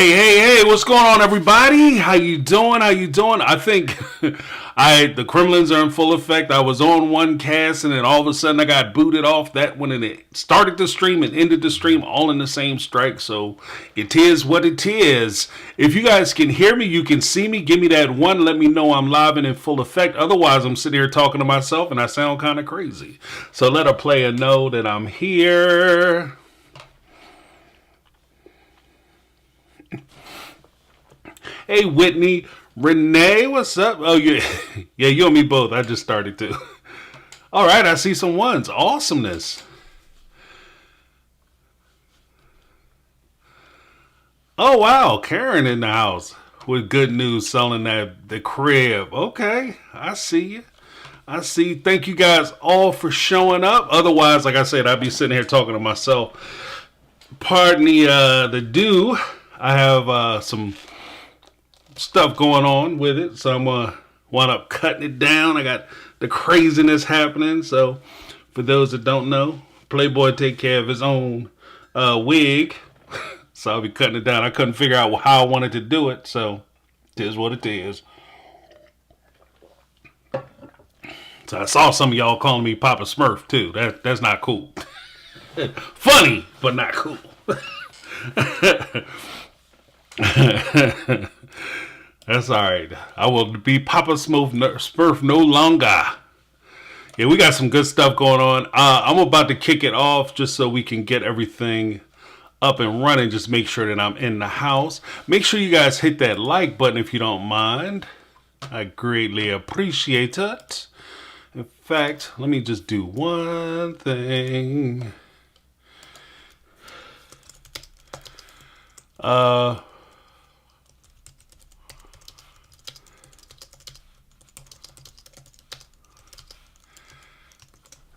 Hey, what's going on, everybody? How you doing? I think the Kremlins are in full effect. I was on one cast and then all of a sudden I got booted off that one, and it started the stream and ended the stream all in the same strike. So it is what it is. If you guys can hear me, you can see me, give me that one, let me know I'm live and in full effect. Otherwise, I'm sitting here talking to myself and I sound kind of crazy. So let a player know that I'm here. Hey, Whitney, Renee, what's up? Oh, yeah, yeah, you and me both. I just started to. All right, I see some ones. Awesomeness. Oh, wow, Karen in the house with good news selling the crib. Okay, I see you. I see. Thank you guys all for showing up. Otherwise, like I said, I'd be sitting here talking to myself. Pardon the do. I have some stuff going on with it, so I'm gonna wind up cutting it down. I got the craziness happening. So for those that don't know, Playboy take care of his own wig, so I'll be cutting it down. I couldn't figure out how I wanted to do it, so it is what it is. So I saw some of y'all calling me Papa Smurf too. That's not cool. Funny, but not cool. That's all right. I will be Papa Smurf no longer. Yeah, we got some good stuff going on. I'm about to kick it off just so we can get everything up and running. Just make sure that I'm in the house. Make sure you guys hit that like button if you don't mind. I greatly appreciate it. In fact, let me just do one thing.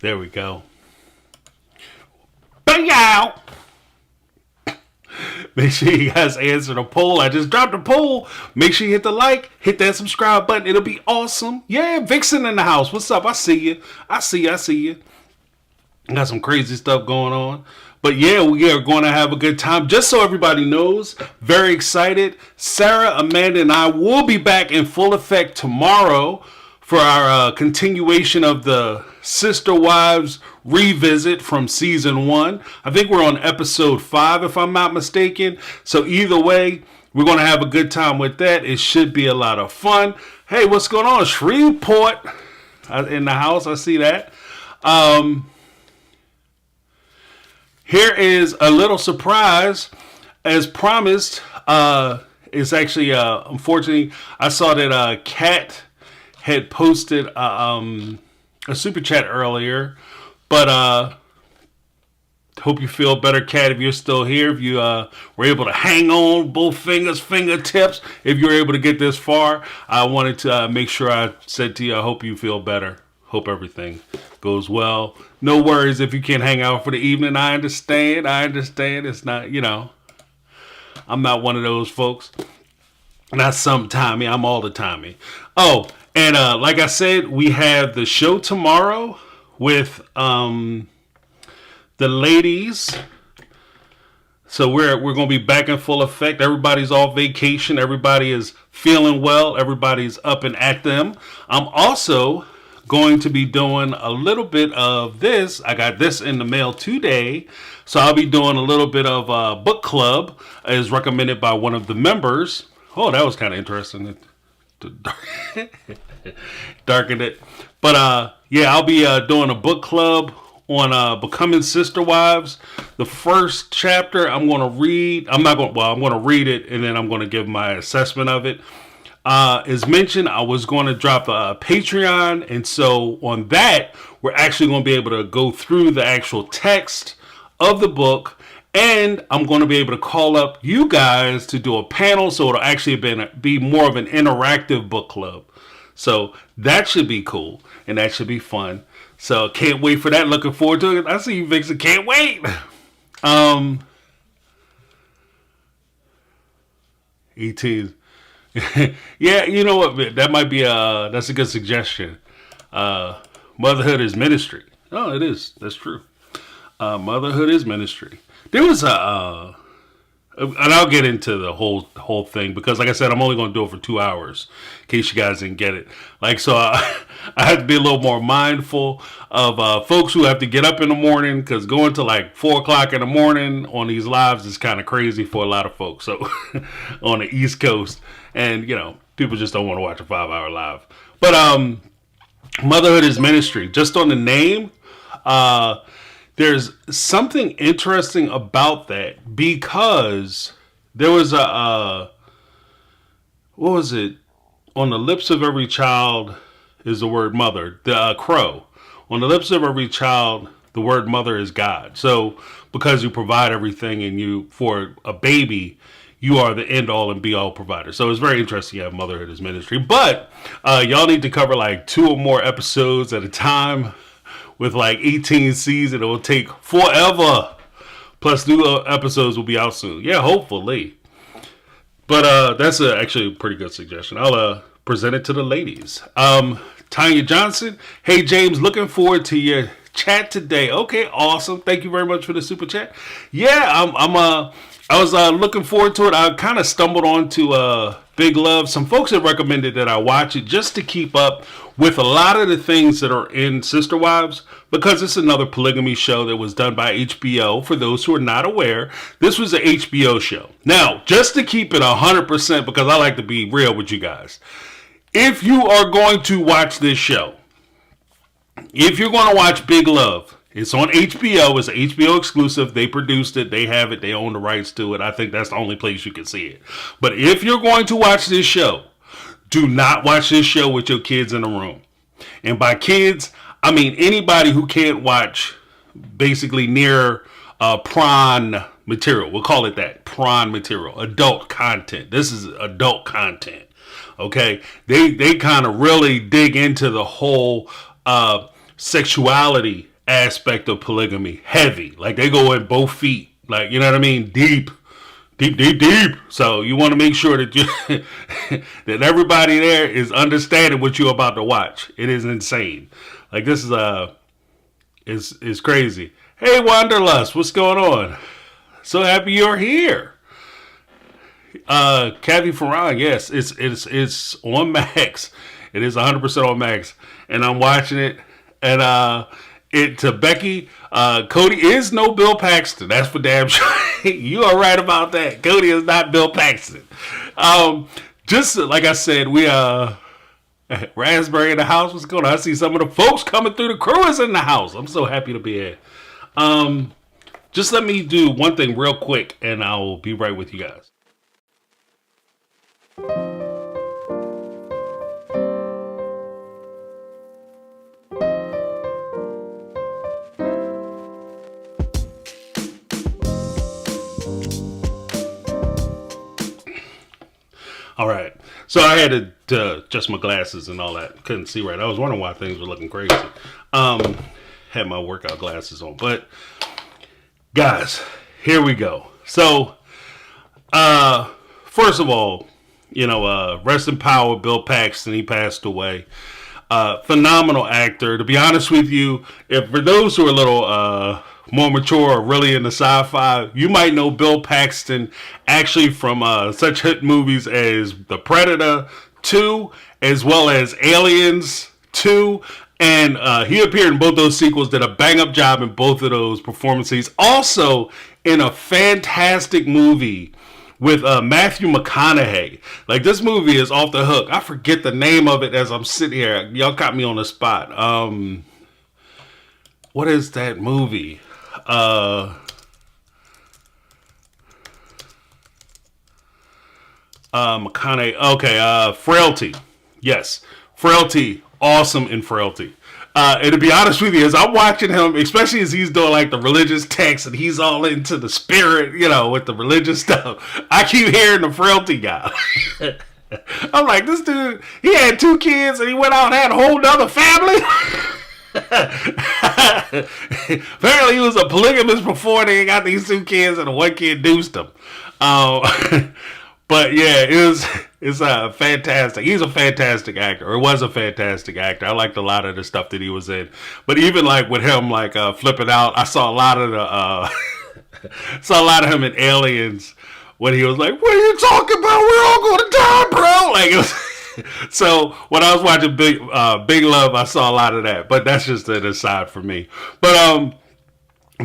There we go. Bang! Make sure you guys answer the poll. I just dropped a poll. Make sure you hit the like, hit that subscribe button. It'll be awesome. Yeah, Vixen in the house. What's up? I see you. I see you. Got some crazy stuff going on. But yeah, we are going to have a good time. Just so everybody knows, very excited. Sarah, Amanda, and I will be back in full effect tomorrow for our continuation of the Sister Wives revisit from season 1. I think we're on episode 5, if I'm not mistaken. So either way, we're going to have a good time with that. It should be a lot of fun. Hey, what's going on? Shreveport in the house. I see that. Here is a little surprise. As promised, it's actually, unfortunately, I saw that Kat had posted a super chat earlier, but hope you feel better, Kat, if you're still here, if you were able to hang on, both fingertips, if you were able to get this far. I wanted to make sure I said to you, I hope you feel better. Hope everything goes well. No worries if you can't hang out for the evening. I understand. It's not, I'm not one of those folks. Not sometimey. I'm all the timey. Oh, and like I said, we have the show tomorrow with the ladies. So we're going to be back in full effect. Everybody's off vacation. Everybody is feeling well. Everybody's up and at them. I'm also going to be doing a little bit of this. I got this in the mail today. So I'll be doing a little bit of book club as recommended by one of the members. Oh, that was kind of interesting. Darkened it. But yeah, I'll be doing a book club on Becoming Sister Wives. The first chapter I'm going to read. I'm going to read it and then I'm going to give my assessment of it. As mentioned, I was going to drop a Patreon, and so on that, we're actually going to be able to go through the actual text of the book, and I'm going to be able to call up you guys to do a panel, so it'll actually be more of an interactive book club. So that should be cool, and that should be fun. So can't wait for that. Looking forward to it. I see you, Vixen. Can't wait. ET. Yeah, you know what? That might be that's a good suggestion. Motherhood is ministry. Oh, it is. That's true. Motherhood is ministry. There was a And I'll get into the whole thing because, like I said, I'm only going to do it for 2 hours in case you guys didn't get it. Like, so I have to be a little more mindful of folks who have to get up in the morning because going to like 4 o'clock in the morning on these lives is kind of crazy for a lot of folks. So on the East Coast, and people just don't want to watch a 5-hour live. But motherhood is ministry. Just on the name. There's something interesting about that because there was what was it? On the lips of every child is the word mother. The crow. On the lips of every child, the word mother is God. So because you provide everything and you, for a baby, you are the end all and be all provider. So it's very interesting you have motherhood as ministry. But y'all need to cover like 2 or more episodes at a time. With like 18 seasons, it will take forever. Plus, new episodes will be out soon. Yeah, hopefully. But that's actually a pretty good suggestion. I'll present it to the ladies. Tanya Johnson. Hey, James, looking forward to your chat today. Okay, awesome. Thank you very much for the super chat. Yeah, I was looking forward to it. I kind of stumbled onto Big Love. Some folks have recommended that I watch it just to keep up with a lot of the things that are in Sister Wives because it's another polygamy show that was done by HBO. For those who are not aware, this was an HBO show. Now, just to keep it 100% because I like to be real with you guys. If you are going to watch this show, if you're going to watch Big Love, it's on HBO. It's an HBO exclusive. They produced it. They have it. They own the rights to it. I think that's the only place you can see it. But if you're going to watch this show, do not watch this show with your kids in the room. And by kids, I mean anybody who can't watch basically near prawn material. We'll call it that. Prawn material. Adult content. This is adult content. Okay? They kind of really dig into the whole sexuality aspect of polygamy. Heavy. Like they go in both feet. Like, you know what I mean? Deep. So you want to make sure that you that everybody there is understanding what you're about to watch. It is insane. Like this is crazy. Hey Wanderlust, what's going on? So happy you're here. Kathy Farron, yes, it's on Max. It is 100% on Max, and I'm watching it. And to Becky, Cody is no Bill Paxton. That's for damn sure. You are right about that. Cody is not Bill Paxton. Just like I said, we Raspberry in the house. What's going on? I see some of the folks coming through. The crew is in the house. I'm so happy to be here. Just let me do one thing real quick, and I will be right with you guys. All right. So I had to adjust my glasses and all that. Couldn't see right. I was wondering why things were looking crazy. Had my workout glasses on. But guys, here we go. So first of all, rest in power, Bill Paxton. He passed away. Phenomenal actor. To be honest with you, if for those who are a little more mature or really into sci-fi, you might know Bill Paxton actually from such hit movies as The Predator 2, as well as Aliens 2, and he appeared in both those sequels, did a bang-up job in both of those performances. Also in a fantastic movie with Matthew McConaughey. Like, this movie is off the hook. I forget the name of it as I'm sitting here. Y'all caught me on the spot. What is that movie? McConaughey. Okay, Frailty. Yes, Frailty. Awesome in Frailty. And to be honest with you, as I'm watching him, especially as he's doing like the religious text and he's all into the spirit, with the religious stuff, I keep hearing the Frailty guy. I'm like, this dude, he had 2 kids and he went out and had a whole nother family. Apparently he was a polygamist before they got these 2 kids and the 1 kid deuced him. But yeah, it's fantastic. He's a fantastic actor, or was a fantastic actor. I liked a lot of the stuff that he was in. But even like with him, flipping out, I saw a lot of him in Aliens. when he was like, "What are you talking about? We're all going to die, bro!" Like it was. So when I was watching Big Love, I saw a lot of that. But that's just an aside for me. But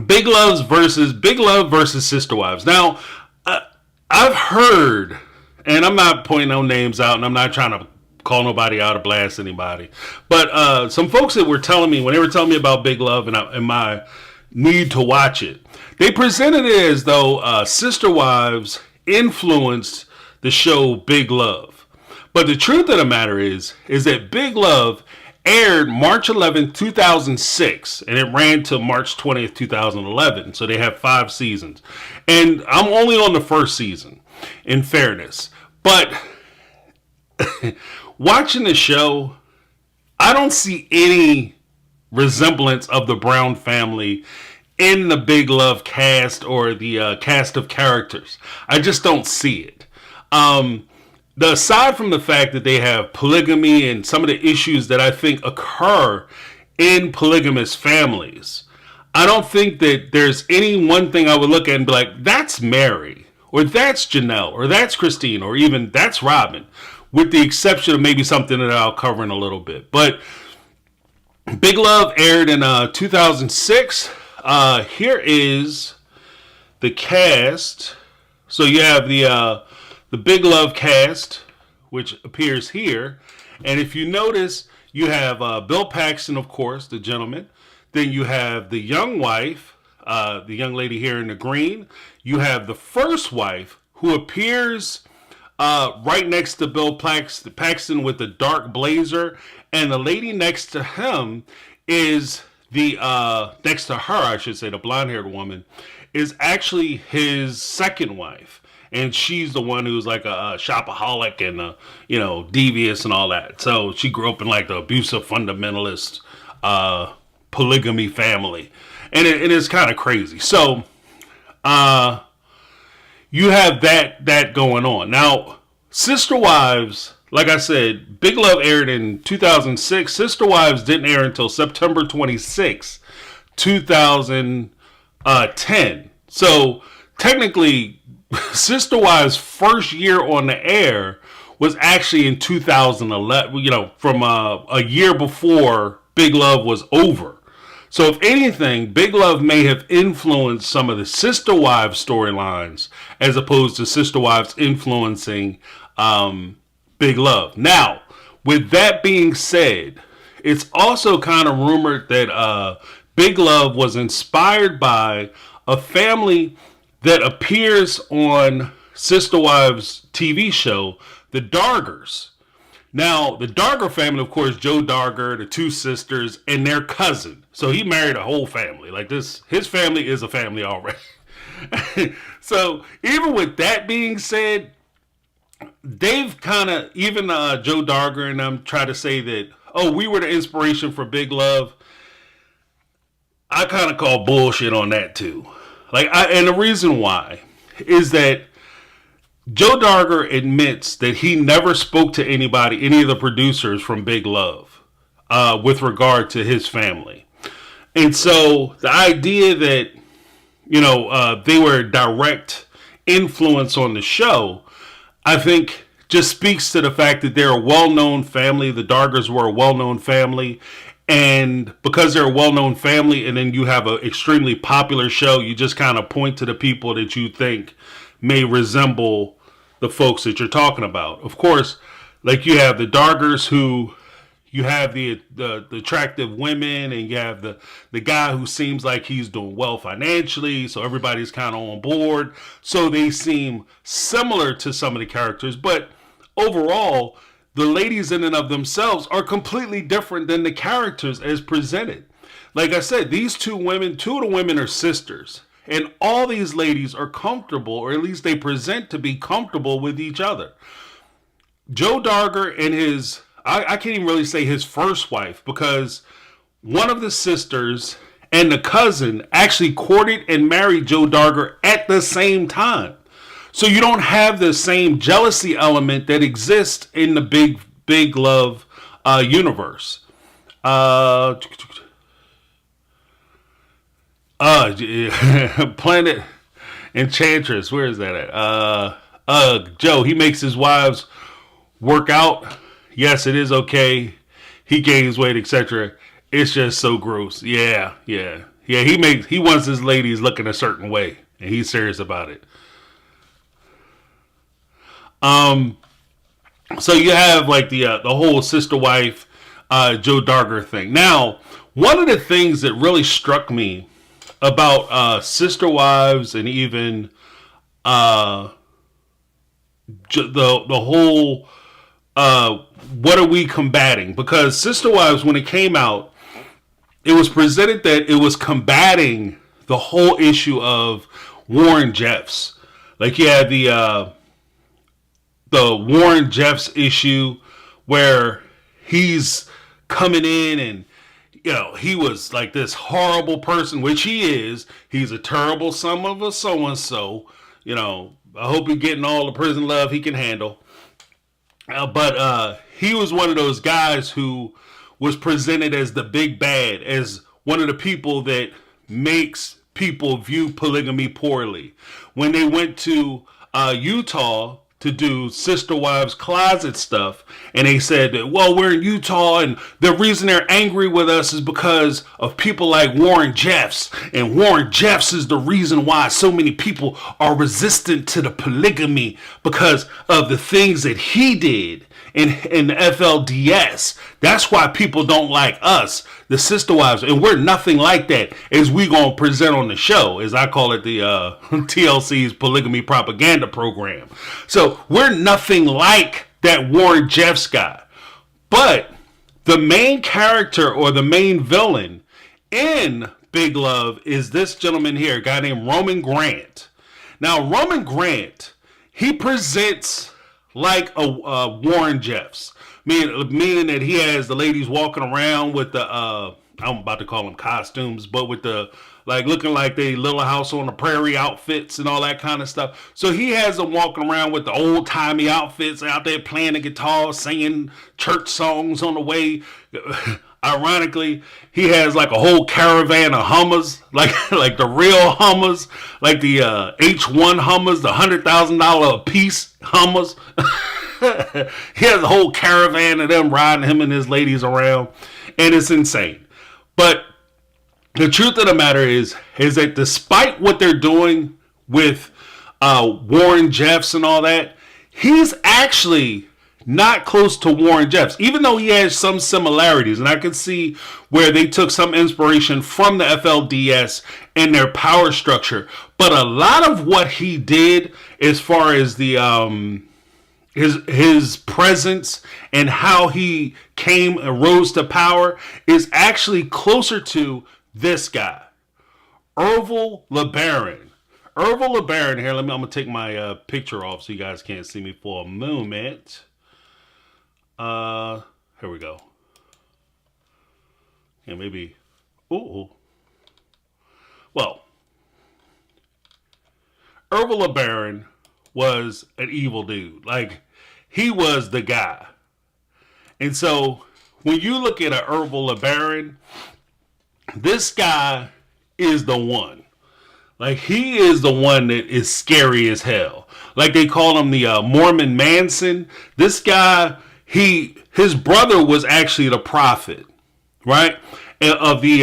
Big Love versus Sister Wives. Now, I've heard, and I'm not pointing no names out, and I'm not trying to call nobody out or blast anybody, but some folks that were telling me, when they were telling me about Big Love and my need to watch it, they presented it as though Sister Wives influenced the show Big Love. But the truth of the matter is that Big Love aired March 11th, 2006, and it ran to March 20th, 2011. So they have 5 seasons. And I'm only on the first season, in fairness. But watching the show, I don't see any resemblance of the Brown family in the Big Love cast or the cast of characters. I just don't see it. Aside from the fact that they have polygamy and some of the issues that I think occur in polygamous families, I don't think that there's any one thing I would look at and be like, that's Mary, or that's Janelle, or that's Christine, or even that's Robin, with the exception of maybe something that I'll cover in a little bit. But Big Love aired in 2006. Here is the cast. So you have the Big Love cast, which appears here. And if you notice, you have Bill Paxton, of course, the gentleman. Then you have the young wife, the young lady here in the green. You have the first wife, who appears right next to Bill Paxton with the dark blazer. And the lady next to him is next to her, I should say, the blonde-haired woman, is actually his second wife. And she's the one who's like a shopaholic and, devious and all that. So she grew up in like the abusive fundamentalist polygamy family. And it's kind of crazy. So you have that going on. Now, Sister Wives, like I said, Big Love aired in 2006. Sister Wives didn't air until September 26, 2010. So technically, Sister Wives' first year on the air was actually in 2011, from a year before Big Love was over. So if anything, Big Love may have influenced some of the Sister Wives storylines as opposed to Sister Wives influencing Big Love. Now, with that being said, it's also kind of rumored that Big Love was inspired by a family that appears on Sister Wives' TV show, The Dargers. Now, the Darger family, of course, Joe Darger, the 2 sisters, and their cousin. So he married a whole family. Like this, his family is a family already. So even with that being said, they've kind of, even Joe Darger and them try to say that, oh, we were the inspiration for Big Love. I kind of call bullshit on that too. And the reason why is that Joe Darger admits that he never spoke to anybody, any of the producers from Big Love, with regard to his family. And so the idea that, they were a direct influence on the show, I think just speaks to the fact that they're a well-known family. The Dargers were a well-known family. And because they're a well-known family and then you have an extremely popular show, you just kind of point to the people that you think may resemble the folks that you're talking about. Of course, like you have the Dargers, who you have the attractive women, and you have the guy who seems like he's doing well financially, so everybody's kind of on board. So they seem similar to some of the characters, but overall, the ladies in and of themselves are completely different than the characters as presented. Like I said, these 2 women, 2 of the women are sisters. And all these ladies are comfortable, or at least they present to be comfortable with each other. Joe Darger and his, I can't even really say his first wife, because one of the sisters and the cousin actually courted and married Joe Darger at the same time. So you don't have the same jealousy element that exists in the Big Love universe. Planet Enchantress. Where is that at? Joe, he makes his wives work out. Yes, it is okay. He gains weight, etc. It's just so gross. Yeah. He wants his ladies looking a certain way, and he's serious about it. So you have like the whole sister wife, Joe Darger thing. Now, one of the things that really struck me about sister wives and even the whole what are we combating? Because sister wives, when it came out, it was presented that it was combating the whole issue of Warren Jeffs. Like you had the Warren Jeffs issue where he's coming in and he was like this horrible person, which he is. He's a terrible son of a so-and-so. I hope he's getting all the prison love he can handle. But he was one of those guys who was presented as the big bad, as one of the people that makes people view polygamy poorly. When they went to Utah to do sister wives closet stuff, and they said that, well, we're in Utah and the reason they're angry with us is because of people like Warren Jeffs, and Warren Jeffs is the reason why so many people are resistant to the polygamy because of the things that he did in the FLDS. That's why people don't like us, the sister wives, and we're nothing like that, as we gonna present on the show, as I call it, the TLC's polygamy propaganda program. So we're nothing like that Warren Jeffs guy. But the main character or the main villain in Big Love is this gentleman here, a guy named Roman Grant. Now, Roman Grant, he presents like a Warren Jeffs, meaning that he has the ladies walking around with the I'm about to call them costumes, but with the like looking like they Little House on the Prairie outfits and all that kind of stuff. So he has them walking around with the old timey outfits, out there playing the guitar, singing church songs on the way. Ironically, he has like a whole caravan of Hummers, like the real Hummers, like the H1 Hummers, the $100,000 a piece Hummers. He has a whole caravan of them riding him and his ladies around, and it's insane. But the truth of the matter is that despite what they're doing with Warren Jeffs and all that, he's actually not close to Warren Jeffs, even though he has some similarities. And I can see where they took some inspiration from the FLDS and their power structure. But a lot of what he did as far as the his presence and how he came and rose to power is actually closer to this guy, Orville LeBaron. Orville LeBaron here. I'm gonna take my picture off so you guys can't see me for a moment. Here we go. Yeah, maybe. Ooh. Well, Orville LeBaron was an evil dude. Like, he was the guy. And so, when you look at an Orville LeBaron, this guy is the one. Like, he is the one that is scary as hell. Like, they call him the Mormon Manson. This guy, his brother was actually the prophet, right? Of the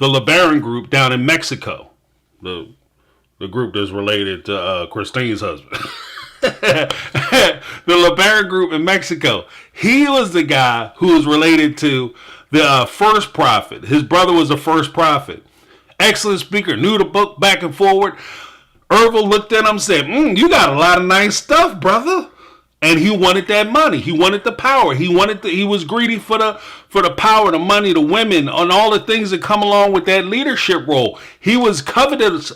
LeBaron group down in Mexico. The group that's related to Christine's husband. The LeBaron group in Mexico. He was the guy who was related to the first prophet. His brother was the first prophet. Excellent speaker, knew the book back and forward. Orville looked at him and said, you got a lot of nice stuff, brother. And he wanted that money. He wanted the power. He was greedy for the power, the money, the women, and all the things that come along with that leadership role. He was covetous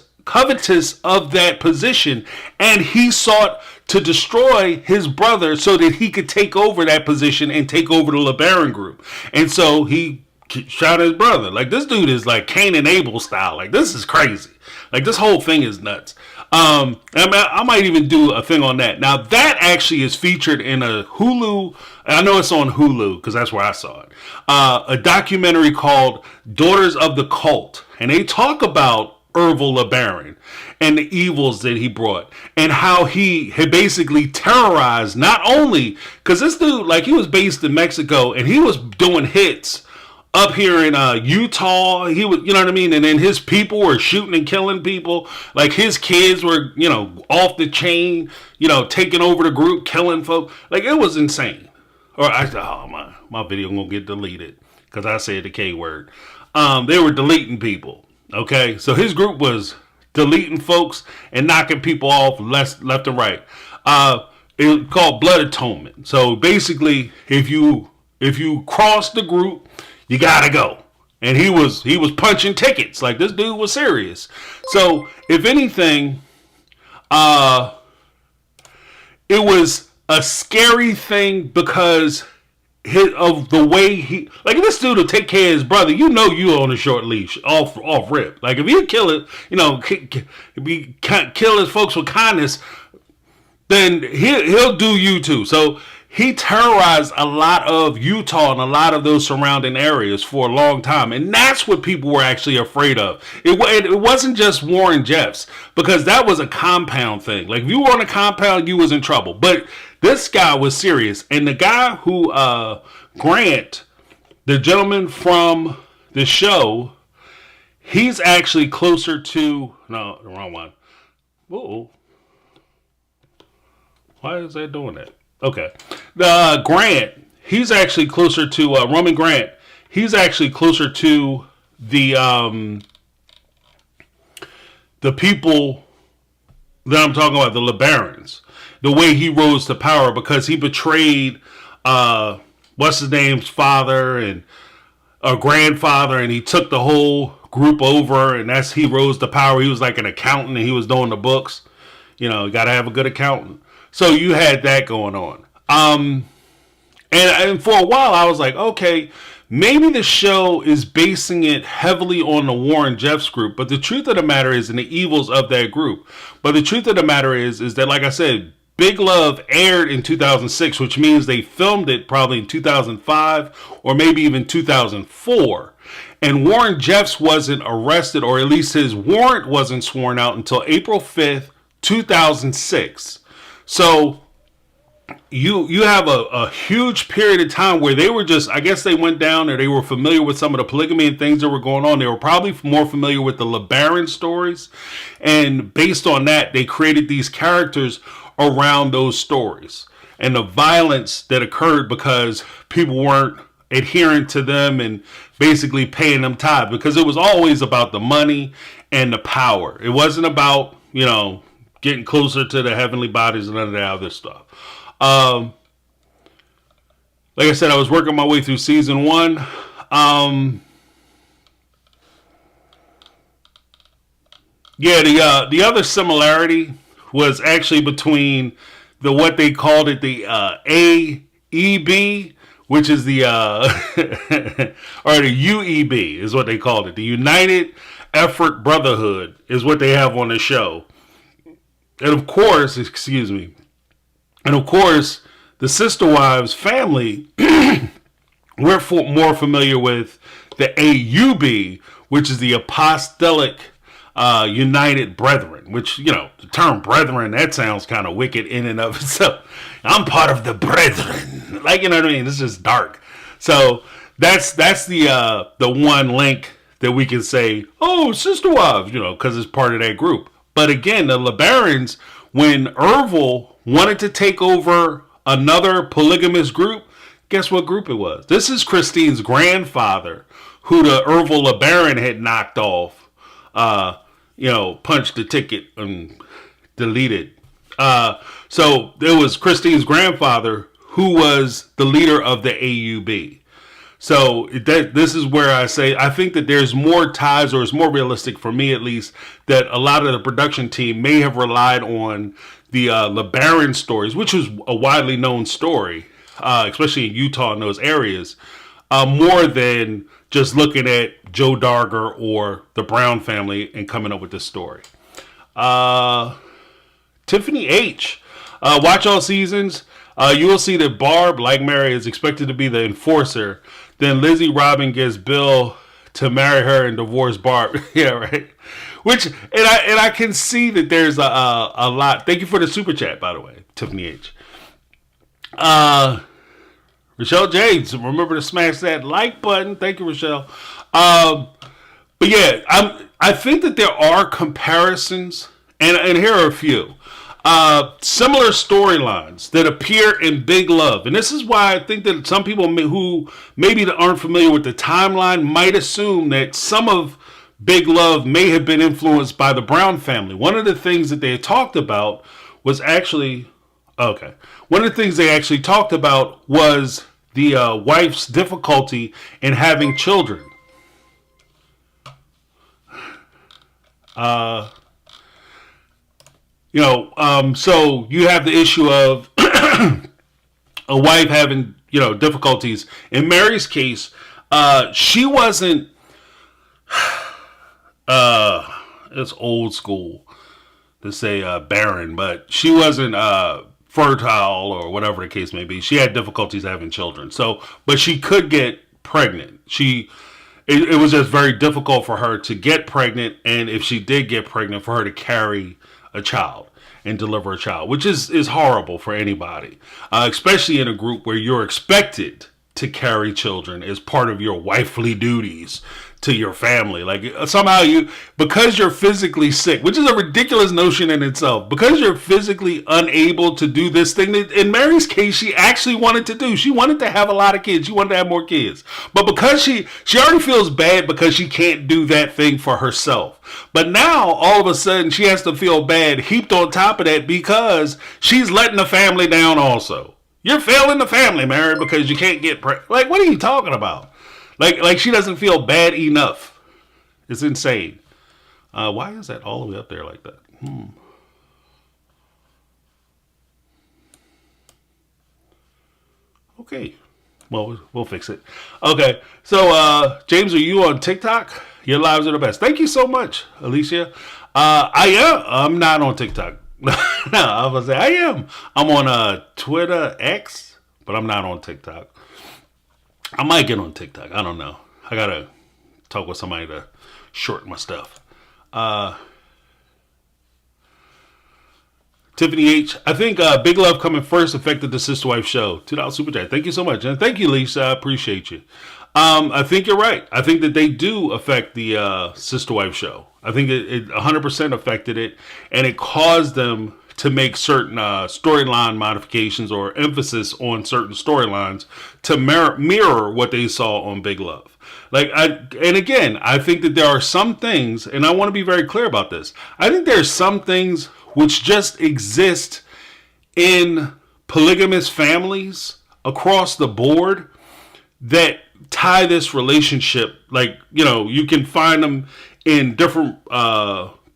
of that position, and he sought to destroy his brother so that he could take over that position and take over the LeBaron group. And so he shot his brother. Like, this dude is like Cain and Abel style. Like, this is crazy. Like, this whole thing is nuts. I might even do a thing on that. Now, that actually is featured in a Hulu. I know it's on Hulu because that's where I saw it. A documentary called Daughters of the Cult. And they talk about Ervil LeBaron and the evils that he brought, and how he had basically terrorized not only because this dude, like, he was based in Mexico and he was doing hits up here in Utah. He was, you know what I mean, and then his people were shooting and killing people. Like, his kids were, you know, off the chain, you know, taking over the group, killing folks. Like, it was insane. Or my video gonna get deleted because I said the K word. They were deleting people. Okay, so his group was deleting folks and knocking people off left and right. It was called blood atonement. So basically, if you cross the group, you gotta go. And he was punching tickets. Like, this dude was serious. So if anything, it was a scary thing because of the way he, like, this dude will take care of his brother. You know, you on a short leash, off rip. Like, if you kill it, you know, kill his folks with kindness, then he'll do you too. So he terrorized a lot of Utah and a lot of those surrounding areas for a long time. And that's what people were actually afraid of. It wasn't just Warren Jeffs, because that was a compound thing. Like, if you were on a compound, you was in trouble. But this guy was serious. And the guy who, Grant, the gentleman from the show, he's actually closer to, no, the wrong one. Whoa. Why is that doing that? Okay. The Grant, he's actually closer to Roman Grant. He's actually closer to the people that I'm talking about, the LeBarons. The way he rose to power, because he betrayed what's his name's father and grandfather, and he took the whole group over, and that's, he rose to power. He was like an accountant, and he was doing the books. You know, you got to have a good accountant. So you had that going on. And for a while I was like, okay, maybe the show is basing it heavily on the Warren Jeffs group, but the truth of the matter is, and the evils of that group. But the truth of the matter is that, like I said, Big Love aired in 2006, which means they filmed it probably in 2005 or maybe even 2004. And Warren Jeffs wasn't arrested, or at least his warrant wasn't sworn out until April 5th, 2006. So you have a huge period of time where they were just, I guess they went down, or they were familiar with some of the polygamy and things that were going on. They were probably more familiar with the LeBaron stories. And based on that, they created these characters around those stories and the violence that occurred because people weren't adhering to them and basically paying them tithe, because it was always about the money and the power. It wasn't about, you know, getting closer to the heavenly bodies and none of that other stuff. Like I said, I was working my way through season 1. The other similarity was actually between what they called it, the AEB, which is the or the UEB is what they called it. The United Effort Brotherhood is what they have on the show. And of course, the Sister Wives family, we're more familiar with the AUB, which is the Apostolic United Brethren, which, you know, the term brethren, that sounds kind of wicked in and of itself. I'm part of the brethren. Like, you know what I mean? It's just dark. So that's the one link that we can say, oh, Sister Wives, you know, because it's part of that group. But again, the LeBarons, when Ervil wanted to take over another polygamous group, guess what group it was? This is Christine's grandfather, who the Ervil LeBaron had knocked off, punched the ticket and deleted. So it was Christine's grandfather who was the leader of the AUB. So this is where I say, I think that there's more ties, or it's more realistic for me at least, that a lot of the production team may have relied on the LeBaron stories, which was a widely known story, especially in Utah and those areas, more than just looking at Joe Darger or the Brown family and coming up with this story. Tiffany H. Watch all seasons. You will see that Barb, like Mary, is expected to be the enforcer. Then Lizzie Robin gets Bill to marry her and divorce Barb. Yeah, right. Which and I can see that there's a lot. Thank you for the super chat, by the way, Tiffany H. Rochelle James, remember to smash that like button. Thank you, Rochelle. But yeah, I think that there are comparisons, and here are a few. Similar storylines that appear in Big Love. And this is why I think that some people who maybe aren't familiar with the timeline might assume that some of Big Love may have been influenced by the Brown family. One of the things that they had talked about was actually, okay, one of the things they actually talked about was the wife's difficulty in having children. So you have the issue of a wife having, difficulties. In Mary's case, she wasn't, it's old school to say barren, but she wasn't fertile or whatever the case may be. She had difficulties having children. So, but she could get pregnant. It was just very difficult for her to get pregnant, and if she did get pregnant, for her to carry a child and deliver a child, which is horrible for anybody, especially in a group where you're expected to carry children as part of your wifely duties to your family. Like somehow because you're physically sick, which is a ridiculous notion in itself, because you're physically unable to do this thing that in Mary's case, she actually wanted to do. She wanted to have a lot of kids. She wanted to have more kids. But because she already feels bad because she can't do that thing for herself. But now all of a sudden she has to feel bad heaped on top of that because she's letting the family down also. You're failing the family, Mary, because you can't get pregnant. Like, what are you talking about? Like she doesn't feel bad enough. It's insane. Why is that all the way up there like that? Okay. Well, we'll fix it. Okay. So, James, are you on TikTok? Your lives are the best. Thank you so much, Alicia. I am. I'm not on TikTok. No, I was gonna say I am. I'm on Twitter X, but I'm not on TikTok. I might get on TikTok. I don't know. I gotta talk with somebody to shorten my stuff. Tiffany H. I think Big Love coming first affected the Sister Wife show. $2 super chat. Thank you so much. And thank you, Lisa. I appreciate you. I think you're right. I think that they do affect the Sister Wife show. I think it 100% affected it. And it caused them to make certain storyline modifications or emphasis on certain storylines to mirror what they saw on Big Love. And again, I think that there are some things, and I want to be very clear about this. I think there's some things which just exist in polygamous families across the board that tie this relationship. Like, you can find them in different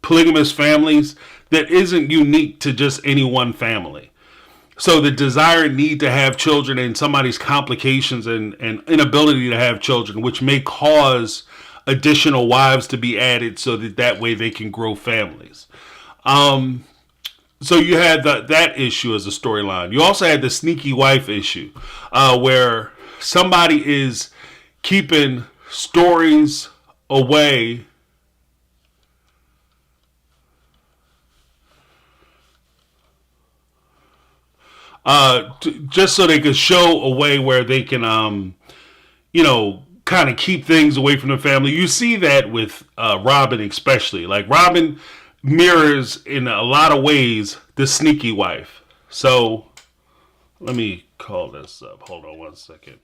polygamous families that isn't unique to just any one family. So the desire and need to have children and somebody's complications and inability to have children, which may cause additional wives to be added so that way they can grow families. So you had that issue as a storyline. You also had the sneaky wife issue, where somebody is keeping stories away just so they could show a way where they can, kind of keep things away from the family. You see that with Robin especially. Like, Robin mirrors, in a lot of ways, the sneaky wife. So, let me call this up. Hold on one second.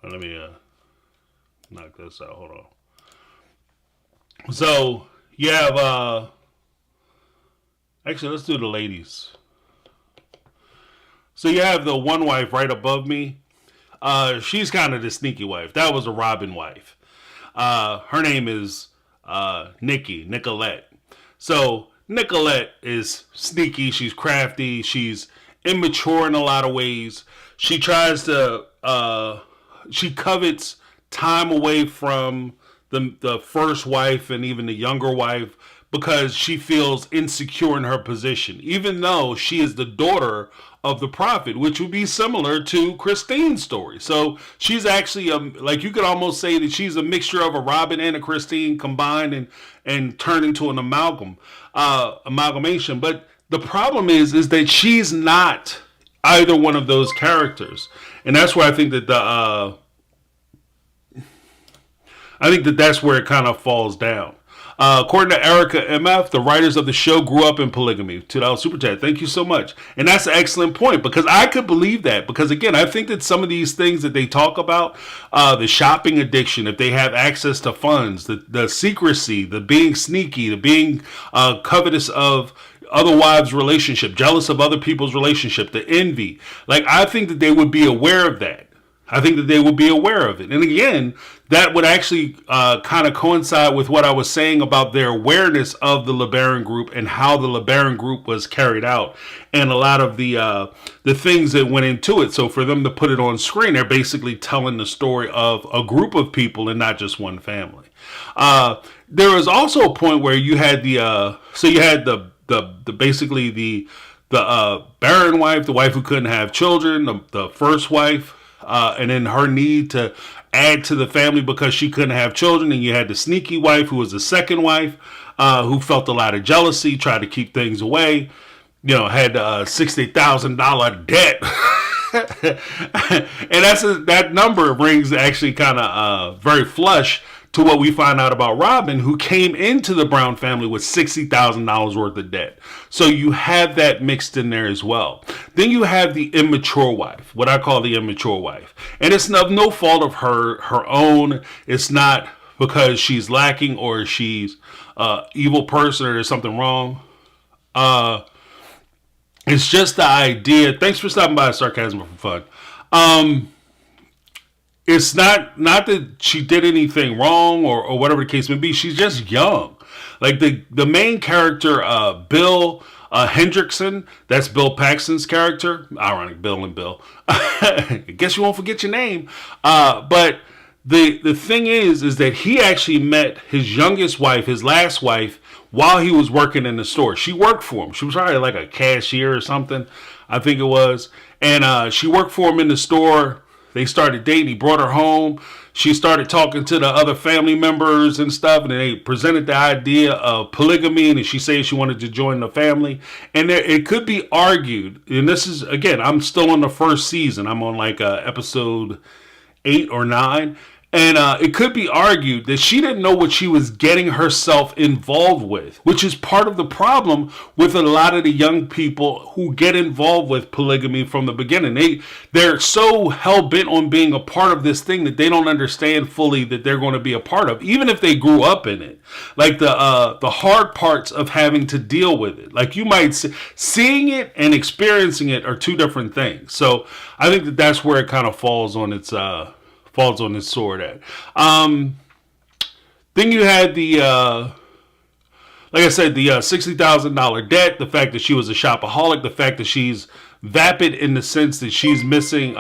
Let me knock this out. Hold on. So you have actually, let's do the ladies. So you have the one wife right above me. She's kind of the sneaky wife. That was a Robin wife. Her name is Nicolette. So Nicolette is sneaky. She's crafty. She's immature in a lot of ways. She tries to she covets time away from the first wife and even the younger wife because she feels insecure in her position, even though she is the daughter of the prophet, which would be similar to Christine's story. So she's actually like you could almost say that she's a mixture of a Robin and a Christine combined and turned into an amalgamation. But the problem is that she's not either one of those characters, and that's where I think that that's where it kind of falls down. According to Erica MF, the writers of the show grew up in polygamy. $2 super chat. Thank you so much. And that's an excellent point because I could believe that. Because again, I think that some of these things that they talk about, the shopping addiction, if they have access to funds, the secrecy, the being sneaky, the being covetous of other wives' relationship, jealous of other people's relationship, the envy. Like, I think that they would be aware of that. I think that they would be aware of it. And again, that would actually kind of coincide with what I was saying about their awareness of the LeBaron group and how the LeBaron group was carried out and a lot of the things that went into it. So for them to put it on screen, they're basically telling the story of a group of people and not just one family. There was also a point where you had the barren wife, the wife who couldn't have children, the first wife, and then her need to add to the family because she couldn't have children. And you had the sneaky wife who was the second wife, who felt a lot of jealousy, tried to keep things away, had $60,000 debt. And that number rings actually kind of very flush to what we find out about Robin, who came into the Brown family with $60,000 worth of debt. So you have that mixed in there as well. Then you have the immature wife, what I call the immature wife. And it's of no fault of her own. It's not because she's lacking or she's an evil person or there's something wrong. It's just the idea. Thanks for stopping by, Sarcasm for Fun. It's not that she did anything wrong or whatever the case may be. She's just young. Like the main character, Bill Hendrickson, that's Bill Paxton's character. Ironic, Bill and Bill. I guess you won't forget your name. But the thing is that he actually met his youngest wife, his last wife, while he was working in the store. She worked for him. She was probably like a cashier or something, I think it was. And she worked for him in the store. They started dating. He brought her home. She started talking to the other family members and stuff. And they presented the idea of polygamy. And she said she wanted to join the family. And it could be argued. And this is, again, I'm still on the first season. I'm on like episode 8 or 9. And it could be argued that she didn't know what she was getting herself involved with, which is part of the problem with a lot of the young people who get involved with polygamy from the beginning. They're so hell-bent on being a part of this thing that they don't understand fully that they're going to be a part of, even if they grew up in it. Like the hard parts of having to deal with it. Like you might seeing it and experiencing it are two different things. So I think that that's where it kind of falls on its sword at. Then you had the, like I said, the $60,000 debt, the fact that she was a shopaholic, the fact that she's vapid in the sense that she's missing,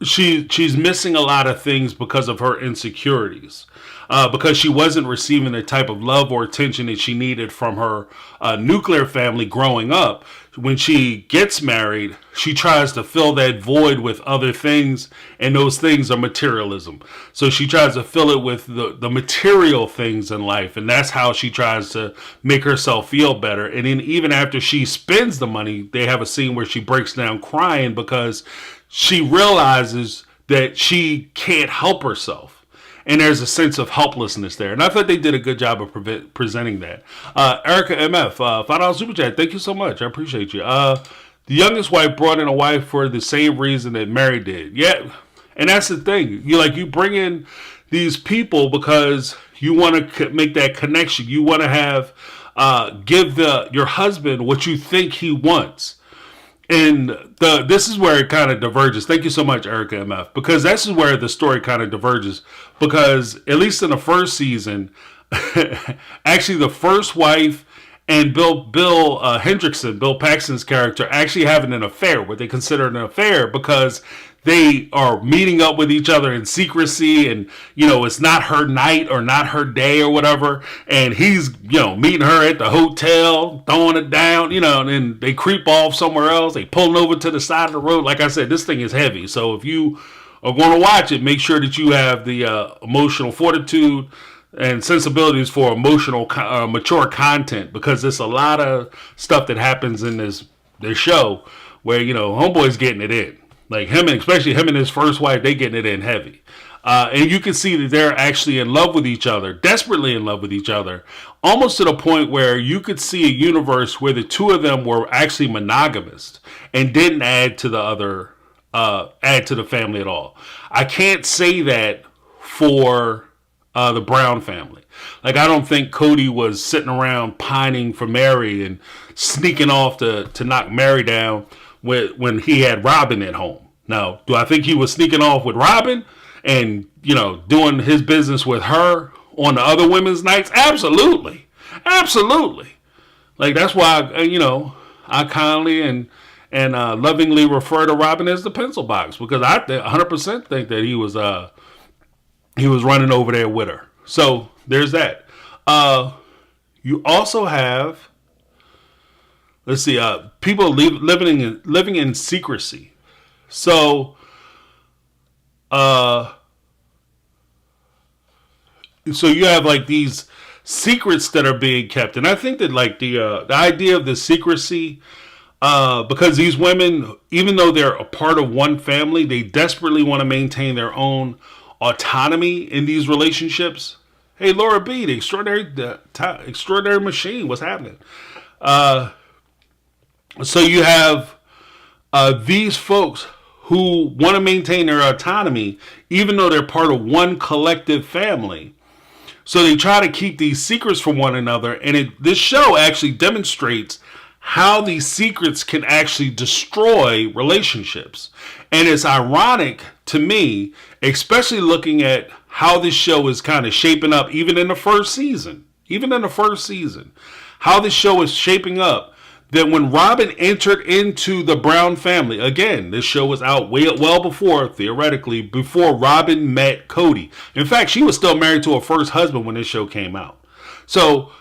she's missing a lot of things because of her insecurities. Because she wasn't receiving the type of love or attention that she needed from her nuclear family growing up. When she gets married, she tries to fill that void with other things, and those things are materialism. So she tries to fill it with the material things in life, and that's how she tries to make herself feel better. And then even after she spends the money, they have a scene where she breaks down crying because she realizes that she can't help herself. And there's a sense of helplessness there. And I thought they did a good job of presenting that. Erica MF, $5 super chat. Thank you so much. I appreciate you. The youngest wife brought in a wife for the same reason that Mary did. Yeah. And that's the thing. You bring in these people because you want to make that connection. You want to have, give your husband what you think he wants. And this is where it kind of diverges. Thank you so much, Erica MF, because this is where the story kind of diverges. Because at least in the first season, actually the first wife and Bill Hendrickson, Bill Paxton's character, actually having an affair, what they consider an affair, because they are meeting up with each other in secrecy, and it's not her night or not her day or whatever, and he's meeting her at the hotel, throwing it down, and then they creep off somewhere else, they pulling over to the side of the road. Like I said, this thing is heavy, so if you are going to watch it, make sure that you have the emotional fortitude and sensibilities for emotional mature content, because there's a lot of stuff that happens in this show where homeboy's getting it in. Like especially him and his first wife, they getting it in heavy. And you can see that they're actually in love with each other, desperately in love with each other, almost to the point where you could see a universe where the two of them were actually monogamous and didn't add to the family at all. I can't say that for the Brown family. Like, I don't think Cody was sitting around pining for Mary and sneaking off to knock Mary down when he had Robin at home. Now, do I think he was sneaking off with Robin and, doing his business with her on the other women's nights? Absolutely. Absolutely. Like, that's why, I kindly and lovingly refer to Robin as the pencil box, because I 100% think that he was running over there with her. So there's that. You also have, let's see, people living in secrecy. So, so you have like these secrets that are being kept, and I think that like the idea of the secrecy, because these women, even though they're a part of one family, they desperately want to maintain their own autonomy in these relationships. Hey, Laura B, the extraordinary machine, what's happening? So you have these folks who want to maintain their autonomy, even though they're part of one collective family. So they try to keep these secrets from one another, and this show actually demonstrates how these secrets can actually destroy relationships. And it's ironic to me, especially looking at how this show is kind of shaping up, even in the first season, how this show is shaping up, that when Robin entered into the Brown family, again, this show was out well before, theoretically, before Robin met Cody. In fact, she was still married to her first husband when this show came out. So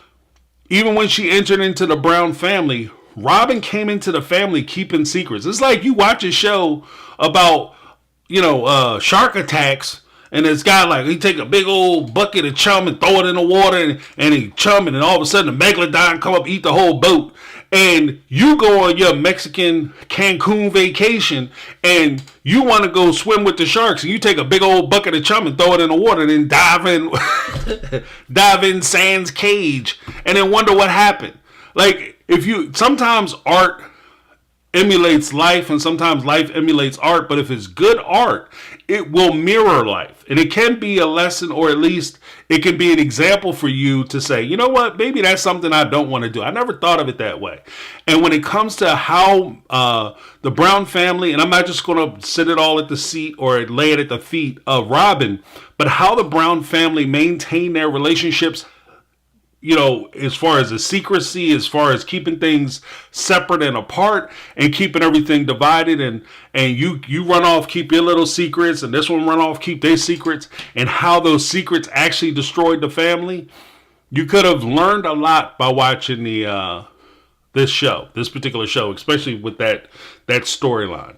even when she entered into the Brown family, Robin came into the family keeping secrets. It's like you watch a show about, shark attacks, and this guy, like, he take a big old bucket of chum and throw it in the water, and he chumming, and all of a sudden the megalodon come up, eat the whole boat. And you go on your Mexican Cancun vacation, and you want to go swim with the sharks, and you take a big old bucket of chum and throw it in the water, and then dive in Sand's cage, and then wonder what happened. Like, sometimes art emulates life, and sometimes life emulates art, but if it's good art, it will mirror life, and it can be a lesson, or at least it can be an example for you to say, you know what, maybe that's something I don't want to do. I never thought of it that way. And when it comes to how the Brown family, and I'm not just going to sit it all at the seat or lay it at the feet of Robin, but how the Brown family maintain their relationships, as far as the secrecy, as far as keeping things separate and apart, and keeping everything divided, and you run off, keep your little secrets, and this one run off, keep their secrets, and how those secrets actually destroyed the family. You could have learned a lot by watching this particular show, especially with that storyline.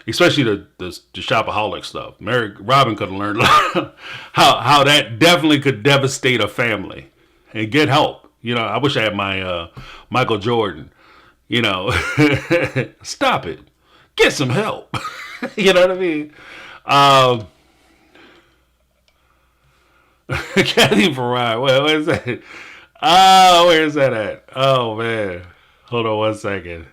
Especially the shopaholic stuff. Robin could have learned how that definitely could devastate a family. And get help. I wish I had my Michael Jordan. Stop it. Get some help. You know what I mean? Kathy Farrar. Where's that? Oh, where's that at? Oh, man. Hold on one second.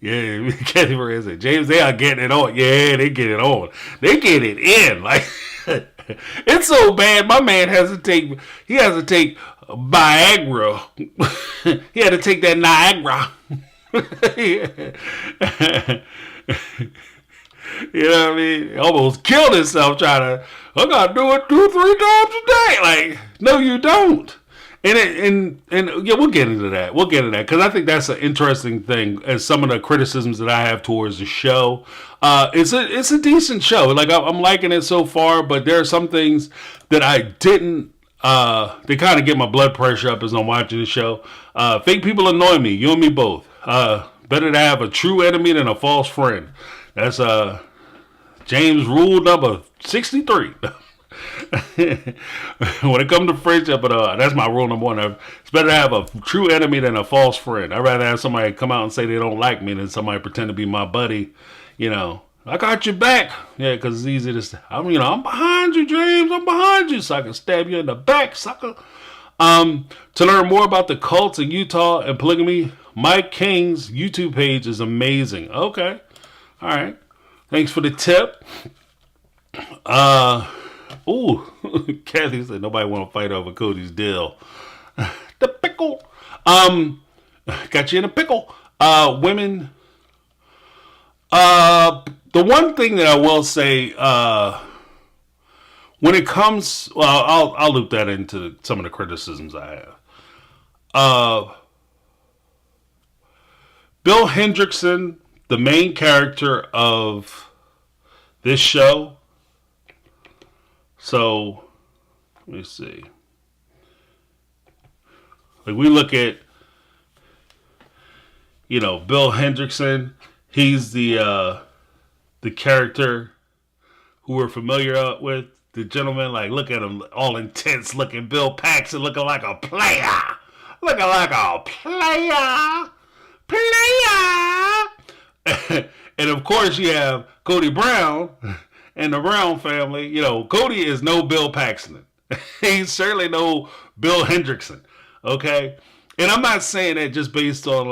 Yeah, Kathy Farrar said, James, they are getting it on. Yeah, they get it on. They get it in. Like, it's so bad. My man has to take Viagra. He had to take that Niagara. You know what I mean? He almost killed himself trying to, I gotta do it 2-3 times a day. Like, no, you don't. And yeah, we'll get into that. We'll get into that because I think that's an interesting thing. As some of the criticisms that I have towards the show, it's a decent show. Like I'm liking it so far, but there are some things that I didn't. They kind of get my blood pressure up as I'm watching the show. Fake people annoy me. You and me both. Better to have a true enemy than a false friend. That's James rule number 63. When it comes to friendship, but that's my rule number one. It's better to have a true enemy than a false friend. I'd rather have somebody come out and say they don't like me than somebody pretend to be my buddy. You know, I got your back. Yeah, because it's easy to say, I'm behind you, James. I'm behind you, so I can stab you in the back, sucker. To learn more about the cults in Utah and polygamy, Mike King's YouTube page is amazing. Okay. All right. Thanks for the tip. Ooh, Kathy said nobody want to fight over Cody's deal. The pickle. Got you in a pickle. Women. The one thing that I will say, when it comes, well, I'll loop that into some of the criticisms I have. Bill Hendrickson, the main character of this show. So, let me see. Like we look at, Bill Hendrickson. He's the character who we're familiar with. The gentleman, like, look at him, all intense looking. Bill Paxton looking like a player. Looking like a player. And of course you have Cody Brown and the Brown family. Cody is no Bill Paxton. He's certainly no Bill Hendrickson. Okay? And I'm not saying that just based on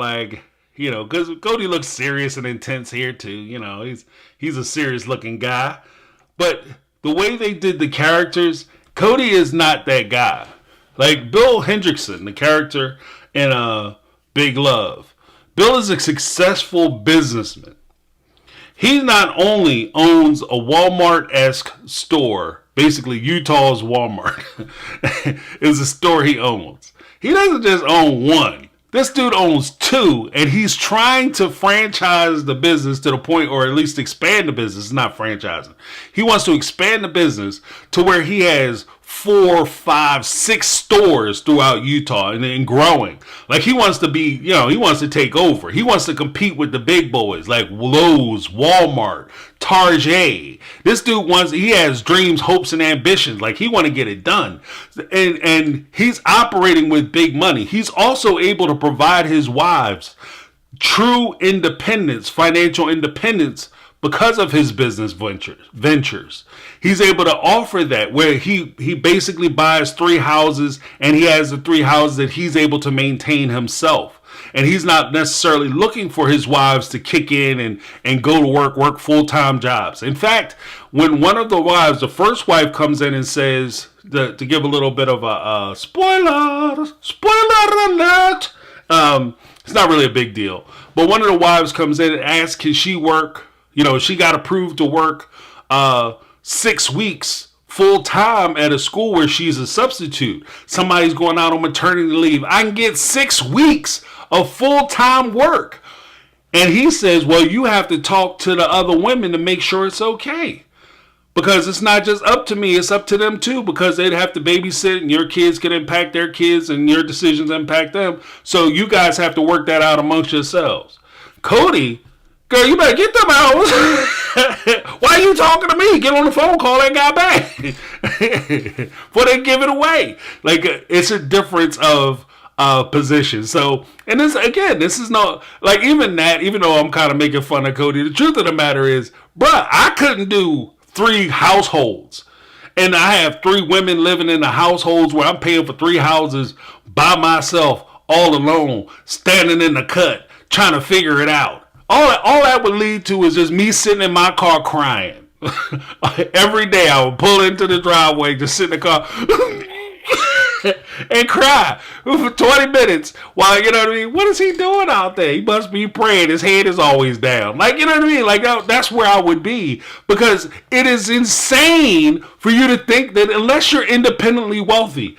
because Cody looks serious and intense here too. He's a serious looking guy. But the way they did the characters, Cody is not that guy. Like Bill Hendrickson, the character in Big Love. Bill is a successful businessman. He not only owns a Walmart-esque store, basically Utah's Walmart is a store he owns. He doesn't just own one. This dude owns two, and he's trying to franchise the business to the point, or at least expand the business, not franchising. He wants to expand the business to where he has 4, 5, 6 stores throughout Utah and growing. Like he wants to be, he wants to take over. He wants to compete with the big boys like Lowe's, Walmart, Target. This dude he has dreams, hopes, and ambitions. Like he want to get it done. And he's operating with big money. He's also able to provide his wives true independence, financial independence, because of his business ventures. He's able to offer that where he basically buys 3 houses and he has the 3 houses that he's able to maintain himself. And he's not necessarily looking for his wives to kick in and go to work full-time jobs. In fact, when one of the wives, the first wife comes in and says, to give a little bit of a spoiler alert, it's not really a big deal. But one of the wives comes in and asks, can she work? She got approved to work 6 weeks full time at a school where she's a substitute. Somebody's going out on maternity leave. I can get 6 weeks of full time work. And he says, well, you have to talk to the other women to make sure it's okay. Because it's not just up to me, it's up to them too. Because they'd have to babysit and your kids can impact their kids and your decisions impact them. So you guys have to work that out amongst yourselves. Cody, girl, you better get them hours. Why are you talking to me? Get on the phone, call that guy back. Before they give it away. Like, it's a difference of position. So, and this is not, like, even though I'm kind of making fun of Cody, the truth of the matter is, bruh, I couldn't do 3 households. And I have 3 women living in the households where I'm paying for 3 houses by myself, all alone, standing in the cut, trying to figure it out. All that would lead to is just me sitting in my car crying. Every day I would pull into the driveway, just sit in the car and cry for 20 minutes while, what is he doing out there? He must be praying. His head is always down. Like, Like, that's where I would be. Because it is insane for you to think that unless you're independently wealthy,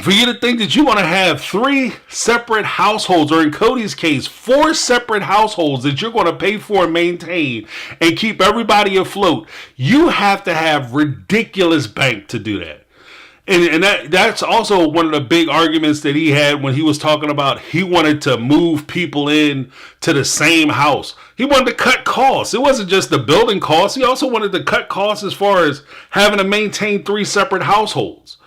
For you to think that you want to have 3 separate households, or in Cody's case, 4 separate households that you're going to pay for and maintain and keep everybody afloat, you have to have ridiculous bank to do that. And that's also one of the big arguments that he had when he was talking about he wanted to move people in to the same house. He wanted to cut costs. It wasn't just the building costs. He also wanted to cut costs as far as having to maintain 3 separate households.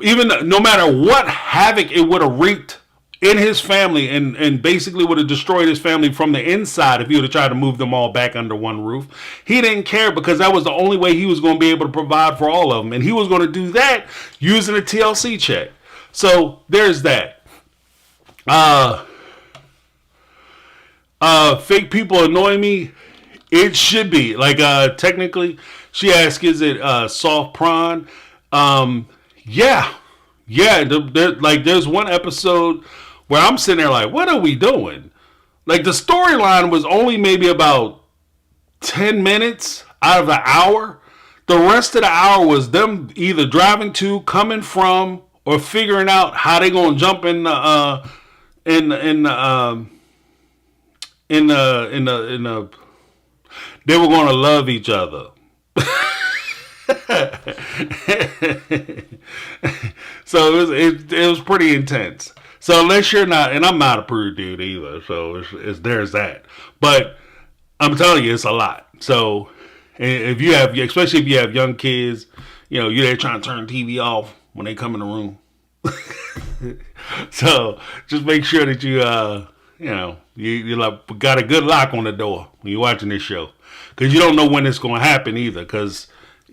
Even no matter what havoc it would have wreaked in his family and basically would have destroyed his family from the inside if he would have tried to move them all back under one roof. He didn't care because that was the only way he was going to be able to provide for all of them. And he was going to do that using a TLC check. So there's that. Fake people annoy me. It should be. Like, technically, she asked, is it soft prawn? Yeah. There's one episode where I'm sitting there like, what are we doing? Like, the storyline was only maybe about 10 minutes out of the hour. The rest of the hour was them either driving to, coming from, or figuring out how they gonna jump in the they were gonna love each other. So it was pretty intense. So unless you're not, and I'm not a prude dude either, so there's that. But I'm telling you, it's a lot. So if you have, especially if you have young kids, you're there trying to turn TV off when they come in the room. So just make sure that you like got a good lock on the door when you're watching this show, because you don't know when it's going to happen either. Because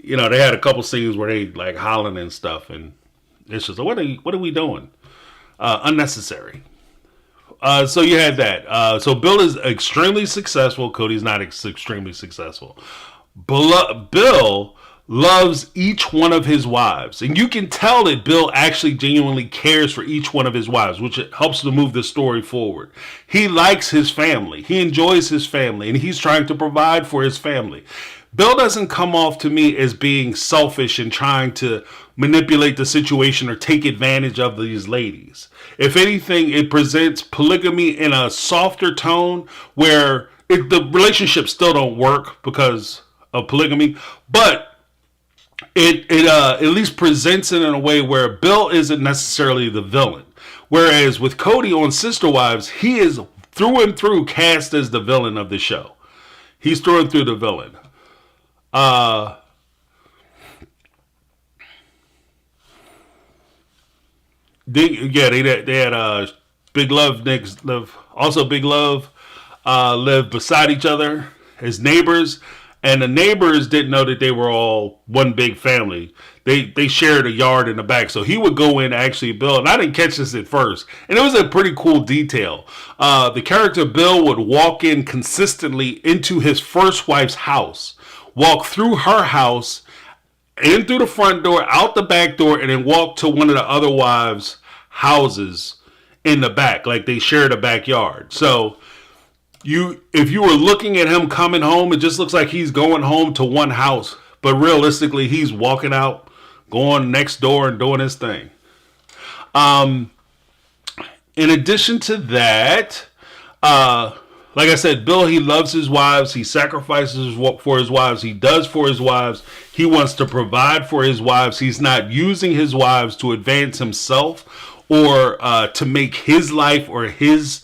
they had a couple scenes where they like hollering and stuff, and it's just what are we doing? Unnecessary. So you had that. So Bill is extremely successful. Cody's not extremely successful. Bill loves each one of his wives, and you can tell that Bill actually genuinely cares for each one of his wives, which helps to move the story forward. He likes his family. He enjoys his family, and he's trying to provide for his family. Bill doesn't come off to me as being selfish and trying to manipulate the situation or take advantage of these ladies. If anything, it presents polygamy in a softer tone where the relationships still don't work because of polygamy, but it at least presents it in a way where Bill isn't necessarily the villain. Whereas with Cody on Sister Wives, he is through and through cast as the villain of the show. He's through and through the villain. They had Big Love, Nick's Love, also Big Love, lived beside each other as neighbors, and the neighbors didn't know that they were all one big family. They shared a yard in the back, so he would go in actually Bill, and I didn't catch this at first, and it was a pretty cool detail. The character Bill would walk in consistently into his first wife's house, walk through her house, in through the front door, out the back door, and then walk to one of the other wives' houses in the back. Like they shared a backyard. So if you were looking at him coming home, it just looks like he's going home to one house. But realistically, he's walking out, going next door and doing his thing. In addition to that, like I said, Bill, he loves his wives. He sacrifices for his wives. He does for his wives. He wants to provide for his wives. He's not using his wives to advance himself or to make his life or his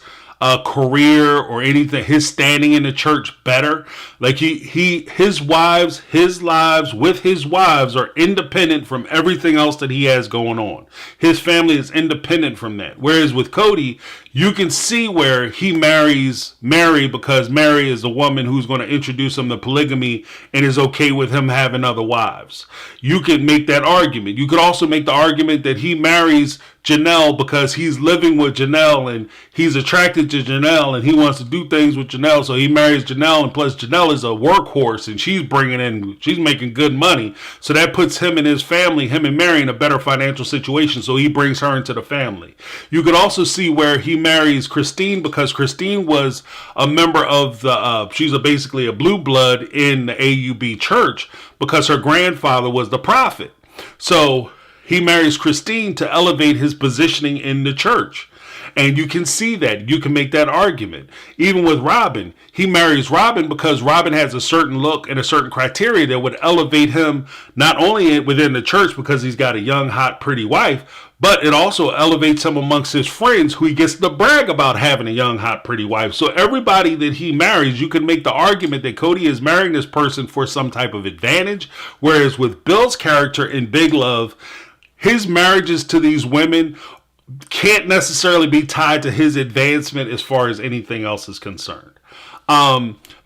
career or anything, his standing in the church better. Like his wives, his lives with his wives are independent from everything else that he has going on. His family is independent from that. Whereas with Cody, you can see where he marries Mary because Mary is the woman who's going to introduce him to polygamy and is okay with him having other wives. You could make that argument. You could also make the argument that he marries Janelle because he's living with Janelle and he's attracted to Janelle and he wants to do things with Janelle, so he marries Janelle, and plus Janelle is a workhorse and she's making good money, so that puts him and his family, him and Mary, in a better financial situation, so he brings her into the family. You could also see where he marries Christine because Christine was a member of she's basically a blue blood in the AUB church because her grandfather was the prophet. So he marries Christine to elevate his positioning in the church. And you can see that. You can make that argument. Even with Robin, he marries Robin because Robin has a certain look and a certain criteria that would elevate him not only within the church because he's got a young, hot, pretty wife, but it also elevates him amongst his friends who he gets to brag about having a young, hot, pretty wife. So everybody that he marries, you can make the argument that Cody is marrying this person for some type of advantage. Whereas with Bill's character in Big Love, his marriages to these women can't necessarily be tied to his advancement as far as anything else is concerned.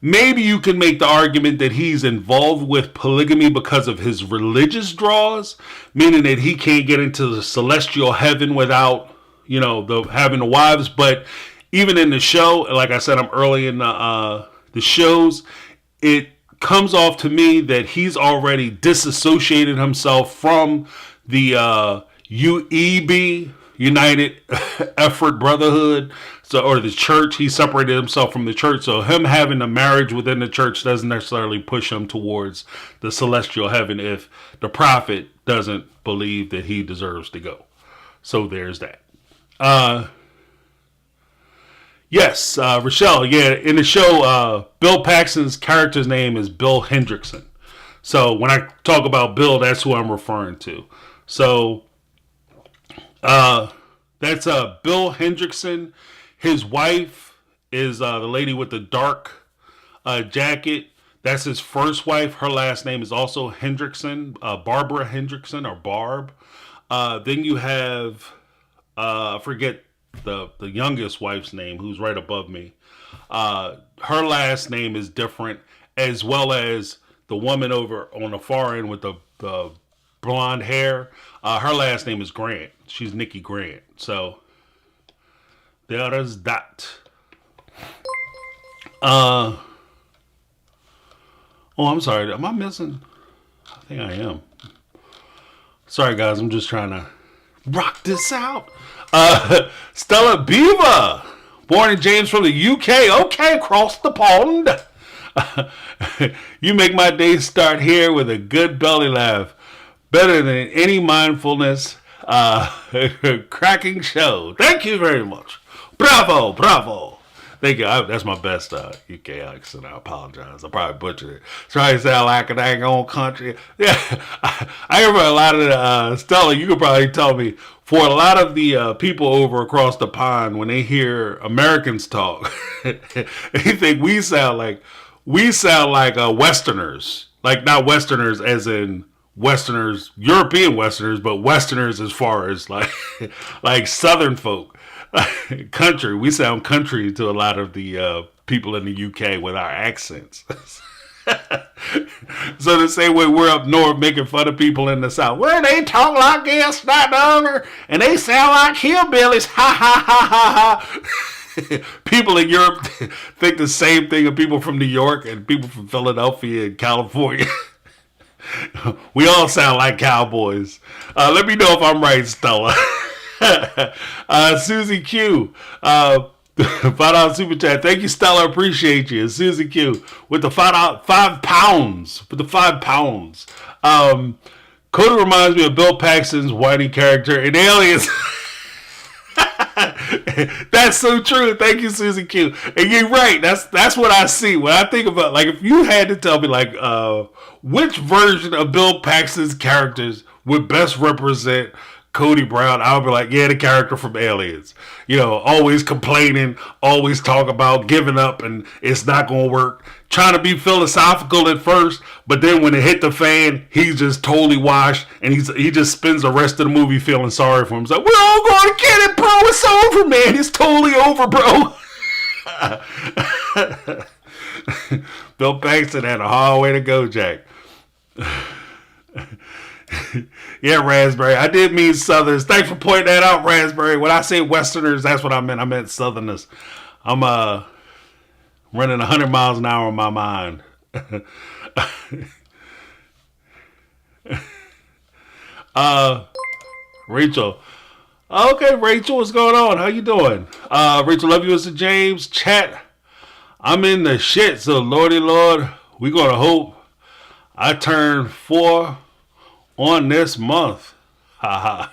Maybe you can make the argument that he's involved with polygamy because of his religious draws, meaning that he can't get into the celestial heaven without, having the wives. But even in the show, like I said, I'm early in the shows, it comes off to me that he's already disassociated himself from the UEB, United Effort Brotherhood, or the church. He separated himself from the church. So him having a marriage within the church doesn't necessarily push him towards the celestial heaven if the prophet doesn't believe that he deserves to go. So there's that. Yes, Rochelle, in the show, Bill Paxton's character's name is Bill Hendrickson. So when I talk about Bill, that's who I'm referring to. So that's Bill Hendrickson. His wife is the lady with the dark jacket. That's his first wife. Her last name is also Hendrickson, Barbara Hendrickson, or Barb. Then you have I forget the youngest wife's name, who's right above me. Her last name is different, as well as the woman over on the far end with the blonde hair. Her last name is Grant. She's Nikki Grant. So there is that. Oh, I'm sorry. Am I missing? I think I am. Sorry, guys. I'm just trying to rock this out. Stella Beaver, born in James from the UK. Okay, across the pond. You make my day start here with a good belly laugh. Better than any mindfulness cracking show. Thank you very much. Bravo, bravo. Thank you. That's my best UK accent. I apologize. I probably butchered it. Try to sound like an dang old country. Yeah, I hear a lot of Stella, you could probably tell me, for a lot of the people over across the pond, when they hear Americans talk, they think we sound like Westerners. Like, not Westerners as in Westerners, European Westerners, but Westerners as far as like Southern folk. Country. We sound country to a lot of the people in the UK with our accents. So the same way we're up north making fun of people in the south. Well, they talk like this, not the other, and they sound like hillbillies. Ha ha ha ha ha. People in Europe think the same thing of people from New York and people from Philadelphia and California. We all sound like cowboys. Let me know if I'm right, Stella. Susie Q, $5 super chat. Thank you, Stella. Appreciate you. Susie Q with the £5. With the £5. Cody reminds me of Bill Paxton's whiny character in Aliens. That's so true. Thank you, Susie Q. And you're right. That's what I see when I think about, like, if you had to tell me, like, which version of Bill Paxton's characters would best represent Cody Brown, I would be like, yeah, the character from Aliens. Always complaining, always talk about giving up and it's not going to work. Trying to be philosophical at first, but then when it hit the fan, he's just totally washed and he just spends the rest of the movie feeling sorry for him. He's like, we're all going to get it, bro. It's over, man. It's totally over, bro. Bill Paxton had a hard way to go, Jack. Yeah, Raspberry. I did mean Southerners. Thanks for pointing that out, Raspberry. When I say Westerners, that's what I meant. I meant Southerners. I'm running 100 miles an hour in my mind. Rachel. Okay, Rachel, what's going on? How you doing? Rachel, love you, Mr. James. Chat. I'm in the shit, so Lordy Lord, we gonna hope I turn 4 on this month. Haha.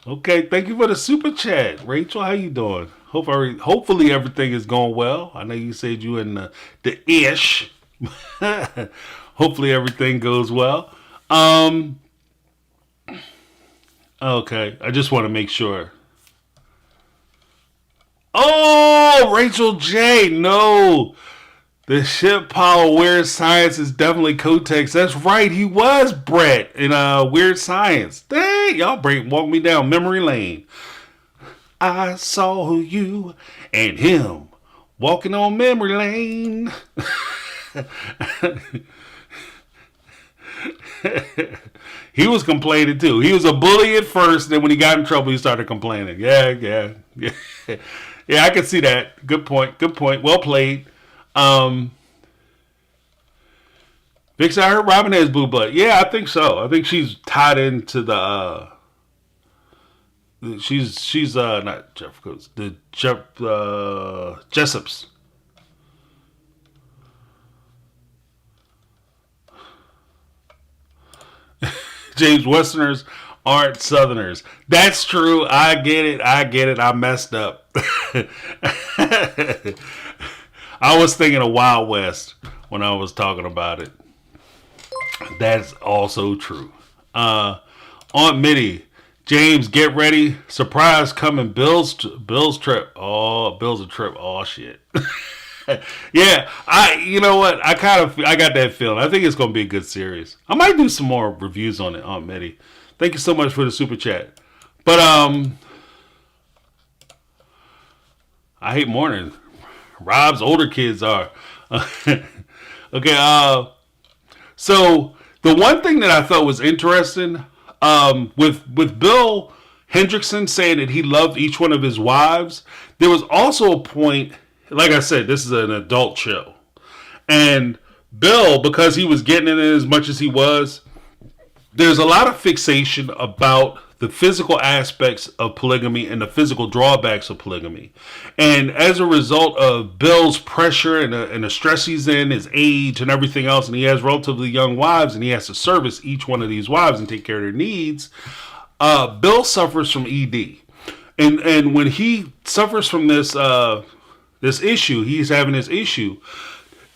Okay, thank you for the super chat, Rachel. How you doing? Hopefully everything is going well. I know you said you in the ish. Hopefully everything goes well. Um. Okay, I just want to make sure. Oh, Rachel J. No, the ship pile Weird Science is definitely Kotex. That's right. He was Brett in Weird Science. Dang, y'all walk me down memory lane. I saw you and him walking on memory lane. He was complaining too. He was a bully at first, then when he got in trouble, he started complaining. Yeah. Yeah, I can see that. Good point. Well played. Vix, I heard Robin has blue blood. Yeah, I think so. I think she's tied into the she's not Jeff Coates, the Jessups. James Westerners aren't Southerners. That's true. I get it. I messed up. I was thinking of Wild West when I was talking about it. That's also true. Aunt Mitty, James, get ready. Surprise coming. Bill's trip. Oh, Bill's a trip. Oh shit. Yeah, you know what? I got that feeling. I think it's gonna be a good series. I might do some more reviews on it, Aunt Mitty. Thank you so much for the super chat. But I hate morning. Rob's older kids are. Okay, so the one thing that I thought was interesting, with Bill Hendrickson saying that he loved each one of his wives, there was also a point. Like I said, this is an adult show, and Bill, because he was getting in it as much as he was, there's a lot of fixation about the physical aspects of polygamy and the physical drawbacks of polygamy. And as a result of Bill's pressure and the stress he's in, his age and everything else, and he has relatively young wives and he has to service each one of these wives and take care of their needs, Bill suffers from ED. And when he suffers from this issue, he's having this issue,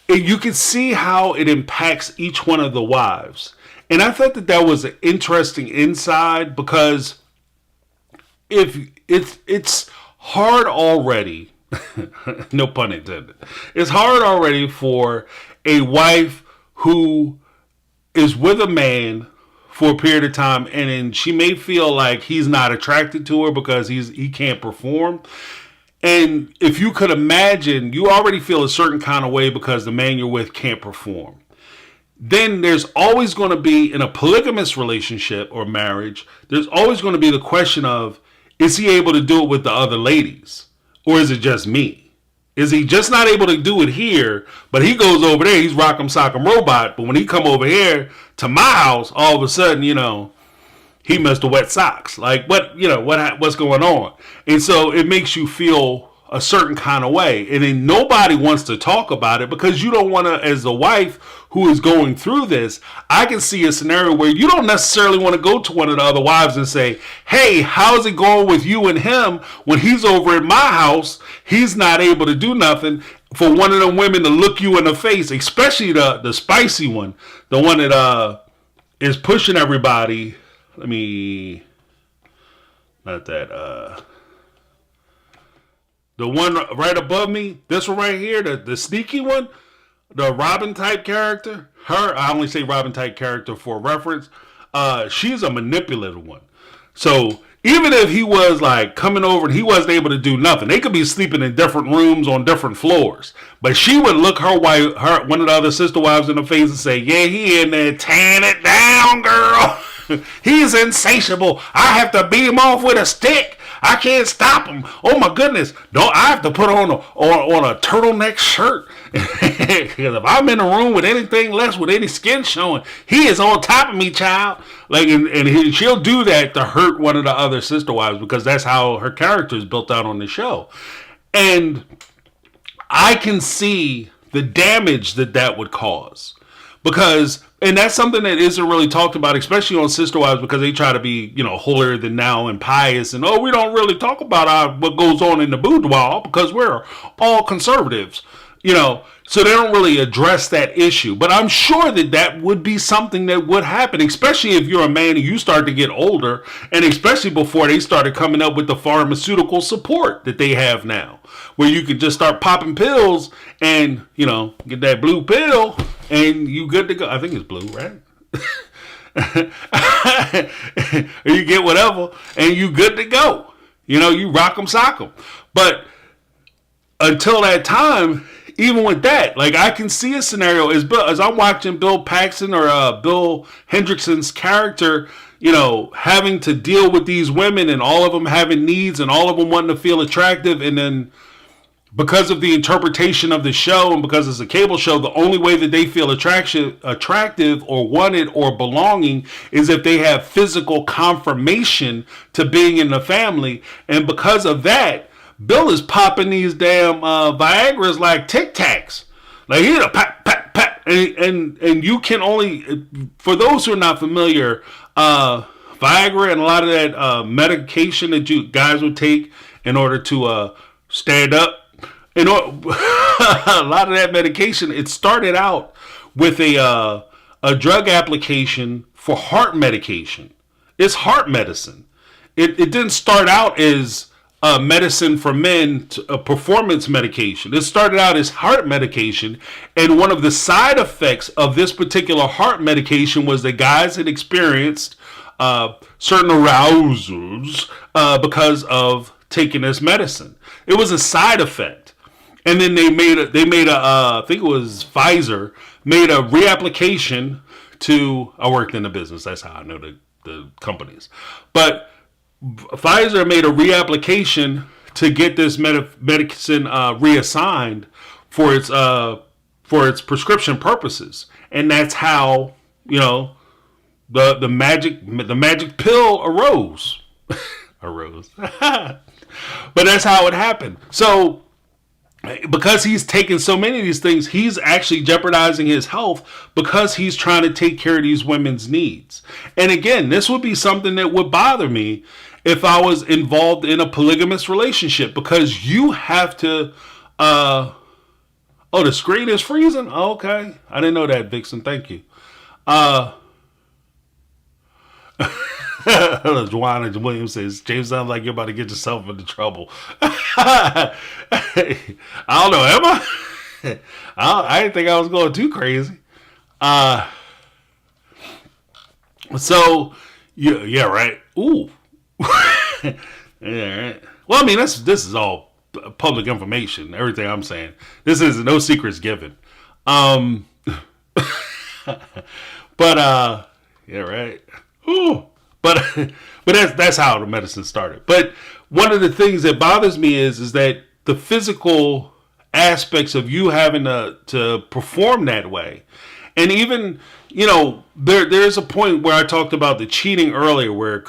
you can see how it impacts each one of the wives. And I thought that was an interesting insight, because if it's hard already, no pun intended, it's hard already for a wife who is with a man for a period of time, and then she may feel like he's not attracted to her because he can't perform. And if you could imagine, you already feel a certain kind of way because the man you're with can't perform. Then there's always going to be, in a polygamous relationship or marriage, there's always going to be the question of, is he able to do it with the other ladies? Or is it just me? Is he just not able to do it here, but he goes over there, he's rock'em sock'em robot, but when he come over here to my house, all of a sudden, he missed the wet socks. Like, what's going on? And so it makes you feel a certain kind of way. And then nobody wants to talk about it because you don't want to, as a wife who is going through this, I can see a scenario where you don't necessarily want to go to one of the other wives and say, hey, how's it going with you and him when he's over at my house? He's not able to do nothing. For one of them women to look you in the face, especially the spicy one, the one that is pushing everybody. The one right above me, this one right here, the sneaky one, the Robin type character. I only say Robin type character for reference. She's a manipulative one. So even if he was like coming over and he wasn't able to do nothing, they could be sleeping in different rooms on different floors. But she would look one of the other sister wives in the face and say, yeah, he in there tearing it down, girl. He's insatiable. I have to beat him off with a stick. I can't stop him. Oh my goodness! Don't I have to put on a turtleneck shirt? Because if I'm in a room with anything less, with any skin showing, he is on top of me, child. Like, and she'll do that to hurt one of the other sister wives because that's how her character is built out on the show. And I can see the damage that that would cause. Because, and that's something that isn't really talked about, especially on Sister Wives, because they try to be, holier than thou and pious. And, we don't really talk about what goes on in the boudoir because we're all conservatives, So they don't really address that issue. But I'm sure that that would be something that would happen, especially if you're a man and you start to get older, and especially before they started coming up with the pharmaceutical support that they have now, where you can just start popping pills and, get that blue pill and you good to go. I think it's blue, right? Or you get whatever and you good to go. You rock 'em, sock 'em. But until that time, even with that, like I can see a scenario as I'm watching Bill Paxton or Bill Hendrickson's character, having to deal with these women and all of them having needs and all of them wanting to feel attractive. And then because of the interpretation of the show and because it's a cable show, the only way that they feel attractive or wanted or belonging is if they have physical confirmation to being in the family. And because of that, Bill is popping these damn Viagra's like Tic Tacs. Like here, pat, pat, pat. And you can only, for those who are not familiar, Viagra and a lot of that medication that you guys would take in order to stand up, a lot of that medication, it started out with a drug application for heart medication. It's heart medicine. It didn't start out as medicine for men, a performance medication. It started out as heart medication, and one of the side effects of this particular heart medication was that guys had experienced certain arousals because of taking this medicine. It was a side effect. And then they made I think it was Pfizer, made a reapplication to, I worked in the business, that's how I know the companies. But Pfizer made a reapplication to get this medicine reassigned for its prescription purposes. And that's how, the magic pill arose. But that's how it happened. So because he's taking so many of these things, he's actually jeopardizing his health because he's trying to take care of these women's needs. And again, this would be something that would bother me if I was involved in a polygamous relationship, because you have to, the screen is freezing? Oh, okay. I didn't know that, Vixen. Thank you. Juana Williams says, James, sounds like you're about to get yourself into trouble. I don't know, am I? I didn't think I was going too crazy. So, yeah, right. Ooh. Yeah, right. Well, I mean, this is all public information. Everything I'm saying. This is no secrets given. But, yeah, right. Ooh. But that's how the medicine started. But one of the things that bothers me is that the physical aspects of you having to perform that way. And even, there's a point where I talked about the cheating earlier where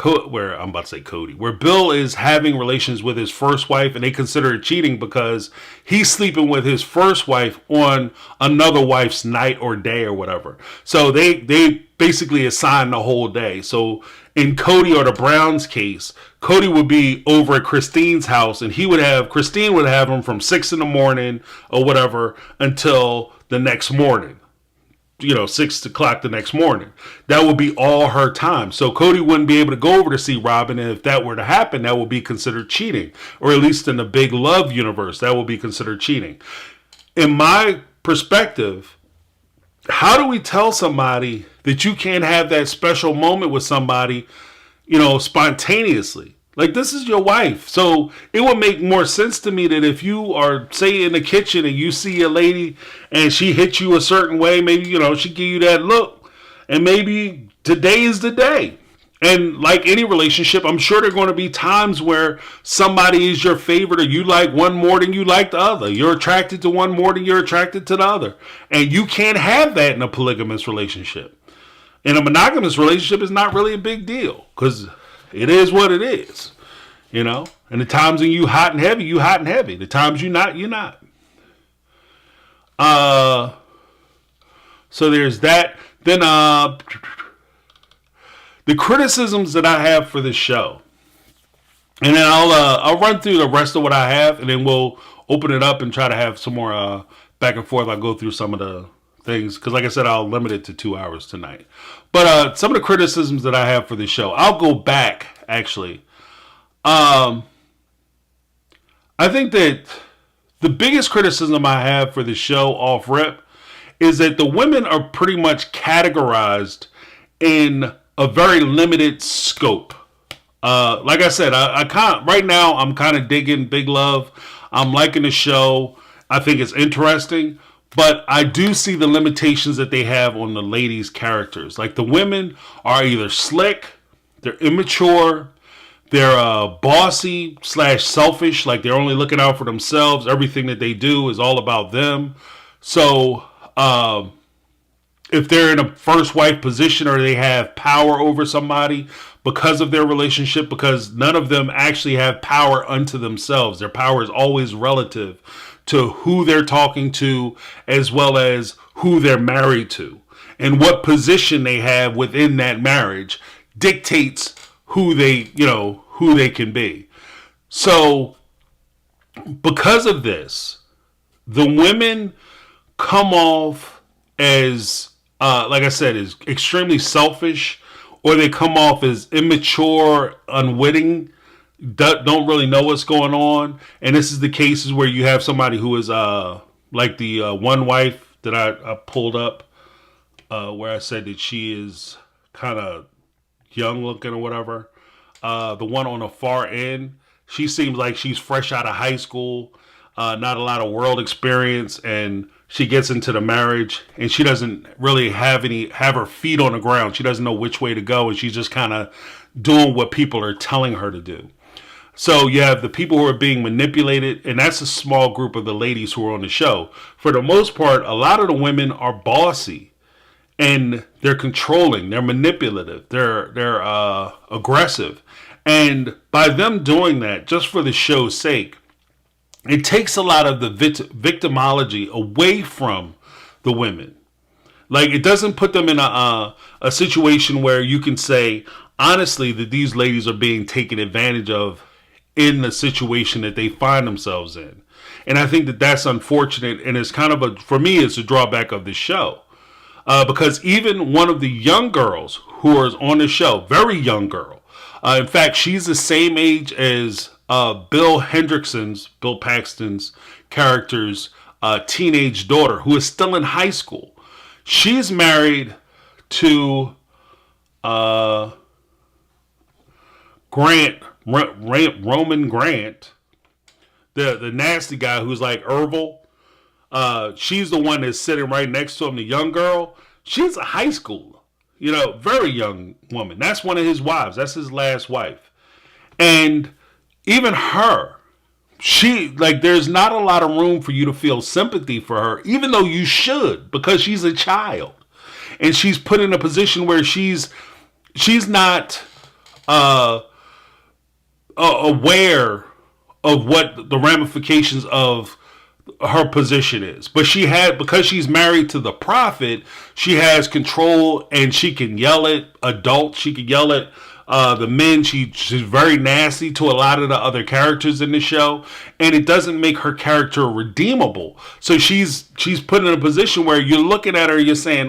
I'm about to say Cody, where Bill is having relations with his first wife and they consider it cheating because he's sleeping with his first wife on another wife's night or day or whatever. So they basically assign the whole day. So in Cody or the Browns case, Cody would be over at Christine's house and Christine would have him from 6 a.m. or whatever until the next morning. 6 o'clock the next morning. That would be all her time. So Cody wouldn't be able to go over to see Robin. And if that were to happen, that would be considered cheating. Or at least in the big love universe, that would be considered cheating. In my perspective, how do we tell somebody that you can't have that special moment with somebody, spontaneously? Like, this is your wife. So it would make more sense to me that if you are, say, in the kitchen and you see a lady and she hits you a certain way, maybe, she give you that look. And maybe today is the day. And like any relationship, I'm sure there are going to be times where somebody is your favorite or you like one more than you like the other. You're attracted to one more than you're attracted to the other. And you can't have that in a polygamous relationship. In a monogamous relationship, it's not really a big deal because it is what it is, And the times when you hot and heavy, you hot and heavy. The times you're not, you're not. Uh, so there's that. Then the criticisms that I have for this show, and then I'll run through the rest of what I have, and then we'll open it up and try to have some more back and forth. I'll go through some of the things because, like I said, I'll limit it to 2 hours tonight. But some of the criticisms that I have for this show, I'll go back actually. I think that the biggest criticism I have for the show off rip is that the women are pretty much categorized in a very limited scope. Like I said, I can't right now. I'm kind of digging Big Love. I'm liking the show. I think it's interesting, but I do see the limitations that they have on the ladies' characters. Like the women are either slick, they're immature, they're bossy / selfish. Like they're only looking out for themselves. Everything that they do is all about them. So if they're in a first wife position or they have power over somebody because of their relationship, because none of them actually have power unto themselves. Their power is always relative to who they're talking to as well as who they're married to. And what position they have within that marriage dictates who they can be. So because of this, the women come off as like I said, is extremely selfish, or they come off as immature, unwitting, don't really know what's going on. And this is the cases where you have somebody who is like the one wife that I pulled up, where I said that she is kind of young looking or whatever. The one on the far end, she seems like she's fresh out of high school, not a lot of world experience, and she gets into the marriage and she doesn't really have her feet on the ground. She doesn't know which way to go, and she's just kind of doing what people are telling her to do. So you have the people who are being manipulated, and that's a small group of the ladies who are on the show. For the most part, a lot of the women are bossy, and they're controlling, they're manipulative, they're aggressive. And by them doing that, just for the show's sake, it takes a lot of the victimology away from the women. Like, it doesn't put them in a situation where you can say, honestly, that these ladies are being taken advantage of in the situation that they find themselves in. And I think that that's unfortunate, and it's kind of for me, it's a drawback of the show. Because even one of the young girls who is on the show, very young girl, in fact, she's the same age as Bill Paxton's character's teenage daughter, who is still in high school. She's married to Roman Grant, the nasty guy who's like Erbil. She's the one that's sitting right next to him, the young girl. She's a high schooler, very young woman. That's one of his wives. That's his last wife. And even her, there's not a lot of room for you to feel sympathy for her, even though you should, because she's a child. And she's put in a position where she's not aware of what the ramifications of her position is. But because she's married to the prophet, she has control, and she can yell at adults. She can yell at the men. She's very nasty to a lot of the other characters in the show, and it doesn't make her character redeemable. So she's put in a position where you're looking at her, you're saying,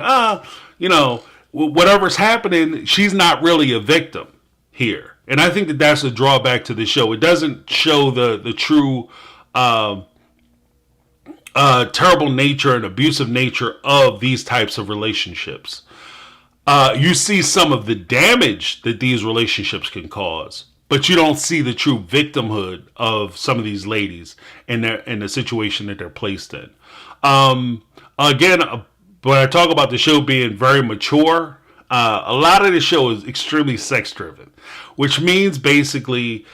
whatever's happening, she's not really a victim here. And I think that that's a drawback to the show. It doesn't show the true terrible nature and abusive nature of these types of relationships. You see some of the damage that these relationships can cause, but you don't see the true victimhood of some of these ladies in the situation that they're placed in. Again, when I talk about the show being very mature, a lot of the show is extremely sex driven, which means basically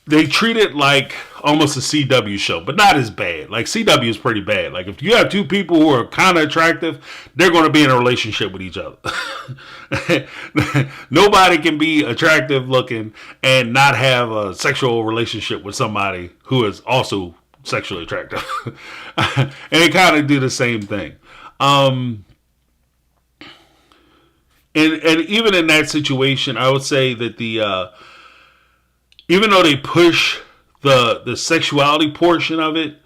they treat it like almost a CW show, but not as bad. Like, CW is pretty bad. Like, if you have two people who are kind of attractive, they're going to be in a relationship with each other. Nobody can be attractive looking and not have a sexual relationship with somebody who is also sexually attractive. And they kind of do the same thing. And even in that situation, I would say that even though they push the sexuality portion of it,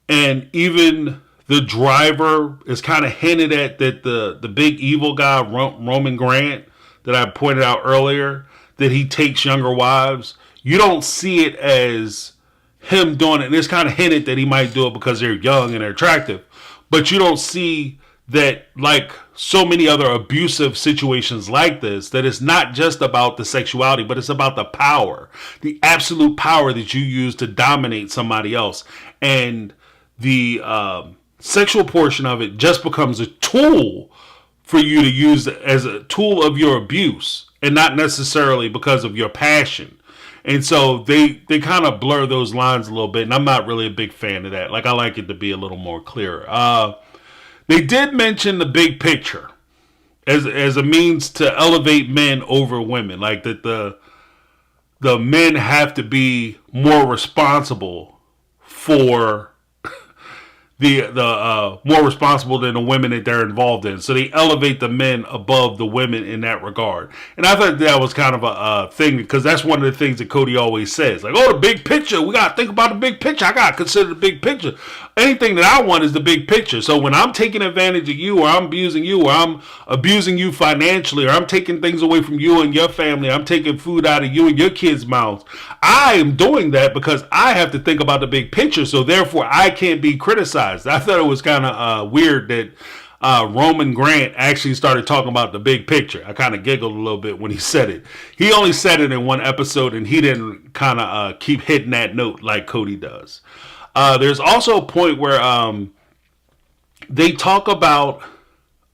and even the driver is kind of hinted at that the big evil guy, Roman Grant, that I pointed out earlier, that he takes younger wives, you don't see it as him doing it. And it's kind of hinted that he might do it because they're young and they're attractive. But you don't see that, like so many other abusive situations like this, that it's not just about the sexuality, but it's about the power, the absolute power that you use to dominate somebody else. And the sexual portion of it just becomes a tool for you to use as a tool of your abuse, and not necessarily because of your passion. And so they kind of blur those lines a little bit, and I'm not really a big fan of that. Like, I like it to be a little more clearer. They did mention the big picture as a means to elevate men over women, like that the men have to be more responsible for the more responsible than the women that they're involved in. So they elevate the men above the women in that regard. And I thought that was kind of a thing, because that's one of the things that Cody always says. Like, oh, the big picture. We got to think about the big picture. I got to consider the big picture. Anything that I want is the big picture. So when I'm taking advantage of you, or I'm abusing you, or I'm abusing you financially, or I'm taking things away from you and your family, I'm taking food out of you and your kids' mouths, I am doing that because I have to think about the big picture. So therefore, I can't be criticized. I thought it was kind of weird that Roman Grant actually started talking about the big picture. I kind of giggled a little bit when he said it. He only said it in one episode, and he didn't kind of keep hitting that note like Cody does. There's also a point where they talk about,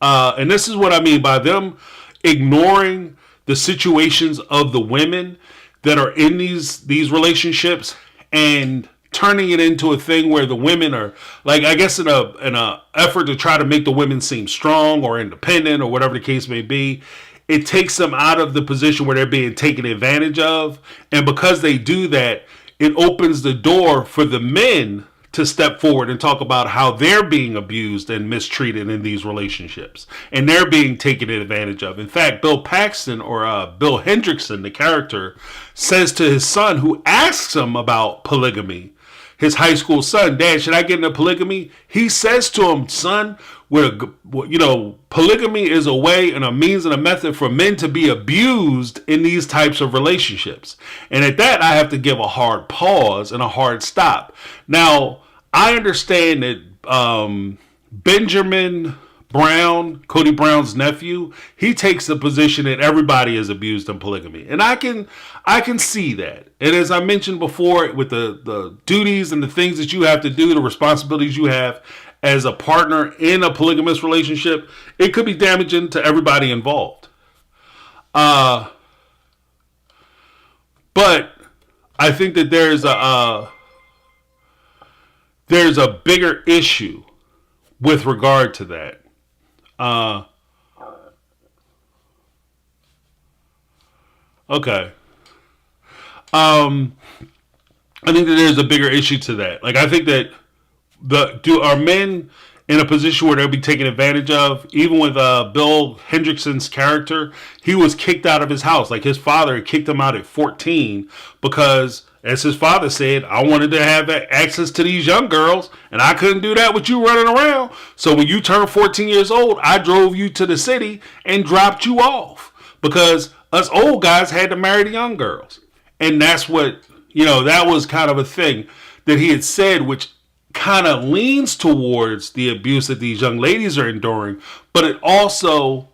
and this is what I mean by them ignoring the situations of the women that are in these relationships and turning it into a thing where the women are, like, I guess in a effort to try to make the women seem strong or independent or whatever the case may be, it takes them out of the position where they're being taken advantage of. And because they do that, it opens the door for the men to step forward and talk about how they're being abused and mistreated in these relationships, and they're being taken advantage of. In fact, Bill Paxton, or Bill Hendrickson, the character, says to his son, who asks him about polygamy, his high school son, Dad, should I get into polygamy? He says to him, son, polygamy is a way and a means and a method for men to be abused in these types of relationships. And at that, I have to give a hard pause and a hard stop. Now, I understand that Benjamin Brown, Cody Brown's nephew, he takes the position that everybody is abused in polygamy. And I can see that. And as I mentioned before, with the duties and the things that you have to do, the responsibilities you have as a partner in a polygamous relationship, it could be damaging to everybody involved. But I think that there's a bigger issue with regard to that. Okay. I think that there's a bigger issue to that. Like, I think that are men in a position where they'll be taken advantage of? Even with Bill Hendrickson's character, he was kicked out of his house. Like, his father kicked him out at 14 because, as his father said, I wanted to have access to these young girls, and I couldn't do that with you running around. So when you turned 14 years old, I drove you to the city and dropped you off because us old guys had to marry the young girls. And that's what, that was kind of a thing that he had said, which kind of leans towards the abuse that these young ladies are enduring, but it also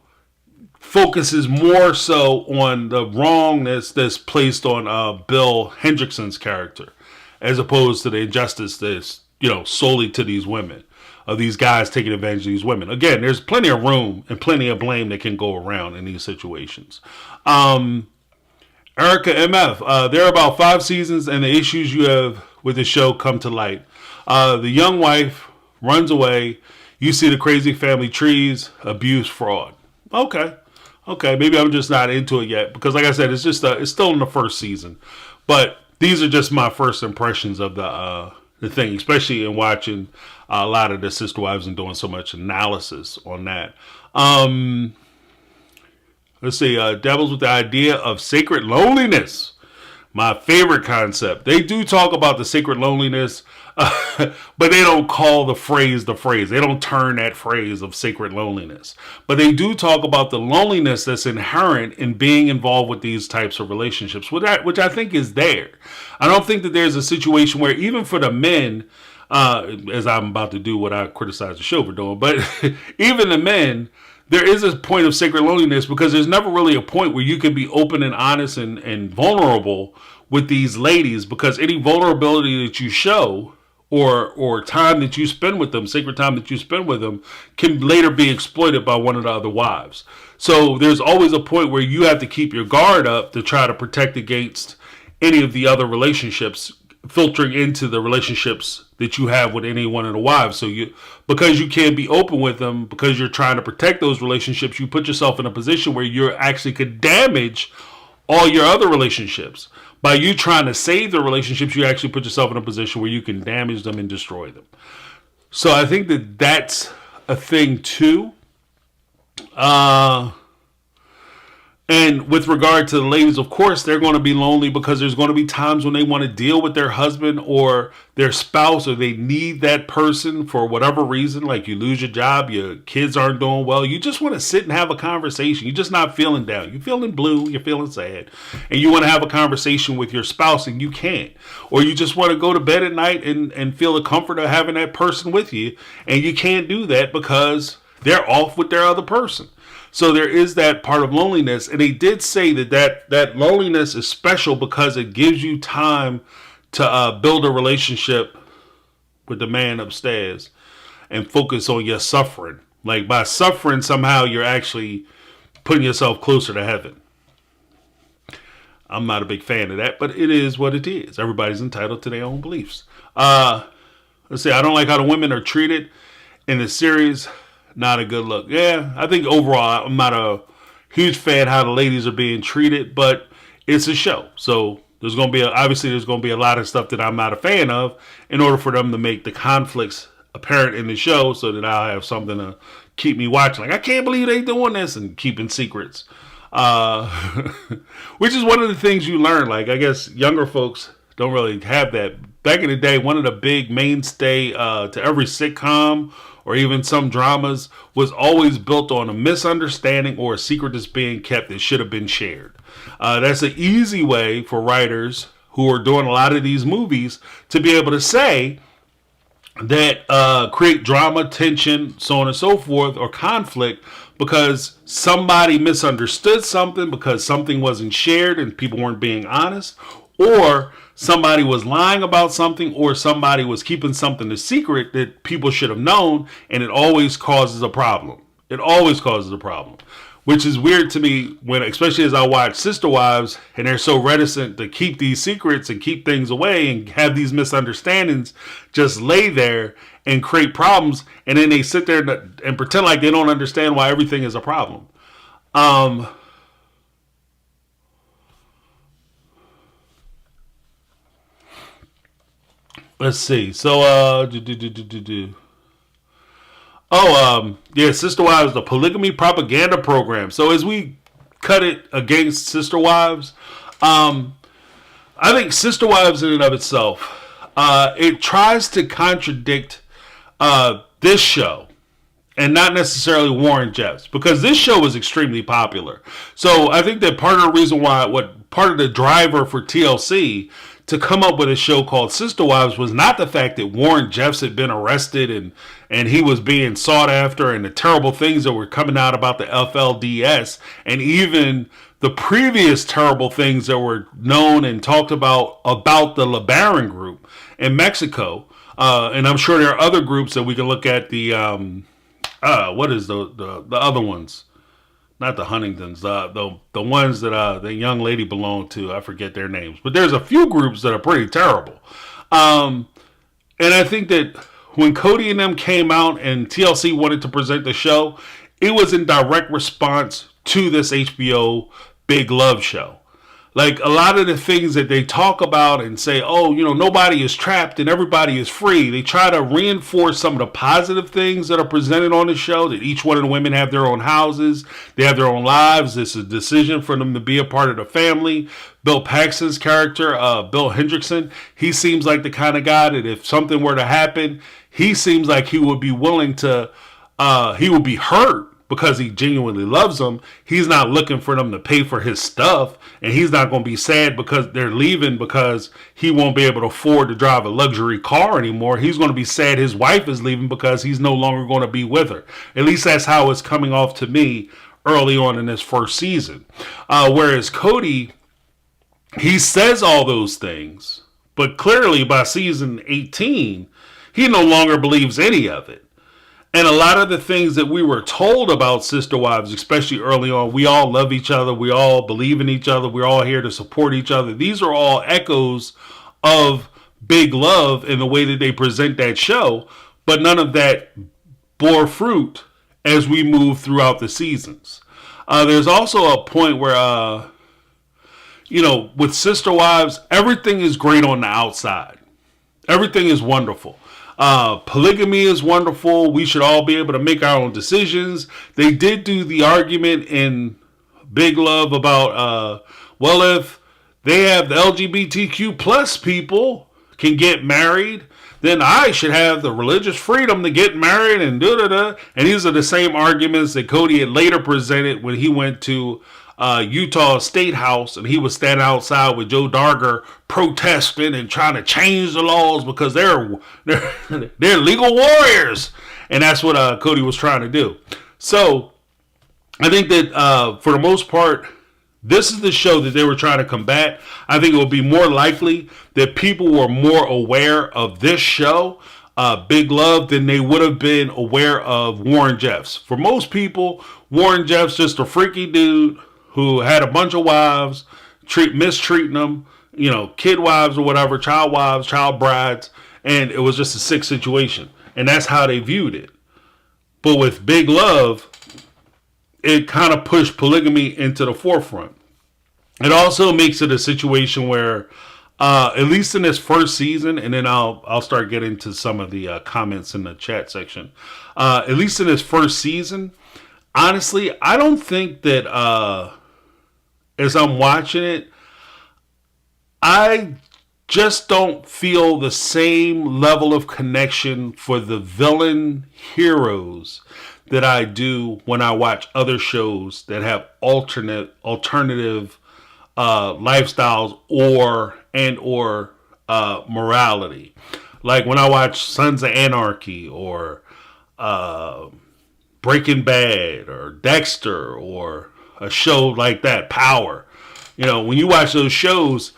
focuses more so on the wrongness that's placed on Bill Hendrickson's character, as opposed to the injustice that's, solely to these women, of these guys taking advantage of these women. Again, there's plenty of room and plenty of blame that can go around in these situations. Erica MF, there are about 5 seasons and the issues you have with the show come to light. The young wife runs away. You see the crazy family trees, abuse, fraud. Okay, maybe I'm just not into it yet because, like I said, it's still in the first season. But these are just my first impressions of the the thing, especially in watching a lot of the Sister Wives and doing so much analysis on that. Let's see, Devils with the idea of sacred loneliness. My favorite concept. They do talk about the sacred loneliness, but they don't call the phrase the phrase. They don't turn that phrase of sacred loneliness. But they do talk about the loneliness that's inherent in being involved with these types of relationships, which I think is there. I don't think that there's a situation where even for the men, as I'm about to do what I criticize the show for doing, but even the men, there is a point of sacred loneliness because there's never really a point where you can be open and honest and vulnerable with these ladies, because any vulnerability that you show or time that you spend with them, sacred time that you spend with them, can later be exploited by one of the other wives. So there's always a point where you have to keep your guard up to try to protect against any of the other relationships filtering into the relationships that you have with any one of the wives. So because you can't be open with them, because you're trying to protect those relationships, you put yourself in a position where you actually could damage all your other relationships. By you trying to save the relationships, you actually put yourself in a position where you can damage them and destroy them. So I think that that's a thing too. And with regard to the ladies, of course, they're going to be lonely because there's going to be times when they want to deal with their husband or their spouse, or they need that person for whatever reason. Like you lose your job, your kids aren't doing well. You just want to sit and have a conversation. You're just not feeling down. You're feeling blue. You're feeling sad. And you want to have a conversation with your spouse and you can't. Or you just want to go to bed at night and feel the comfort of having that person with you. And you can't do that because they're off with their other person. So there is that part of loneliness. And they did say that loneliness is special because it gives you time to build a relationship with the man upstairs and focus on your suffering. Like by suffering, somehow you're actually putting yourself closer to heaven. I'm not a big fan of that, but it is what it is. Everybody's entitled to their own beliefs. Let's see, I don't like how the women are treated in the series. Not a good look. Yeah, I think overall I'm not a huge fan how the ladies are being treated, but it's a show. So there's going to be a lot of stuff that I'm not a fan of in order for them to make the conflicts apparent in the show so that I'll have something to keep me watching. Like, I can't believe they doing this, and keeping secrets. Which is one of the things you learn. Like, I guess younger folks don't really have that. Back in the day, one of the big mainstay to every sitcom or even some dramas was always built on a misunderstanding or a secret that's being kept that should have been shared. That's an easy way for writers who are doing a lot of these movies to be able to say that create drama, tension, so on and so forth, or conflict because somebody misunderstood something, because something wasn't shared and people weren't being honest, or somebody was lying about something, or somebody was keeping something a secret that people should have known, and it always causes a problem. It always causes a problem, which is weird to me when, especially as I watch Sister Wives, and they're so reticent to keep these secrets and keep things away and have these misunderstandings just lay there and create problems, and then they sit there and pretend like they don't understand why everything is a problem. Let's see. So, Sister Wives, the Polygamy propaganda program. So as we cut it against Sister Wives, I think Sister Wives in and of itself, it tries to contradict this show and not necessarily Warren Jeffs, because this show was extremely popular. So I think that part of the reason why, part of the driver for TLC to come up with a show called Sister Wives was not the fact that Warren Jeffs had been arrested and he was being sought after, and the terrible things that were coming out about the FLDS, and even the previous terrible things that were known and talked about the LeBaron group in Mexico. And I'm sure there are other groups that we can look at. The what is the other ones? Not the Huntingtons, the ones that the young lady belonged to. I forget their names, but there's a few groups that are pretty terrible. And I think that when Cody and them came out and TLC wanted to present the show, it was in direct response to this HBO Big Love show. Like a lot of the things that they talk about and say, oh, nobody is trapped and everybody is free. They try to reinforce some of the positive things that are presented on the show, that each one of the women have their own houses, they have their own lives. It's a decision for them to be a part of the family. Bill Paxton's character, Bill Hendrickson, he seems like the kind of guy that if something were to happen, he seems like he would be willing to, he would be hurt because he genuinely loves them. He's not looking for them to pay for his stuff, and he's not going to be sad because they're leaving because he won't be able to afford to drive a luxury car anymore. He's going to be sad his wife is leaving because he's no longer going to be with her. At least that's how it's coming off to me early on in this first season. Whereas Cody, he says all those things, but clearly by season 18, he no longer believes any of it. And a lot of the things that we were told about Sister Wives, especially early on, we all love each other, we all believe in each other, we're all here to support each other. These are all echoes of Big Love in the way that they present that show, but none of that bore fruit as we move throughout the seasons. There's also a point where, with Sister Wives, everything is great on the outside. Everything is wonderful. Polygamy is wonderful. We should all be able to make our own decisions. They did do the argument in Big Love about, if they have the LGBTQ plus people can get married, then I should have the religious freedom to get married and da-da-da. And these are the same arguments that Cody had later presented when he went to Utah State House and he was standing outside with Joe Darger protesting and trying to change the laws because they're legal warriors, and that's what Cody was trying to do. So I think that for the most part, this is the show that they were trying to combat. I think it would be more likely that people were more aware of this show, Big Love, than they would have been aware of Warren Jeffs. For most people, Warren Jeffs just a freaky dude who had a bunch of wives, mistreating them, kid wives or whatever, child wives, child brides, and it was just a sick situation. And that's how they viewed it. But with Big Love, it kind of pushed polygamy into the forefront. It also makes it a situation where, at least in this first season, and then I'll start getting to some of the comments in the chat section. At least in this first season, honestly, I don't think that as I'm watching it, I just don't feel the same level of connection for the villain heroes that I do when I watch other shows that have alternative lifestyles or morality. Like when I watch Sons of Anarchy or Breaking Bad or Dexter or a show like that, Power. When you watch those shows,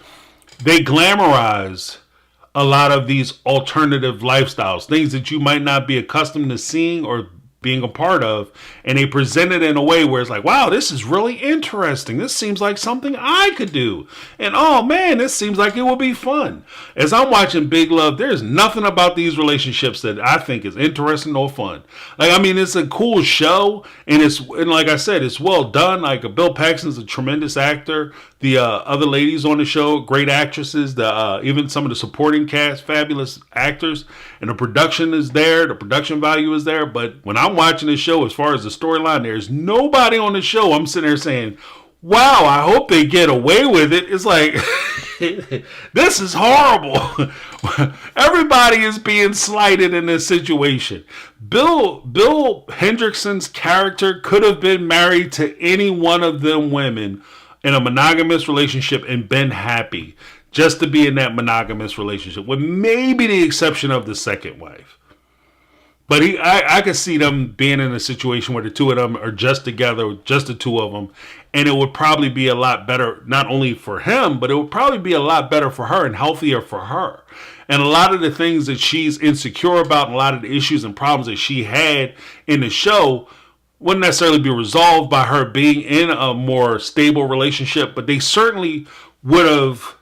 they glamorize a lot of these alternative lifestyles, things that you might not be accustomed to seeing or being a part of, and they present it in a way where it's like, wow, this is really interesting. This seems like something I could do. And oh man, this seems like it will be fun. As I'm watching Big Love, there's nothing about these relationships that I think is interesting or fun. It's a cool show, and like I said, it's well done. Like Bill Paxton's a tremendous actor. The other ladies on the show, great actresses. Even some of the supporting cast, fabulous actors. And the production is there. The production value is there. But when I'm watching this show, as far as the storyline, there's nobody on the show I'm sitting there saying, wow, I hope they get away with it. It's like, this is horrible. Everybody is being slighted in this situation. Bill Hendrickson's character could have been married to any one of them women in a monogamous relationship and been happy just to be in that monogamous relationship, with maybe the exception of the second wife. But I could see them being in a situation where the two of them are just together, just the two of them, and it would probably be a lot better, not only for him, but it would probably be a lot better for her and healthier for her. And a lot of the things that she's insecure about and a lot of the issues and problems that she had in the show wouldn't necessarily be resolved by her being in a more stable relationship, but they certainly would have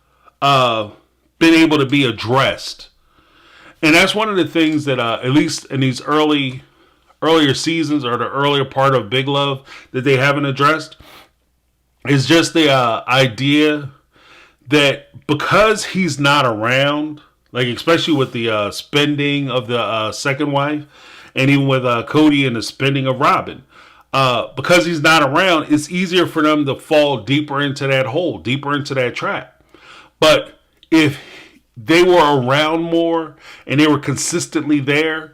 been able to be addressed. And that's one of the things that, at least in these earlier seasons or the earlier part of Big Love that they haven't addressed, is just the idea that because he's not around, like especially with the spending of the second wife, and even with Cody and the spending of Robin, because he's not around, it's easier for them to fall deeper into that hole, deeper into that trap. But if they were around more and they were consistently there,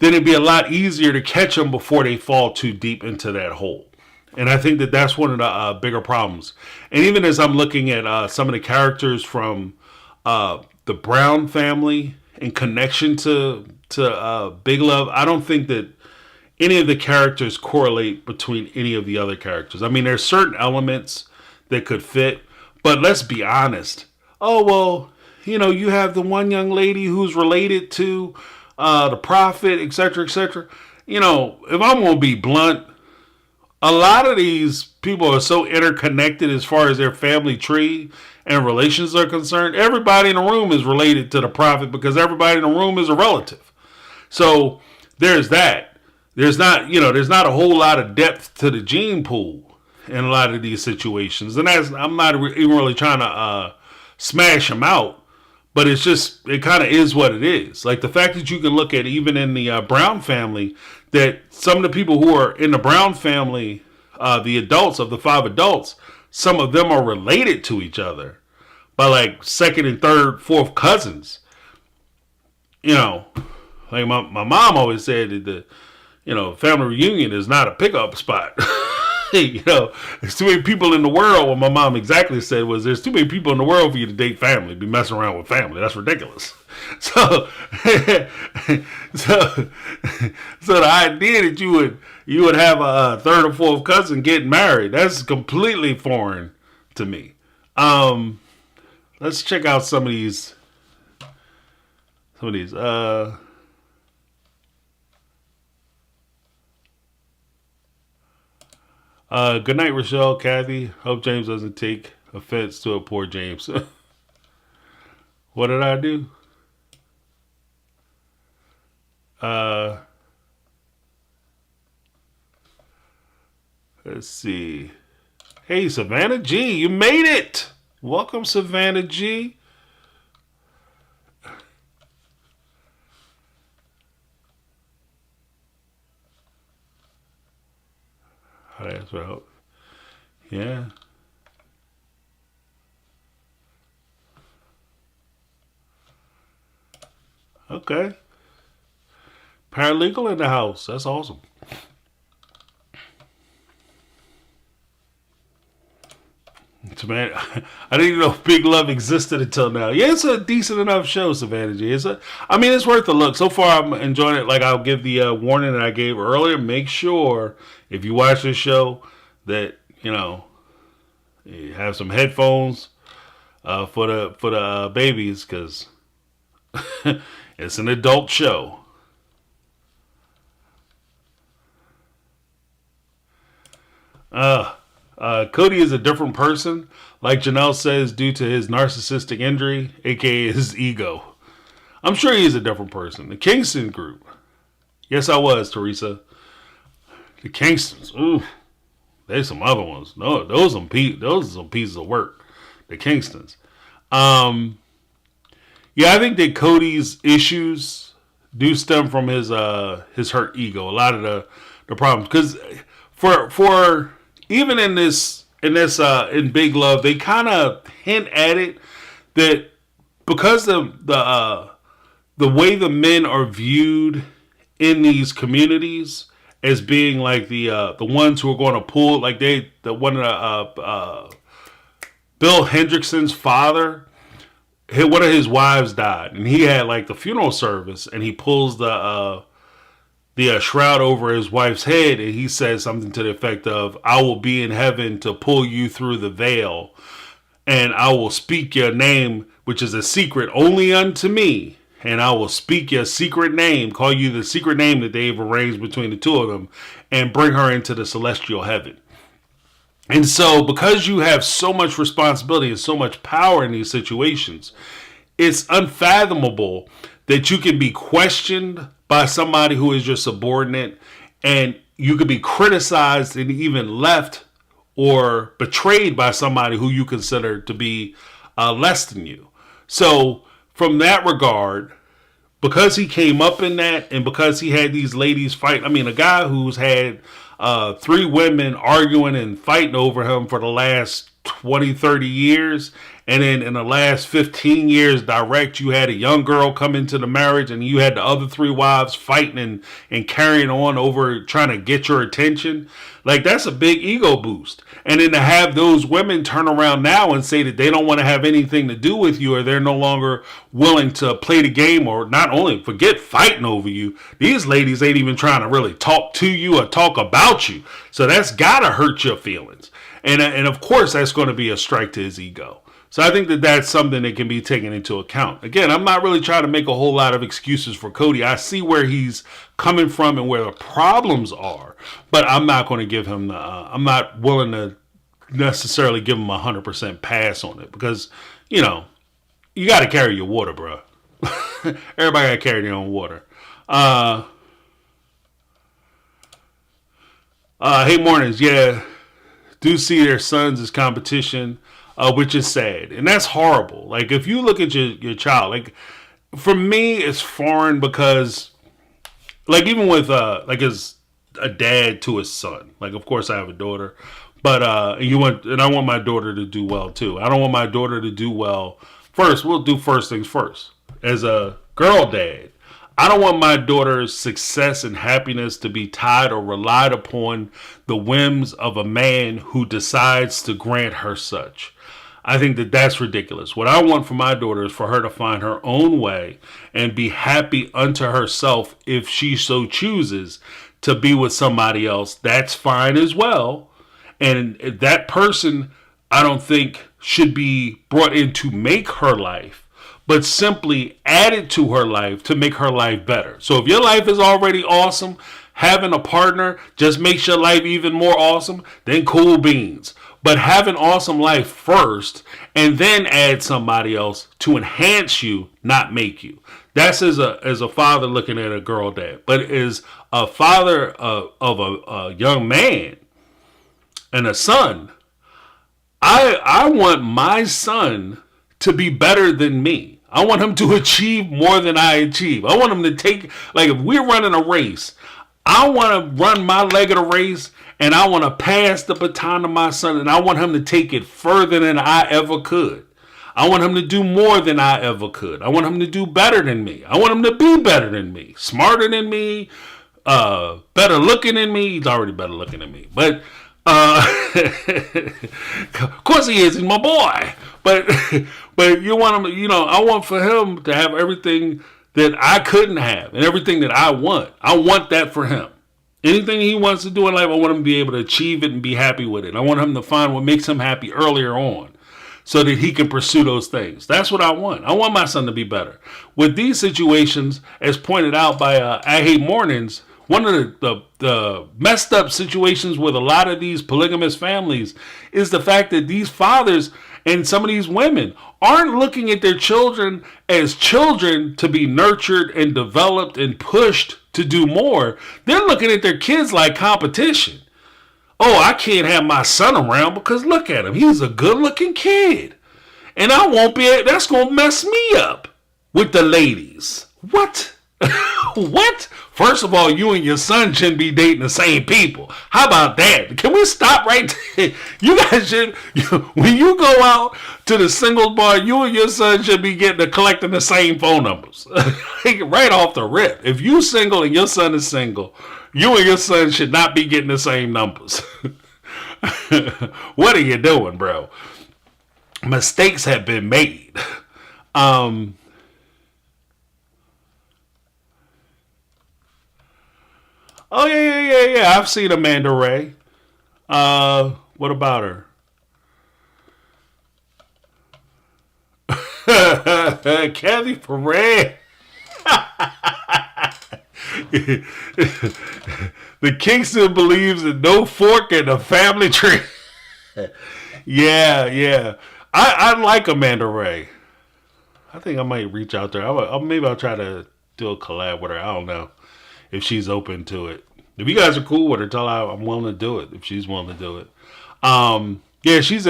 then it'd be a lot easier to catch them before they fall too deep into that hole. And I think that that's one of the bigger problems. And even as I'm looking at some of the characters from the Brown family in connection to Big Love, I don't think that any of the characters correlate between any of the other characters. I mean, there's certain elements that could fit, but let's be honest. Oh, well, you have the one young lady who's related to the prophet, etc., etc. If I'm going to be blunt, a lot of these people are so interconnected as far as their family tree and relations are concerned. Everybody in the room is related to the prophet because everybody in the room is a relative. So there's that. There's not a whole lot of depth to the gene pool in a lot of these situations. And I'm not even really trying to smash them out, but it kind of is what it is. Like the fact that you can look at even in the Brown family, that some of the people who are in the Brown family, the adults of the 5 adults, some of them are related to each other by like second and third, fourth cousins. Like my mom always said that the family reunion is not a pickup spot. There's too many people in the world. What my mom exactly said was, there's too many people in the world for you to date family, be messing around with family. That's ridiculous. So, so the idea that you would have a third or fourth cousin getting married, that's completely foreign to me. Let's check out some of these. Good night, Rochelle, Kathy. Hope James doesn't take offense to a poor James. What did I do? Let's see. Hey, Savannah G, you made it. Welcome, Savannah G. That's right. Yeah. Okay. Paralegal in the house. That's awesome. So, man, I didn't even know Big Love existed until now. Yeah, it's a decent enough show, Savannah G. It's worth a look. So far, I'm enjoying it. Like, I'll give the warning that I gave earlier. Make sure, if you watch this show, that, you have some headphones for the babies, because it's an adult show. Cody is a different person, like Janelle says, due to his narcissistic injury, aka his ego. I'm sure he is a different person. The Kingston group. Yes, I was, Teresa. The Kingstons. Ooh, there's some other ones. No, those are some pieces of work. The Kingstons. Yeah, I think that Cody's issues do stem from his hurt ego. A lot of the problems, because for even in Big Love, they kind of hint at it, that because of the way the men are viewed in these communities as being like the ones who are going to pull, like one of Bill Hendrickson's father, one of his wives died, and he had like the funeral service, and he pulls the shroud over his wife's head, and he says something to the effect of, "I will be in heaven to pull you through the veil, and I will speak your name, which is a secret only unto me, and I will speak your secret name, call you the secret name that they've arranged between the two of them, and bring her into the celestial heaven." And so, because you have so much responsibility and so much power in these situations, it's unfathomable that you can be questioned by somebody who is your subordinate, and you could be criticized and even left or betrayed by somebody who you consider to be less than you. So from that regard, because he came up in that and because he had these ladies fight, I mean, a guy who's had 3 women arguing and fighting over him for the last 20, 30 years. And then in the last 15 years direct, you had a young girl come into the marriage and you had the other 3 wives fighting and carrying on over trying to get your attention. Like, that's a big ego boost. And then to have those women turn around now and say that they don't want to have anything to do with you, or they're no longer willing to play the game, or not only forget fighting over you, these ladies ain't even trying to really talk to you or talk about you. So that's got to hurt your feelings. And of course, that's going to be a strike to his ego. So I think that that's something that can be taken into account. Again, I'm not really trying to make a whole lot of excuses for Cody. I see where he's coming from and where the problems are, but I'm not going to give him I'm not willing to necessarily give him 100% pass on it, because, you know, you got to carry your water, bro. Everybody got to carry their own water. Hey, mornings. Yeah, do see their sons as competition. Which is sad. And that's horrible. Like, if you look at your child, like, for me, it's foreign because, like, even with, like, as a dad to his son, like, of course I have a daughter, but, and I want my daughter to do well, too. I don't want my daughter to do well. First, we'll do first things first. As a girl dad, I don't want my daughter's success and happiness to be tied or relied upon the whims of a man who decides to grant her such. I think that that's ridiculous. What I want for my daughter is for her to find her own way and be happy unto herself. If she so chooses to be with somebody else, that's fine as well. And that person, I don't think, should be brought in to make her life, but simply added to her life to make her life better. So if your life is already awesome, having a partner just makes your life even more awesome, then cool beans. But have an awesome life first and then add somebody else to enhance you, not make you. That's as a father looking at a girl dad. But as a father of a young man and a son, I want my son to be better than me. I want him to achieve more than I achieve. I want him to take, like, if we're running a race, I want to run my leg of the race, and I want to pass the baton to my son, and I want him to take it further than I ever could. I want him to do more than I ever could. I want him to do better than me. I want him to be better than me, smarter than me, better looking than me. He's already better looking than me. But, of course he is. He's my boy. But you want him, you know, I want for him to have everything that I couldn't have and everything that I want. I want that for him. Anything he wants to do in life, I want him to be able to achieve it and be happy with it. I want him to find what makes him happy earlier on so that he can pursue those things. That's what I want. I want my son to be better. With these situations, as pointed out by I Hate Mornings, one of the messed up situations with a lot of these polygamous families is the fact that these fathers and some of these women aren't looking at their children as children to be nurtured and developed and pushed to do more. They're looking at their kids like competition. Oh, I can't have my son around because look at him. He's a good looking kid. And I won't be, that's going to mess me up with the ladies. What? What? First of all, you and your son shouldn't be dating the same people. How about that? Can we stop right there? You guys should, when you go out to the singles bar, you and your son should be collecting the same phone numbers. Right off the rip. If you single and your son is single, you and your son should not be getting the same numbers. What are you doing, bro? Mistakes have been made. Oh, yeah. I've seen Amanda Ray. What about her? Kathy Perez. The Kingston believes in no fork in the family tree. Yeah. I like Amanda Ray. I think I might reach out to her. Maybe I'll try to do a collab with her. I don't know if she's open to it. If you guys are cool with her, tell her I'm willing to do it if she's willing to do it. Yeah, she has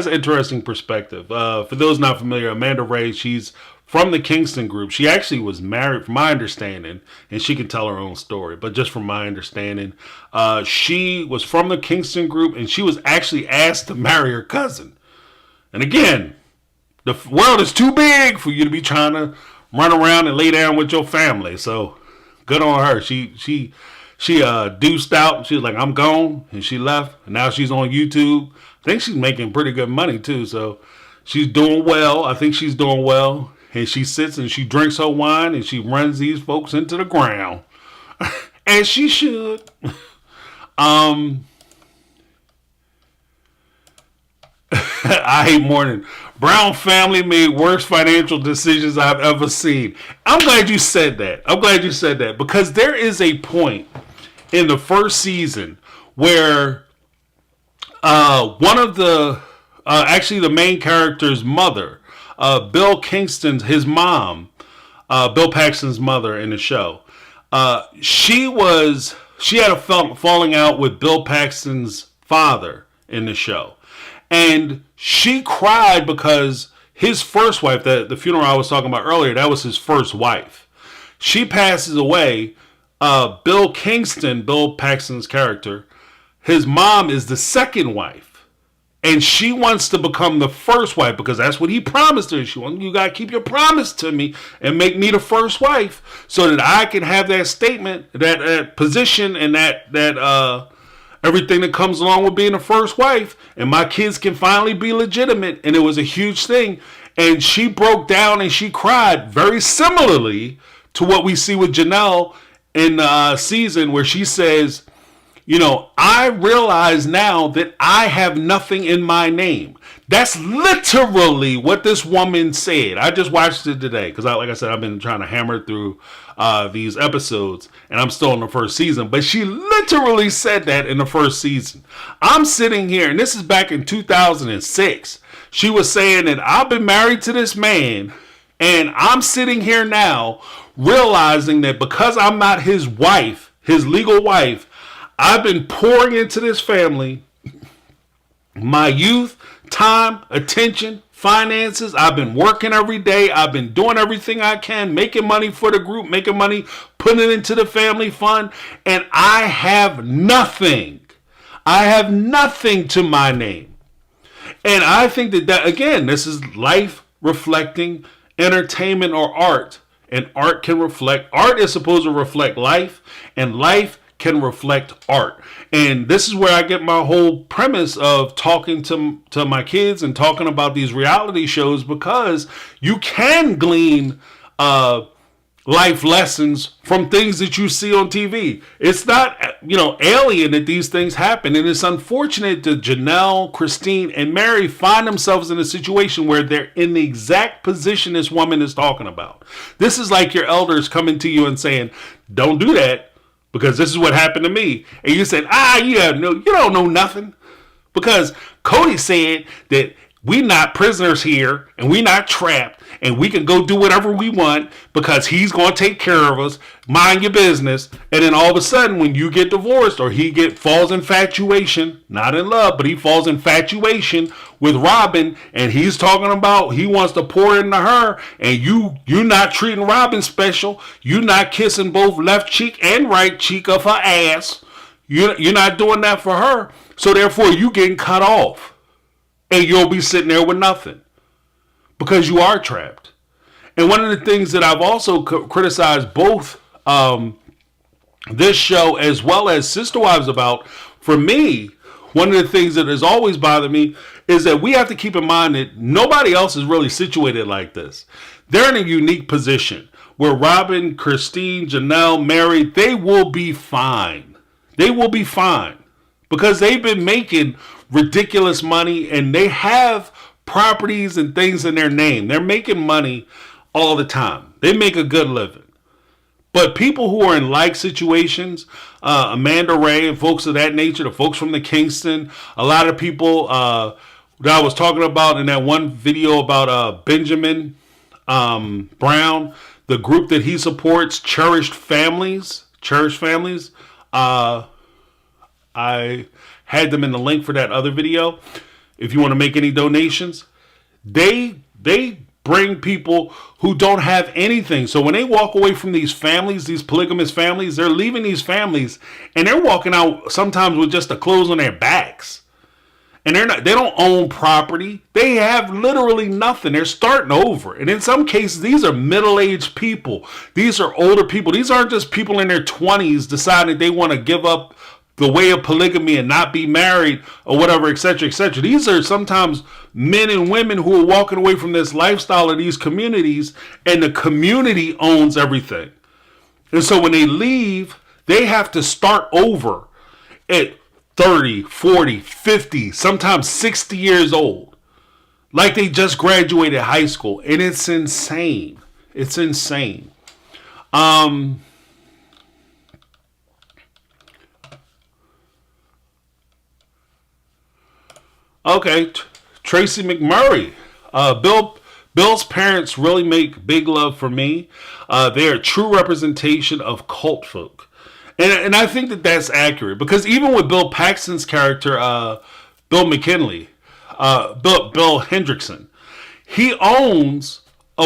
an interesting perspective. For those not familiar, Amanda Ray, she's from the Kingston group. She actually was married, from my understanding, and she can tell her own story. But just from my understanding, she was from the Kingston group, and she was actually asked to marry her cousin. And again, the world is too big for you to be trying to run around and lay down with your family. So good on her. She deuced out. She was like, I'm gone. And she left. And now she's on YouTube. I think she's making pretty good money too. So she's doing well. I think she's doing well. And she sits and she drinks her wine and she runs these folks into the ground. As she should. I hate morning. Brown family made worst financial decisions I've ever seen. I'm glad you said that. I'm glad you said that because there is a point in the first season where one of the actually the main character's mother, Bill Kingston's his mom, Bill Paxton's mother in the show, she had a falling out with Bill Paxton's father in the show. And she cried because his first wife, the funeral I was talking about earlier, that was his first wife. She passes away. Bill Kingston, Bill Paxton's character, his mom is the second wife. And she wants to become the first wife because that's what he promised her. She wants, you got to keep your promise to me and make me the first wife so that I can have that statement, that position, and that everything that comes along with being a first wife, and my kids can finally be legitimate. And it was a huge thing. And she broke down and she cried very similarly to what we see with Janelle in the season where she says, you know, I realize now that I have nothing in my name. That's literally what this woman said. I just watched it today because, like I said, I've been trying to hammer through these episodes, and I'm still in the first season. But she literally said that in the first season. I'm sitting here, and this is back in 2006. She was saying that I've been married to this man, and I'm sitting here now realizing that because I'm not his wife, his legal wife, I've been pouring into this family my youth, time, attention, finances. I've been working every day. I've been doing everything I can, making money for the group, making money, putting it into the family fund, and I have nothing. I have nothing to my name. And I think that again, this is life reflecting entertainment or art. And art is supposed to reflect life, and life can reflect art. And this is where I get my whole premise of talking to my kids and talking about these reality shows, because you can glean life lessons from things that you see on TV. It's not, alien that these things happen. And it's unfortunate that Janelle, Christine, and Mary find themselves in a situation where they're in the exact position this woman is talking about. This is like your elders coming to you and saying, don't do that, because this is what happened to me. And you said, you don't know nothing. Because Cody said that we not prisoners here and we not trapped and we can go do whatever we want because he's going to take care of us. Mind your business. And then all of a sudden when you get divorced or falls infatuation, not in love, but he falls infatuation with Robin, and he's talking about he wants to pour into her, and you're not treating Robin special. You're not kissing both left cheek and right cheek of her ass. You're not doing that for her. So therefore you getting cut off. And you'll be sitting there with nothing because you are trapped. And one of the things that I've also criticized both this show as well as Sister Wives about, for me, one of the things that has always bothered me is that we have to keep in mind that nobody else is really situated like this. They're in a unique position where Robin, Christine, Janelle, Mary, they will be fine. They will be fine because they've been making ridiculous money and they have properties and things in their name. They're making money all the time. They make a good living. But people who are in like situations, Amanda Ray and folks of that nature, the folks from the Kingston, a lot of people that I was talking about in that one video about Benjamin Brown, the group that he supports, Cherished Families. I had them in the link for that other video. if you want to make any donations, they bring people who don't have anything. So when they walk away from these families, these polygamous families, they're leaving these families and they're walking out sometimes with just the clothes on their backs. And they don't own property. They have literally nothing. They're starting over. And in some cases, these are middle-aged people. These are older people. These aren't just people in their 20s deciding they want to give up the way of polygamy and not be married or whatever, etc., etc. These are sometimes men and women who are walking away from this lifestyle of these communities, and the community owns everything. And so when they leave, they have to start over at 30, 40, 50, sometimes 60 years old. Like they just graduated high school. And it's insane. It's insane. Okay, Tracy McMurray. Bill's parents really make big love for me. They're a true representation of cult folk. And I think that that's accurate, because even with Bill Paxton's character, Bill McKinley, Bill Hendrickson, he owns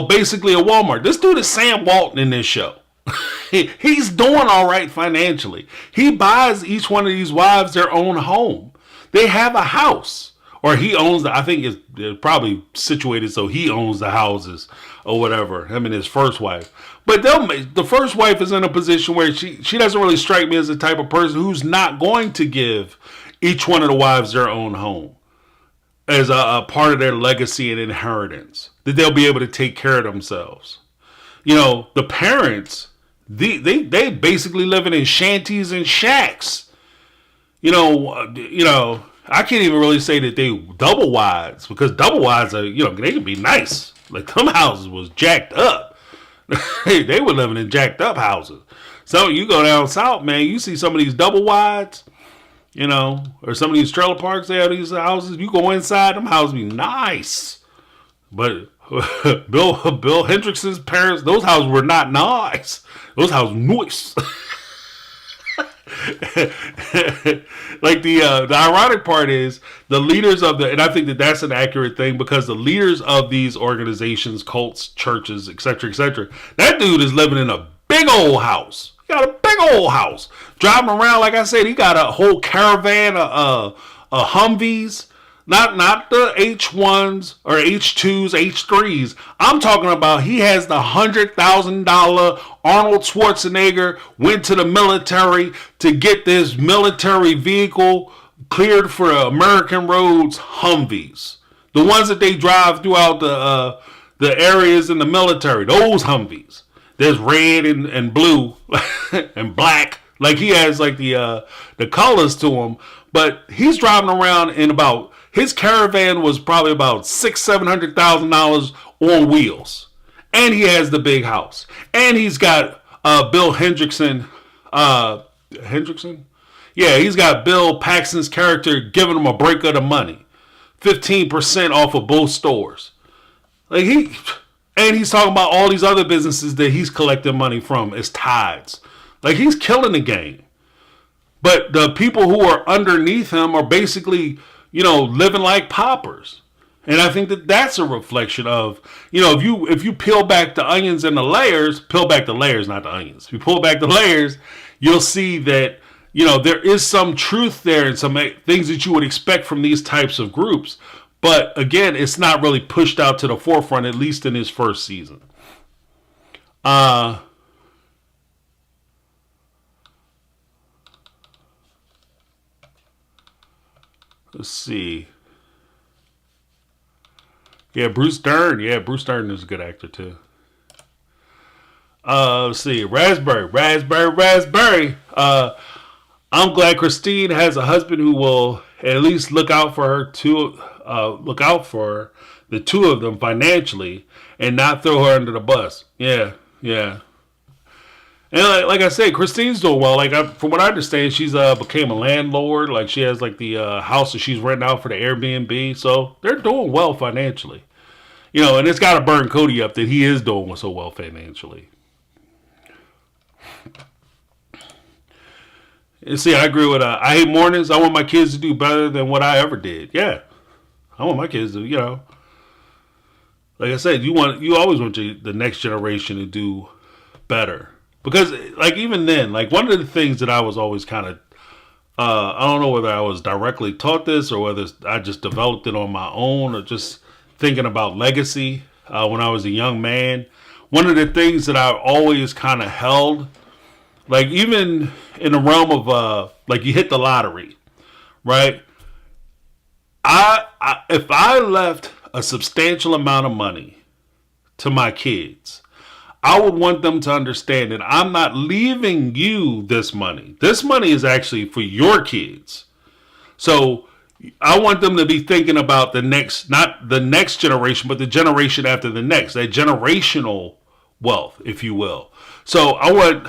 basically a Walmart. This dude is Sam Walton in this show. He's doing all right financially. He buys each one of these wives their own home. They have a house. Or he owns I think it's probably situated so he owns the houses or whatever, him and his first wife. But the first wife is in a position where she doesn't really strike me as the type of person who's not going to give each one of the wives their own home as a part of their legacy and inheritance, that they'll be able to take care of themselves. You know, the parents, they basically living in shanties and shacks. You know, I can't even really say that they double wides, because double wides are, they can be nice. Like, them houses was jacked up. They were living in jacked up houses. So you go down south, man, you see some of these double wides, or some of these trailer parks, they have these houses. You go inside, them houses be nice. But Bill Hendrickson's parents, those houses were not nice. Those houses nice. Like the ironic part is the leaders of and I think that that's an accurate thing, because the leaders of these organizations, cults, churches, etc., that dude is living in a big old house. He got a big old house, driving around. Like I said, he got a whole caravan of Humvees. Not the H1s or H2s, H3s. I'm talking about he has the $100,000 Arnold Schwarzenegger went to the military to get this military vehicle cleared for American roads, Humvees. The ones that they drive throughout the areas in the military, those Humvees. There's red and blue and black. Like, he has like the colors to him, but he's driving around in about, his caravan was probably about $600,000-$700,000 on wheels, and he has the big house, and he's got Bill Hendrickson. Hendrickson, yeah, he's got Bill Paxton's character giving him a break of the money, 15% off of both stores. Like, he's talking about all these other businesses that he's collecting money from as tithes. Like, he's killing the game. But the people who are underneath him are basically, living like paupers. And I think that that's a reflection of, if you peel back the onions and the layers, peel back the layers, not the onions. If you pull back the layers, you'll see that, there is some truth there and some things that you would expect from these types of groups. But again, it's not really pushed out to the forefront, at least in his first season. Let's see. Yeah, Bruce Dern. Yeah, Bruce Dern is a good actor too. Let's see. Raspberry. I'm glad Christine has a husband who will at least look out for her the two of them financially, and not throw her under the bus. Yeah. And like I said, Christine's doing well. Like, from what I understand, she's became a landlord. Like, she has like the house that she's renting out for the Airbnb. So they're doing well financially. And it's got to burn Cody up that he is doing so well financially. And see, I agree with I hate mornings. I want my kids to do better than what I ever did. Yeah. I want my kids to, like I said, you always want the next generation to do better. Because, like, even then, like, one of the things that I was always kind of, I don't know whether I was directly taught this or whether I just developed it on my own or just thinking about legacy when I was a young man. One of the things that I always kind of held, like, even in the realm of, like, you hit the lottery, right? If I left a substantial amount of money to my kids, I would want them to understand that I'm not leaving you this money. This money is actually for your kids. So I want them to be thinking about the next, not the next generation, but the generation after the next, that generational wealth, if you will. So I want,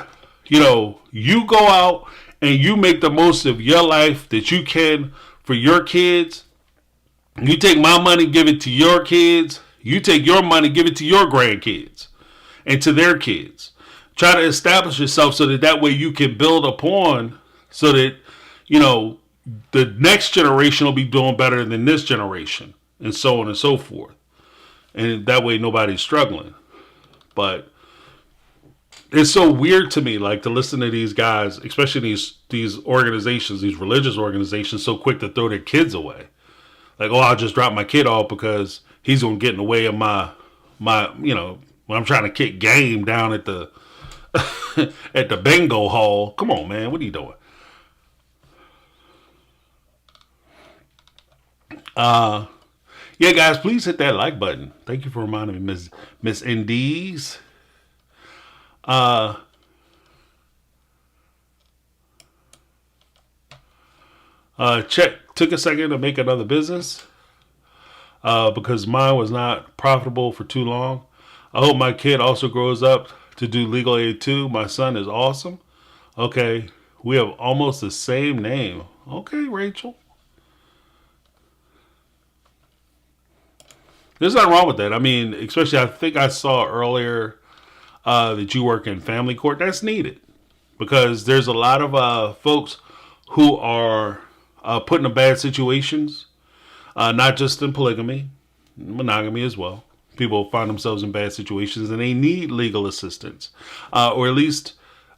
you go out and you make the most of your life that you can for your kids. You take my money, give it to your kids. You take your money, give it to your grandkids and to their kids. Try to establish yourself so that way you can build upon so that, the next generation will be doing better than this generation and so on and so forth. And that way nobody's struggling. But it's so weird to me, like, to listen to these guys, especially these organizations, these religious organizations, so quick to throw their kids away. Like, oh, I'll just drop my kid off because he's going to get in the way of my, when I'm trying to kick game down at the at the bingo hall. Come on, man. What are you doing? Yeah, guys, please hit that like button. Thank you for reminding me, Miss Indies. Took a second to make another business because mine was not profitable for too long. I hope my kid also grows up to do legal aid too. My son is awesome. Okay, we have almost the same name. Okay, Rachel. There's nothing wrong with that. I mean, especially I think I saw earlier that you work in family court. That's needed because there's a lot of folks who are put in bad situations, not just in polygamy, monogamy as well. People find themselves in bad situations and they need legal assistance, or at least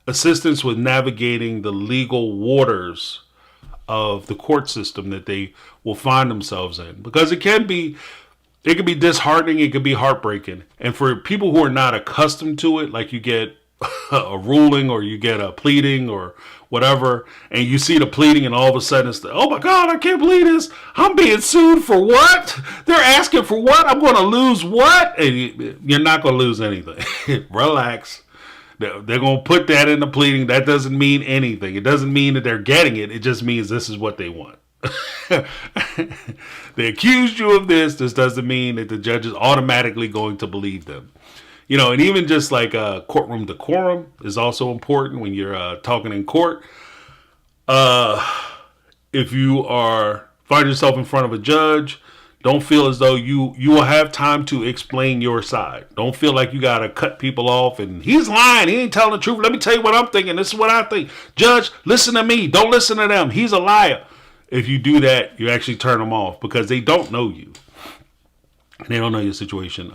assistance with navigating the legal waters of the court system that they will find themselves in. Because it can be disheartening, it can be heartbreaking. And for people who are not accustomed to it, like you get a ruling or you get a pleading or whatever, and you see the pleading and all of a sudden it's oh my God, I can't believe this. I'm being sued for what? They're asking for what? I'm going to lose what? And you're not going to lose anything. Relax. They're going to put that in the pleading. That doesn't mean anything. It doesn't mean that they're getting it. It just means this is what they want. They accused you of this. This doesn't mean that the judge is automatically going to believe them. And even just like courtroom decorum is also important when you're talking in court. If you find yourself in front of a judge, don't feel as though you will have time to explain your side. Don't feel like you got to cut people off and he's lying. He ain't telling the truth. Let me tell you what I'm thinking. This is what I think. Judge, listen to me. Don't listen to them. He's a liar. If you do that, you actually turn them off because they don't know you. They don't know your situation.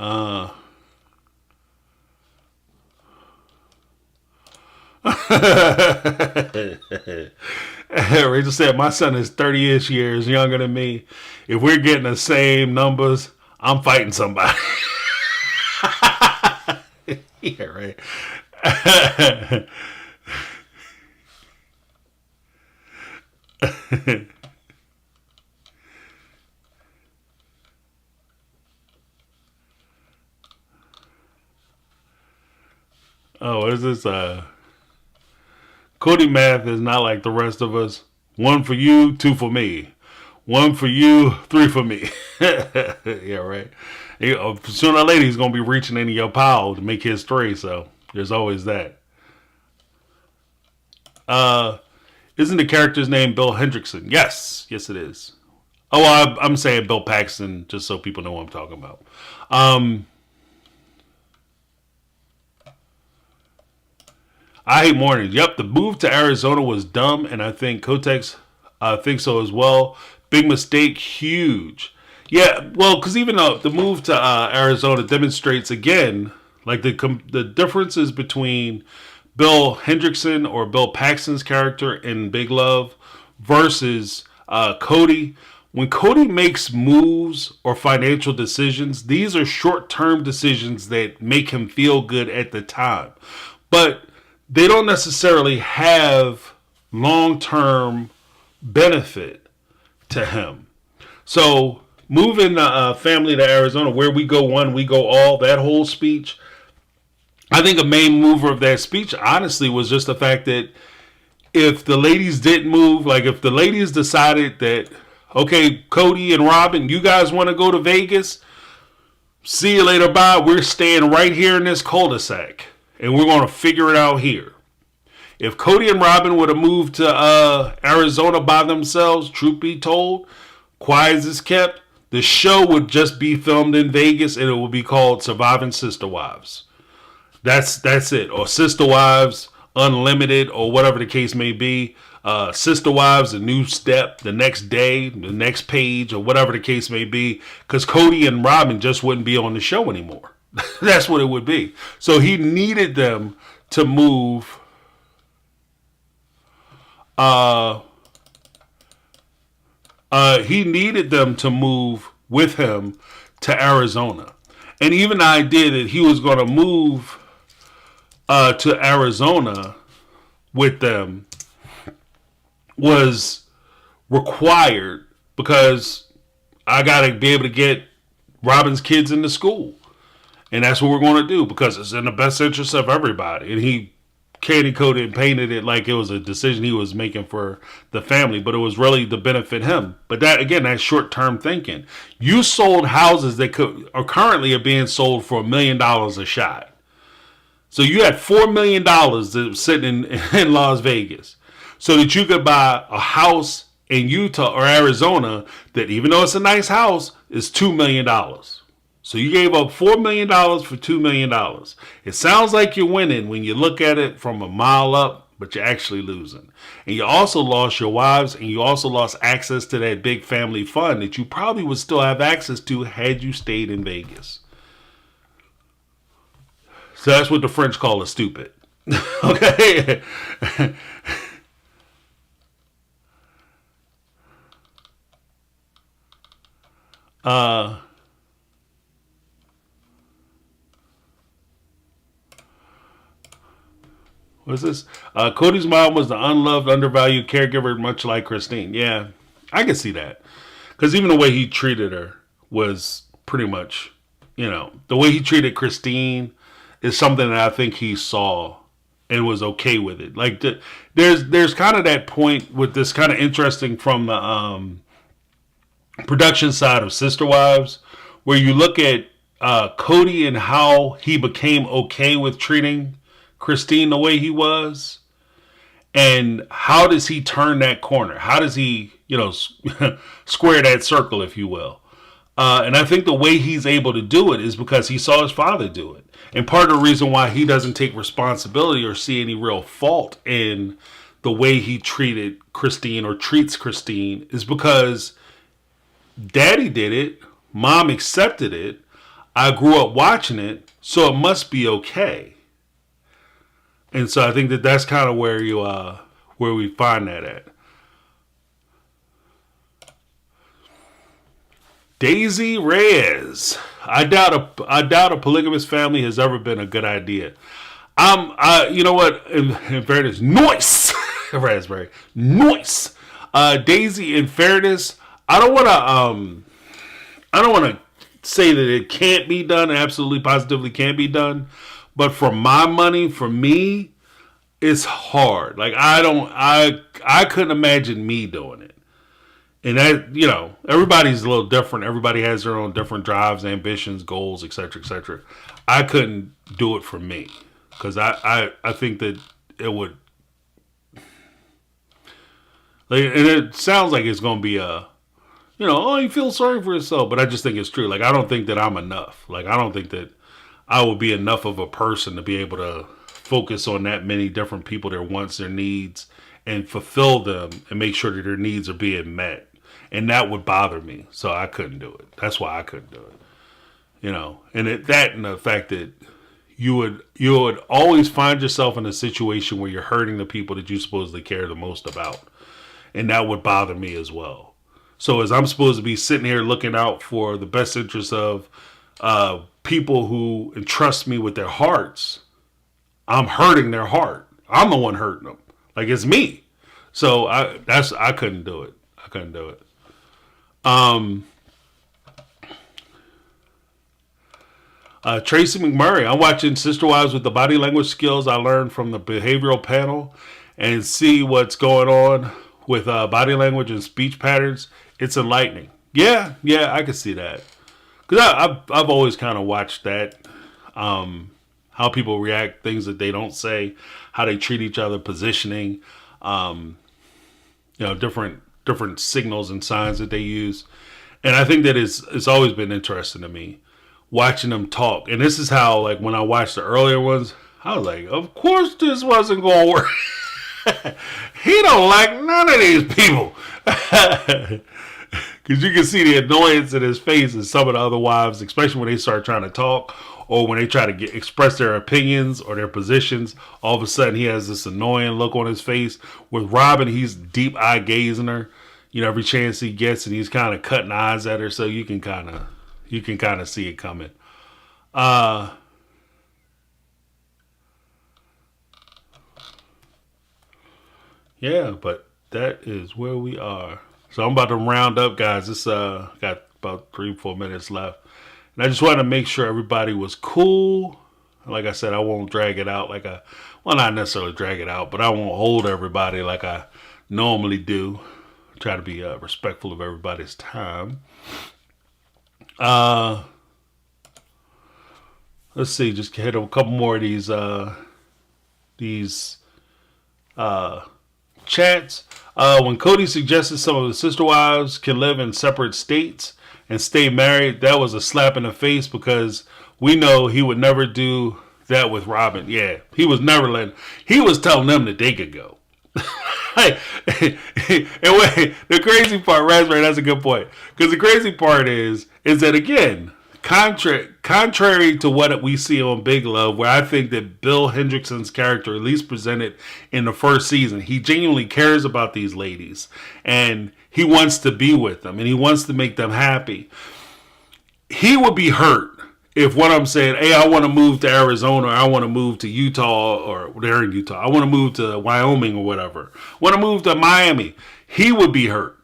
Rachel said, my son is 30-ish years younger than me. If we're getting the same numbers, I'm fighting somebody. Yeah, right. Oh, what is this? Cody math is not like the rest of us. 1 for you, 2 for me. 1 for you, 3 for me. Yeah, right. Sooner or later, he's going to be reaching into your pile to make his 3, so there's always that. Isn't the character's name Bill Hendrickson? Yes. Yes, it is. Oh, I'm saying Bill Paxton just so people know what I'm talking about. I hate mornings. Yep, the move to Arizona was dumb, and I think Kotex thinks so as well. Big mistake, huge. Yeah, well, because even though the move to Arizona demonstrates again, like the differences between Bill Hendrickson or Bill Paxton's character in Big Love versus Cody. When Cody makes moves or financial decisions, these are short-term decisions that make him feel good at the time, but they don't necessarily have long-term benefit to him. So moving the family to Arizona, where we go one, we go all, that whole speech, I think a main mover of that speech, honestly, was just the fact that if the ladies didn't move, like if the ladies decided that, okay, Cody and Robin, you guys want to go to Vegas, see you later, bye. We're staying right here in this cul-de-sac, and we're going to figure it out here. If Cody and Robin would have moved to Arizona by themselves, truth be told, quiet as it's kept, the show would just be filmed in Vegas, and it would be called Surviving Sister Wives. That's it. Or Sister Wives Unlimited, or whatever the case may be. Sister Wives, a new step, the next day, the next page, or whatever the case may be. Because Cody and Robin just wouldn't be on the show anymore. That's what it would be. So he needed them to move. He needed them to move with him to Arizona. And even the idea that he was going to move to Arizona with them was required because I got to be able to get Robin's kids into school. And that's what we're going to do because it's in the best interest of everybody. And he candy coated and painted it like it was a decision he was making for the family, but it was really to benefit him. But that, again, that's short-term thinking. You sold houses that are currently being sold for $1 million a shot. So you had $4 million that was sitting in Las Vegas so that you could buy a house in Utah or Arizona that, even though it's a nice house, is $2 million. So you gave up $4 million for $2 million. It sounds like you're winning when you look at it from a mile up, but you're actually losing. And you also lost your wives, and you also lost access to that big family fund that you probably would still have access to had you stayed in Vegas. So that's what the French call a stupid. Okay? What's this? Cody's mom was the unloved, undervalued caregiver, much like Christine. Yeah, I can see that. Because even the way he treated her was pretty much, the way he treated Christine is something that I think he saw and was okay with it. Like, there's kind of that point with this kind of interesting from the production side of Sister Wives, where you look at Cody and how he became okay with treating Christine the way he was, and how does he turn that corner? How does he, square that circle, if you will? And I think the way he's able to do it is because he saw his father do it. And part of the reason why he doesn't take responsibility or see any real fault in the way he treated Christine or treats Christine is because Daddy did it, Mom accepted it, I grew up watching it, so it must be okay. And so I think that that's kind of where where we find that at. Daisy Reyes. I doubt a polygamous family has ever been a good idea. You know what? In fairness, noise, raspberry, noise. Daisy, in fairness, I don't want to say that it can't be done. Absolutely, positively can't be done. But for my money, for me, it's hard. Like I couldn't imagine me doing it. And that, everybody's a little different. Everybody has their own different drives, ambitions, goals, etc., etc. I couldn't do it for me because I think that it would. Like, and it sounds like it's going to be you feel sorry for yourself, but I just think it's true. Like, I don't think that I'm enough. Like, I don't think that I would be enough of a person to be able to focus on that many different people, their wants, their needs, and fulfill them and make sure that their needs are being met. And that would bother me. So I couldn't do it. That's why I couldn't do it. You know, and that and the fact that you would always find yourself in a situation where you're hurting the people that you supposedly care the most about. And that would bother me as well. So as I'm supposed to be sitting here looking out for the best interests of people who entrust me with their hearts, I'm hurting their heart. I'm the one hurting them. Like, it's me. So I couldn't do it. I couldn't do it. Tracy McMurray. I'm watching Sister Wives with the body language skills I learned from the behavioral panel and see what's going on with body language and speech patterns. It's enlightening. Yeah, I can see that. Because I've always kind of watched that. How people react, things that they don't say, how they treat each other, positioning, different signals and signs that they use. And I think that it's always been interesting to me watching them talk. And this is how, like, when I watched the earlier ones, I was like, of course this wasn't going to work. He don't like none of these people. Because you can see the annoyance in his face in some of the other wives, especially when they start trying to talk or when they try to express their opinions or their positions. All of a sudden, he has this annoying look on his face. With Robin, he's deep eye gazing her, every chance he gets, and he's kind of cutting eyes at her, so you can kind of see it coming. Yeah, but that is where we are. So I'm about to round up, guys. This got about 3-4 minutes left. And I just wanted to make sure everybody was cool. Like I said, I won't drag it out not necessarily drag it out, but I won't hold everybody like I normally do. Try to be respectful of everybody's time. Let's see, just hit a couple more of these chats. When Cody suggested some of the sister wives can live in separate states and stay married, that was a slap in the face because we know he would never do that with Robin. Yeah, he was telling them that they could go. And wait, the crazy part, Raspberry, that's a good point. Because the crazy part is that, again, contrary to what we see on Big Love, where I think that Bill Hendrickson's character, at least presented in the first season, he genuinely cares about these ladies and he wants to be with them and he wants to make them happy. He would be hurt if what I'm saying, hey, I want to move to Arizona, or I want to move to Utah, or they're in Utah, I want to move to Wyoming or whatever, I want to move to Miami. He would be hurt.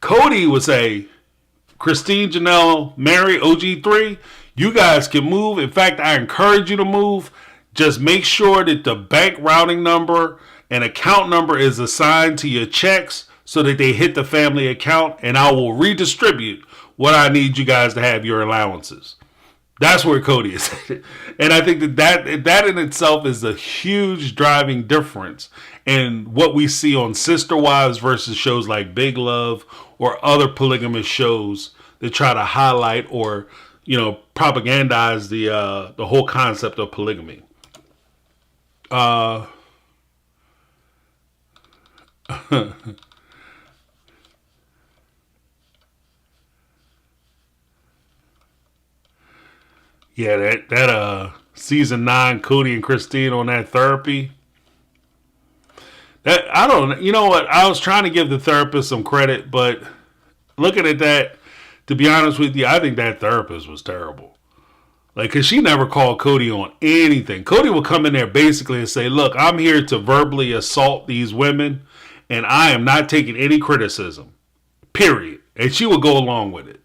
Cody would say, Christine, Janelle, Mary, OG3, you guys can move. In fact, I encourage you to move. Just make sure that the bank routing number and account number is assigned to your checks so that they hit the family account, and I will redistribute what I need you guys to have your allowances. That's where Cody is. And I think that in itself is a huge driving difference in what we see on Sister Wives versus shows like Big Love or other polygamous shows that try to highlight or, propagandize the whole concept of polygamy. Yeah, that season 9, Cody and Christine on that therapy. I don't, you know what? I was trying to give the therapist some credit, but looking at that, to be honest with you, I think that therapist was terrible. Like, cause she never called Cody on anything. Cody would come in there basically and say, "Look, I'm here to verbally assault these women, and I am not taking any criticism. Period." And she would go along with it.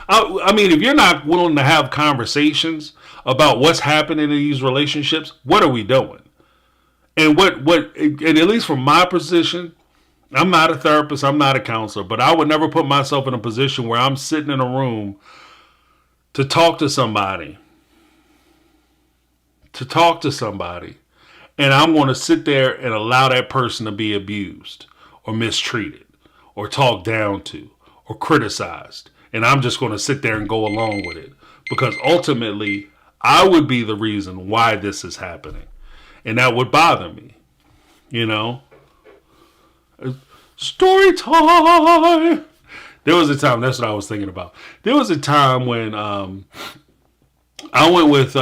I mean, if you're not willing to have conversations about what's happening in these relationships, what are we doing? And and at least from my position, I'm not a therapist, I'm not a counselor, but I would never put myself in a position where I'm sitting in a room to talk to somebody, and I'm going to sit there and allow that person to be abused or mistreated or talked down to or criticized. And I'm just going to sit there and go along with it. Because ultimately, I would be the reason why this is happening. And that would bother me. Story time. There was a time, that's what I was thinking about. There was a time when I went with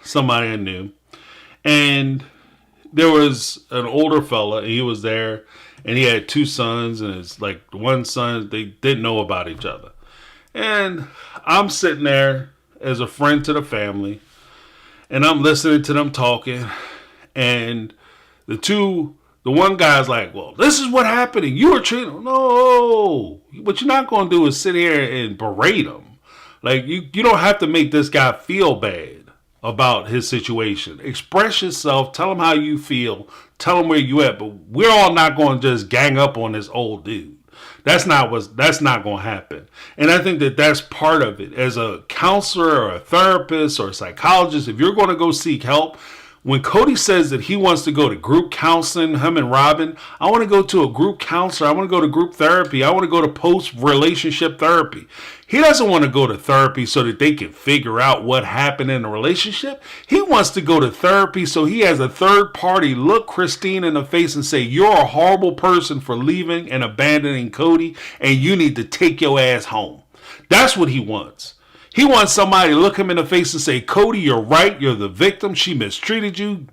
somebody I knew, and there was an older fella, and he was there, and he had two sons, and it's like one son, they didn't know about each other. And I'm sitting there as a friend to the family, and I'm listening to them talking, and the one guy's like, well, this is what happened, and you were treating, no, what you're not going to do is sit here and berate him. Like, you don't have to make this guy feel bad about his situation. Express yourself, tell him how you feel, tell him where you at, but we're all not going to just gang up on this old dude. That's not going to happen. And I think that that's part of it. As a counselor or a therapist or a psychologist, if you're going to go seek help, when Cody says that he wants to go to group counseling, him and Robin, I want to go to a group counselor. I want to go to group therapy. I want to go to post-relationship therapy. He doesn't want to go to therapy so that they can figure out what happened in the relationship. He wants to go to therapy so he has a third party look Christine in the face and say, you're a horrible person for leaving and abandoning Cody, and you need to take your ass home. That's what he wants. He wants somebody to look him in the face and say, Cody, you're right. You're the victim. She mistreated you.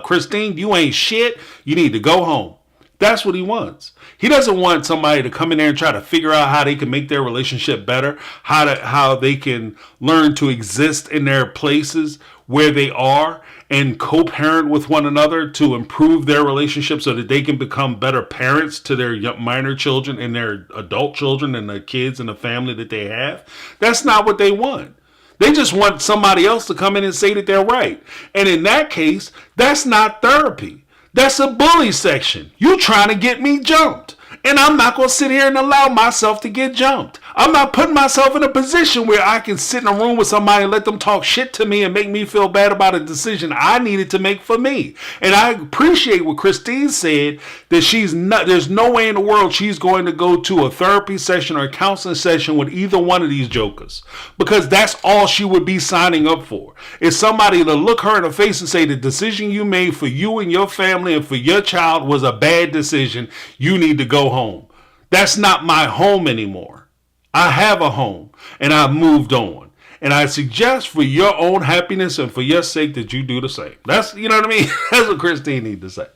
Christine, you ain't shit. You need to go home. That's what he wants. He doesn't want somebody to come in there and try to figure out how they can make their relationship better, how they can learn to exist in their places where they are and co-parent with one another to improve their relationship so that they can become better parents to their minor children and their adult children and the kids and the family that they have. That's not what they want. They just want somebody else to come in and say that they're right. And in that case, that's not therapy. That's a bully section. You trying to get me jumped. And I'm not going to sit here and allow myself to get jumped. I'm not putting myself in a position where I can sit in a room with somebody and let them talk shit to me and make me feel bad about a decision I needed to make for me. And I appreciate what Christine said, that there's no way in the world she's going to go to a therapy session or a counseling session with either one of these jokers. Because that's all she would be signing up for. Is somebody to look her in the face and say the decision you made for you and your family and for your child was a bad decision. You need to go home. That's not my home anymore. I have a home and I've moved on. And I suggest for your own happiness and for your sake that you do the same. That's, you know what I mean? That's what Christine needs to say.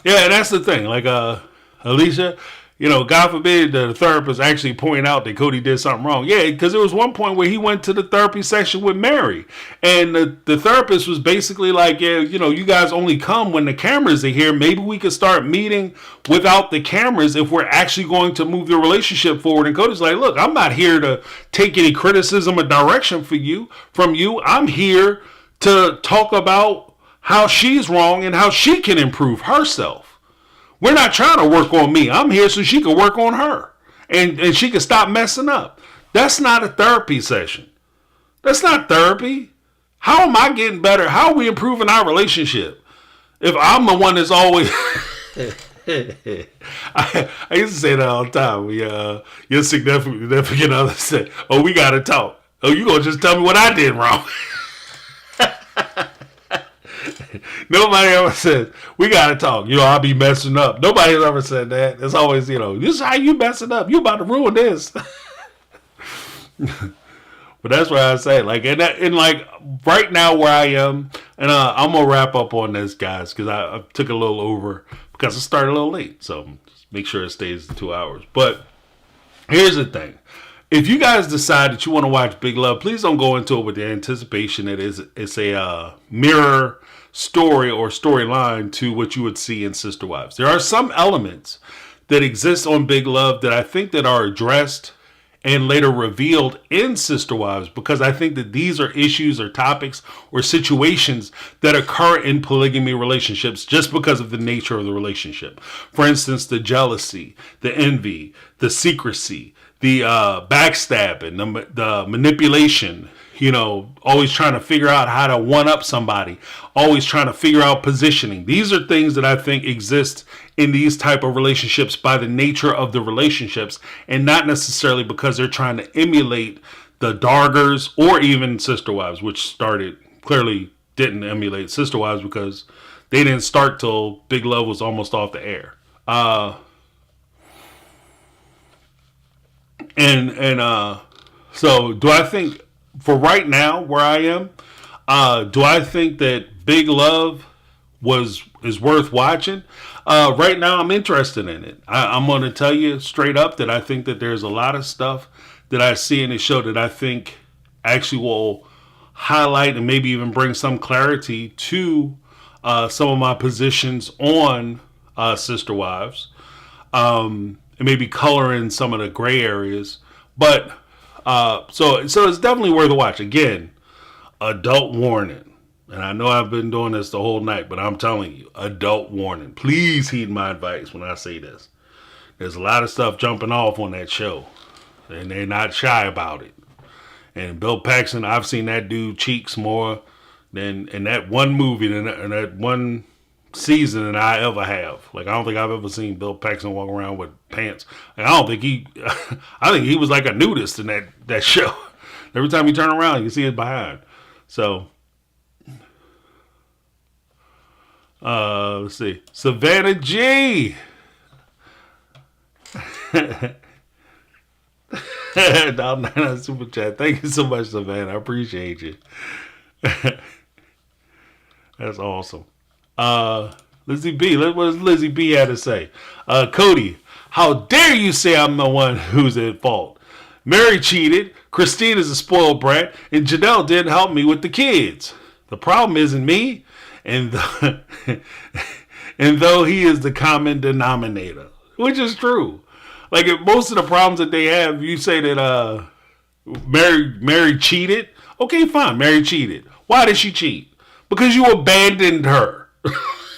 Yeah, that's the thing. Like, Alicia, you know, God forbid the therapist actually point out that Cody did something wrong. Yeah, because there was one point where he went to the therapy session with Mary. And the therapist was basically like, yeah, you know, you guys only come when the cameras are here. Maybe we could start meeting without the cameras if we're actually going to move the relationship forward. And Cody's like, look, I'm not here to take any criticism or direction from you. I'm here to talk about how she's wrong and how she can improve herself. We're not trying to work on me. I'm here so she can work on her. And she can stop messing up. That's not a therapy session. That's not therapy. How am I getting better? How are we improving our relationship? If I'm the one that's always... I used to say that all the time. Your significant other said, oh, we got to talk. Oh, you going to just tell me what I did wrong. Nobody ever says, we got to talk. You know, I'll be messing up. Nobody's ever said that. It's always, you know, this is how you messing up. You about to ruin this. But that's what I say. Like, and like right now where I am, and I'm going to wrap up on this, guys, because I took a little over because I started a little late. So just make sure it stays 2 hours. But here's the thing. If you guys decide that you want to watch Big Love, please don't go into it with the anticipation that it's a mirror story or storyline to what you would see in Sister Wives. There are some elements that exist on Big Love that I think that are addressed and later revealed in Sister Wives, because I think that these are issues or topics or situations that occur in polygamy relationships just because of the nature of the relationship. For instance, the jealousy, the envy, the secrecy, the backstabbing, the manipulation, you know, always trying to figure out how to one-up somebody, always trying to figure out positioning. These are things that I think exist in these type of relationships by the nature of the relationships, and not necessarily because they're trying to emulate the Dargers or even Sister Wives, which clearly didn't emulate Sister Wives because they didn't start till Big Love was almost off the air. And so do I think for right now where I am, do I think that Big Love is worth watching? Right now, I'm interested in it. I'm going to tell you straight up that I think that there's a lot of stuff that I see in the show that I think actually will highlight and maybe even bring some clarity to some of my positions on Sister Wives, and maybe color in some of the gray areas. But so it's definitely worth a watch. Again, adult warning. And I know I've been doing this the whole night, but I'm telling you, adult warning. Please heed my advice when I say this. There's a lot of stuff jumping off on that show, and they're not shy about it. And Bill Paxton, I've seen that dude cheeks more than in that one movie, in that one season than I ever have. Like, I don't think I've ever seen Bill Paxton walk around with pants. And I think he was like a nudist in that show. Every time you turn around, you see his behind. So, let's see. Savannah G. Super chat. Thank you so much, Savannah. I appreciate you. That's awesome. Lizzie B. What does Lizzie B had to say? Cody, how dare you say I'm the one who's at fault? Mary cheated. Christine is a spoiled brat, and Janelle didn't help me with the kids. The problem isn't me, and though he is the common denominator, which is true. Like, if most of the problems that they have, you say that Mary cheated. Okay, fine, Mary cheated. Why did she cheat? Because you abandoned her.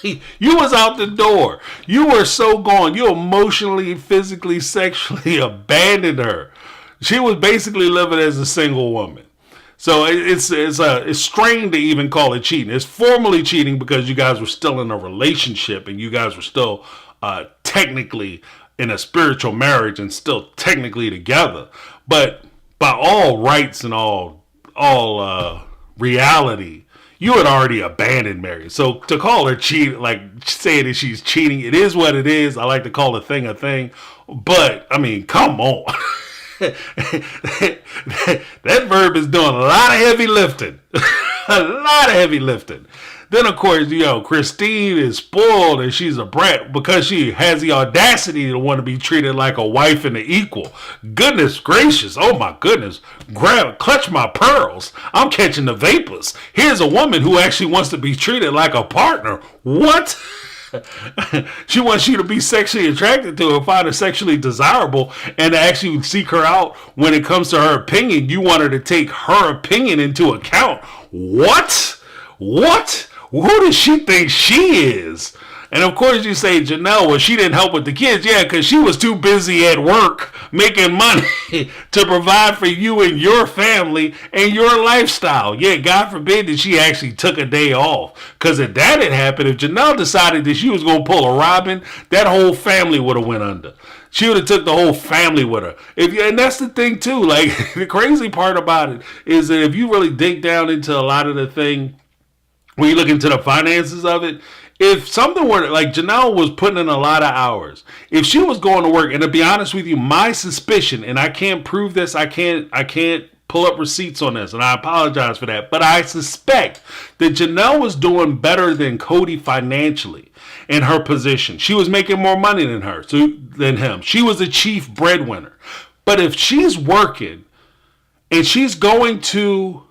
You was out the door. You were so gone. You emotionally, physically, sexually abandoned her. She was basically living as a single woman. So it's strange to even call it cheating. It's formally cheating because you guys were still in a relationship and you guys were still technically in a spiritual marriage and still technically together. But by all rights and all reality, you had already abandoned Mary. So to call her cheat, like saying that she's cheating, it is what it is. I like to call a thing. But, I mean, come on. That verb is doing a lot of heavy lifting. A lot of heavy lifting. Then, of course, Christine is spoiled and she's a brat because she has the audacity to want to be treated like a wife and an equal. Goodness gracious. Oh, my goodness. Clutch my pearls. I'm catching the vapors. Here's a woman who actually wants to be treated like a partner. What? She wants you to be sexually attracted to her, find her sexually desirable, and to actually seek her out when it comes to her opinion. You want her to take her opinion into account. What? Who does she think she is? And of course you say, Janelle, well, she didn't help with the kids. Yeah, because she was too busy at work making money to provide for you and your family and your lifestyle. Yeah, God forbid that she actually took a day off. Because if that had happened, if Janelle decided that she was going to pull a Robin, that whole family would have went under. She would have took the whole family with her. And that's the thing, too. Like, the crazy part about it is that if you really dig down into a lot of the thing, when you look into the finances of it, if something were like Janelle was putting in a lot of hours, if she was going to work, and to be honest with you, my suspicion, and I can't prove this, I can't pull up receipts on this, and I apologize for that, but I suspect that Janelle was doing better than Cody financially in her position. She was making more money than him. She was a chief breadwinner. But if she's working and she's going to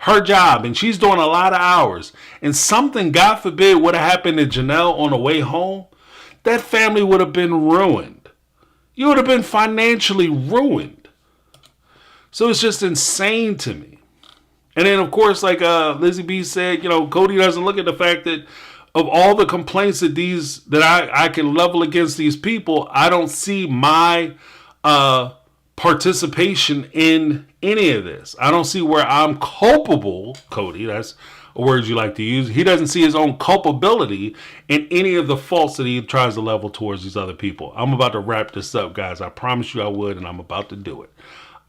her job and she's doing a lot of hours and something, God forbid, would have happened to Janelle on the way home, that family would have been ruined. You would have been financially ruined. So it's just insane to me. And then, of course, like Lizzie B said, Cody doesn't look at the fact that of all the complaints that I can level against these people, I don't see my participation in any of this. I don't see where I'm culpable, Cody. That's a word you like to use. He doesn't see his own culpability in any of the faults that he tries to level towards these other people. I'm about to wrap this up, guys. I promised you I would, and I'm about to do it.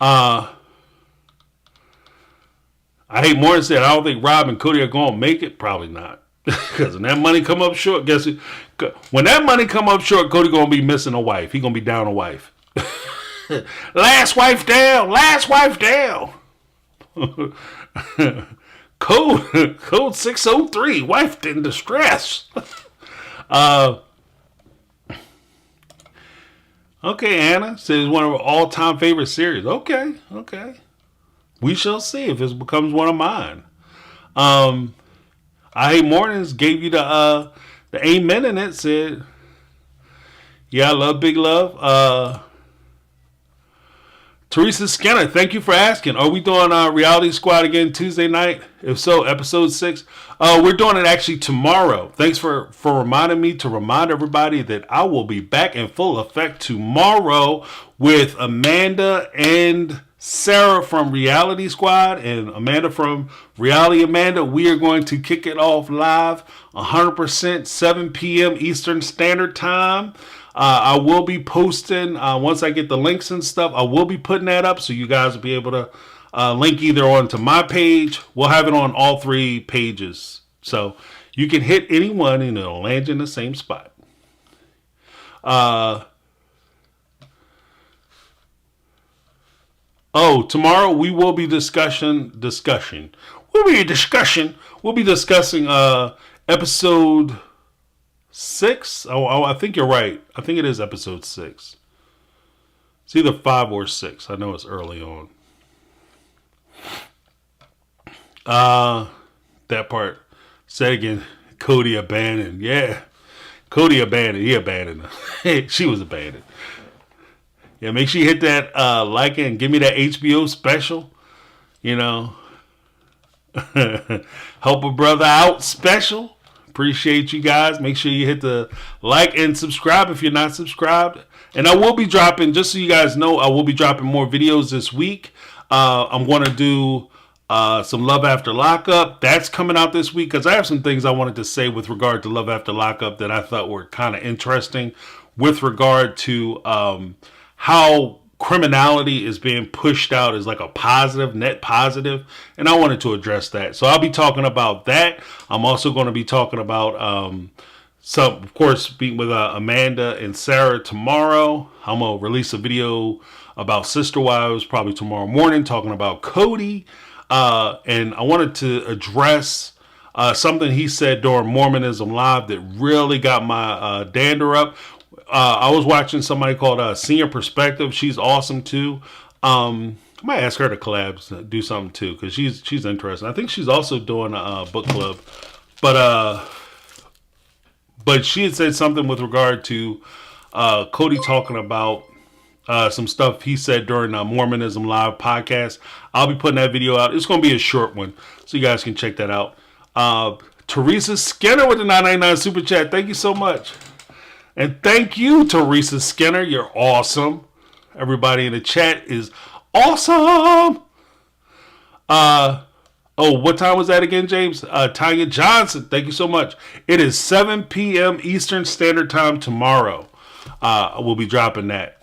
I hate more than said, I don't think Rob and Cody are going to make it. Probably not. Because when that money come up short, when that money come up short, Cody going to be missing a wife. He going to be down a wife. Last wife down. Last wife down. Code 603. Wife in distress. Okay, Anna says one of her all-time favorite series. Okay. We shall see if this becomes one of mine. I Hate Mornings gave you the amen in it. Said, yeah, I love Big Love. Teresa Skinner, thank you for asking. Are we doing Reality Squad again Tuesday night? If so, episode 6. We're doing it actually tomorrow. Thanks for reminding me to remind everybody that I will be back in full effect tomorrow with Amanda and Sarah from Reality Squad and Amanda from Reality Amanda. We are going to kick it off live 100% 7 p.m. Eastern Standard Time. I will be posting, once I get the links and stuff, I will be putting that up so you guys will be able to link either onto my page. We'll have it on all 3 pages. So you can hit any one and it'll land in the same spot. Tomorrow we will be discussing. We'll be discussing episode 6. Oh, I think you're right. I think it is episode 6. It's either 5 or 6. I know it's early on. That part. Say again. Cody abandoned. Yeah. Cody abandoned. He abandoned her. She was abandoned. Yeah, make sure you hit that like and give me that HBO special. You know. Help a brother out special. Appreciate you guys. Make sure you hit the like and subscribe if you're not subscribed. And I will be dropping, just so you guys know, I will be dropping more videos this week. I'm going to do some Love After Lockup. That's coming out this week because I have some things I wanted to say with regard to Love After Lockup that I thought were kind of interesting with regard to how criminality is being pushed out as like a positive, net positive, and I wanted to address that. So I'll be talking about that. I'm also going to be talking about of course, speaking with Amanda and Sarah tomorrow. I'm going to release a video about Sister Wives probably tomorrow morning, talking about Cody. And I wanted to address something he said during Mormonism Live that really got my dander up. I was watching somebody called Senior Perspective. She's awesome too. I might ask her to collab, do something too, because she's interesting. I think she's also doing a book club, but she had said something with regard to Cody talking about some stuff he said during Mormonism Live podcast. I'll be putting that video out. It's going to be a short one, so you guys can check that out. Teresa Skinner with the $9.99 super chat. Thank you so much. And thank you, Teresa Skinner. You're awesome. Everybody in the chat is awesome. What time was that again, James? Tanya Johnson, thank you so much. It is 7 p.m. Eastern Standard Time tomorrow. We'll be dropping that.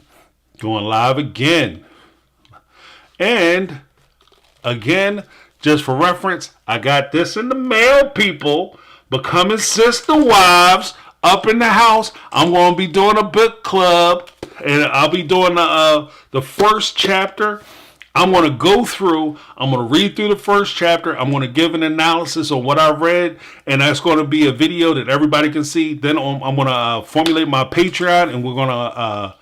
Going live again. And again, just for reference, I got this in the mail, people. Becoming Sister Wives. Up in the house. I'm going to be doing a book club, and I'll be doing the first chapter. I'm going to go through. I'm going to read through the first chapter. I'm going to give an analysis on what I read, and that's going to be a video that everybody can see. Then I'm going to formulate my Patreon, and we're going to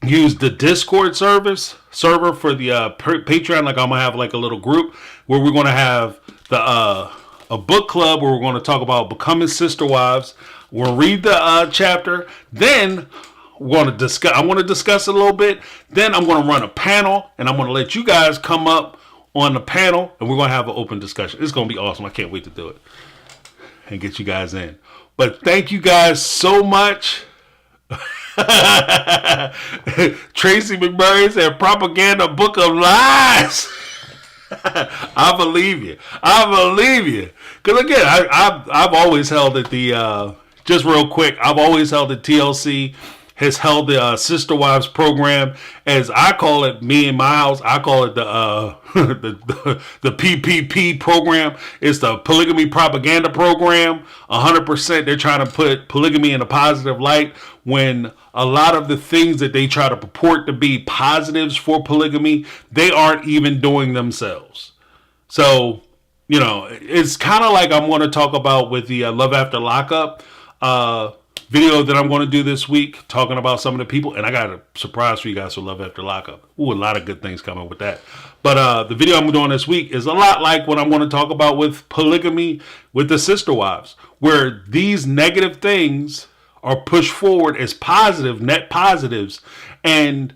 use the Discord server for the Patreon. Like I'm going to have like a little group where we're going to have a book club where we're going to talk about becoming sister wives. We'll read the chapter. Then we're going to discuss. I want to discuss it a little bit. Then I'm going to run a panel, and I'm going to let you guys come up on the panel, and we're going to have an open discussion. It's going to be awesome. I can't wait to do it and get you guys in. But thank you guys so much. Tracy McMurray said, "Propaganda book of lies." I believe you. Because again, I've always held that the just real quick, I've always held that TLC has held the Sister Wives program, as I call it, me in my house, I call it the the PPP program. It's the polygamy propaganda program. 100% they're trying to put polygamy in a positive light, when a lot of the things that they try to purport to be positives for polygamy, they aren't even doing themselves. So, it's kind of like I'm going to talk about with the Love After Lockup video that I'm going to do this week, talking about some of the people. And I got a surprise for you guys for Love After Lockup. Ooh, a lot of good things coming with that. But the video I'm doing this week is a lot like what I'm going to talk about with polygamy with the Sister Wives, where these negative things are pushed forward as positive, net positives. And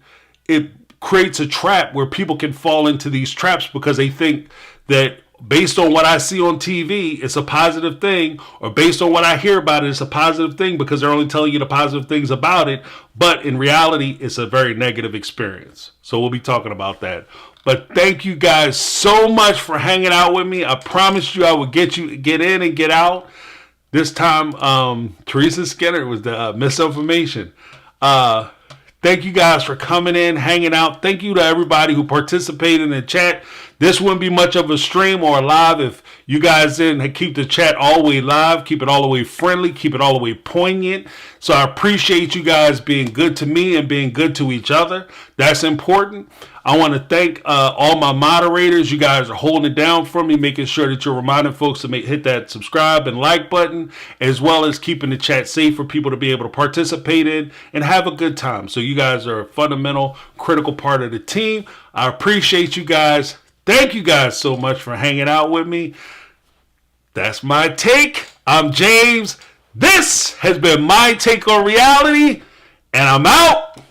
it creates a trap where people can fall into these traps because they think that based on what I see on TV, it's a positive thing, or based on what I hear about it, it's a positive thing because they're only telling you the positive things about it. But in reality, it's a very negative experience. So we'll be talking about that. But thank you guys so much for hanging out with me. I promised you I would get in and get out. This time, Teresa Skinner was the misinformation. Thank you guys for coming in, hanging out. Thank you to everybody who participated in the chat. This wouldn't be much of a stream or a live if you guys didn't keep the chat all the way live, keep it all the way friendly, keep it all the way poignant. So I appreciate you guys being good to me and being good to each other. That's important. I want to thank all my moderators. You guys are holding it down for me, making sure that you're reminding folks to hit that subscribe and like button, as well as keeping the chat safe for people to be able to participate in and have a good time. So you guys are a fundamental, critical part of the team. I appreciate you guys. Thank you guys so much for hanging out with me. That's my take. I'm James. This has been My Take on Reality, and I'm out.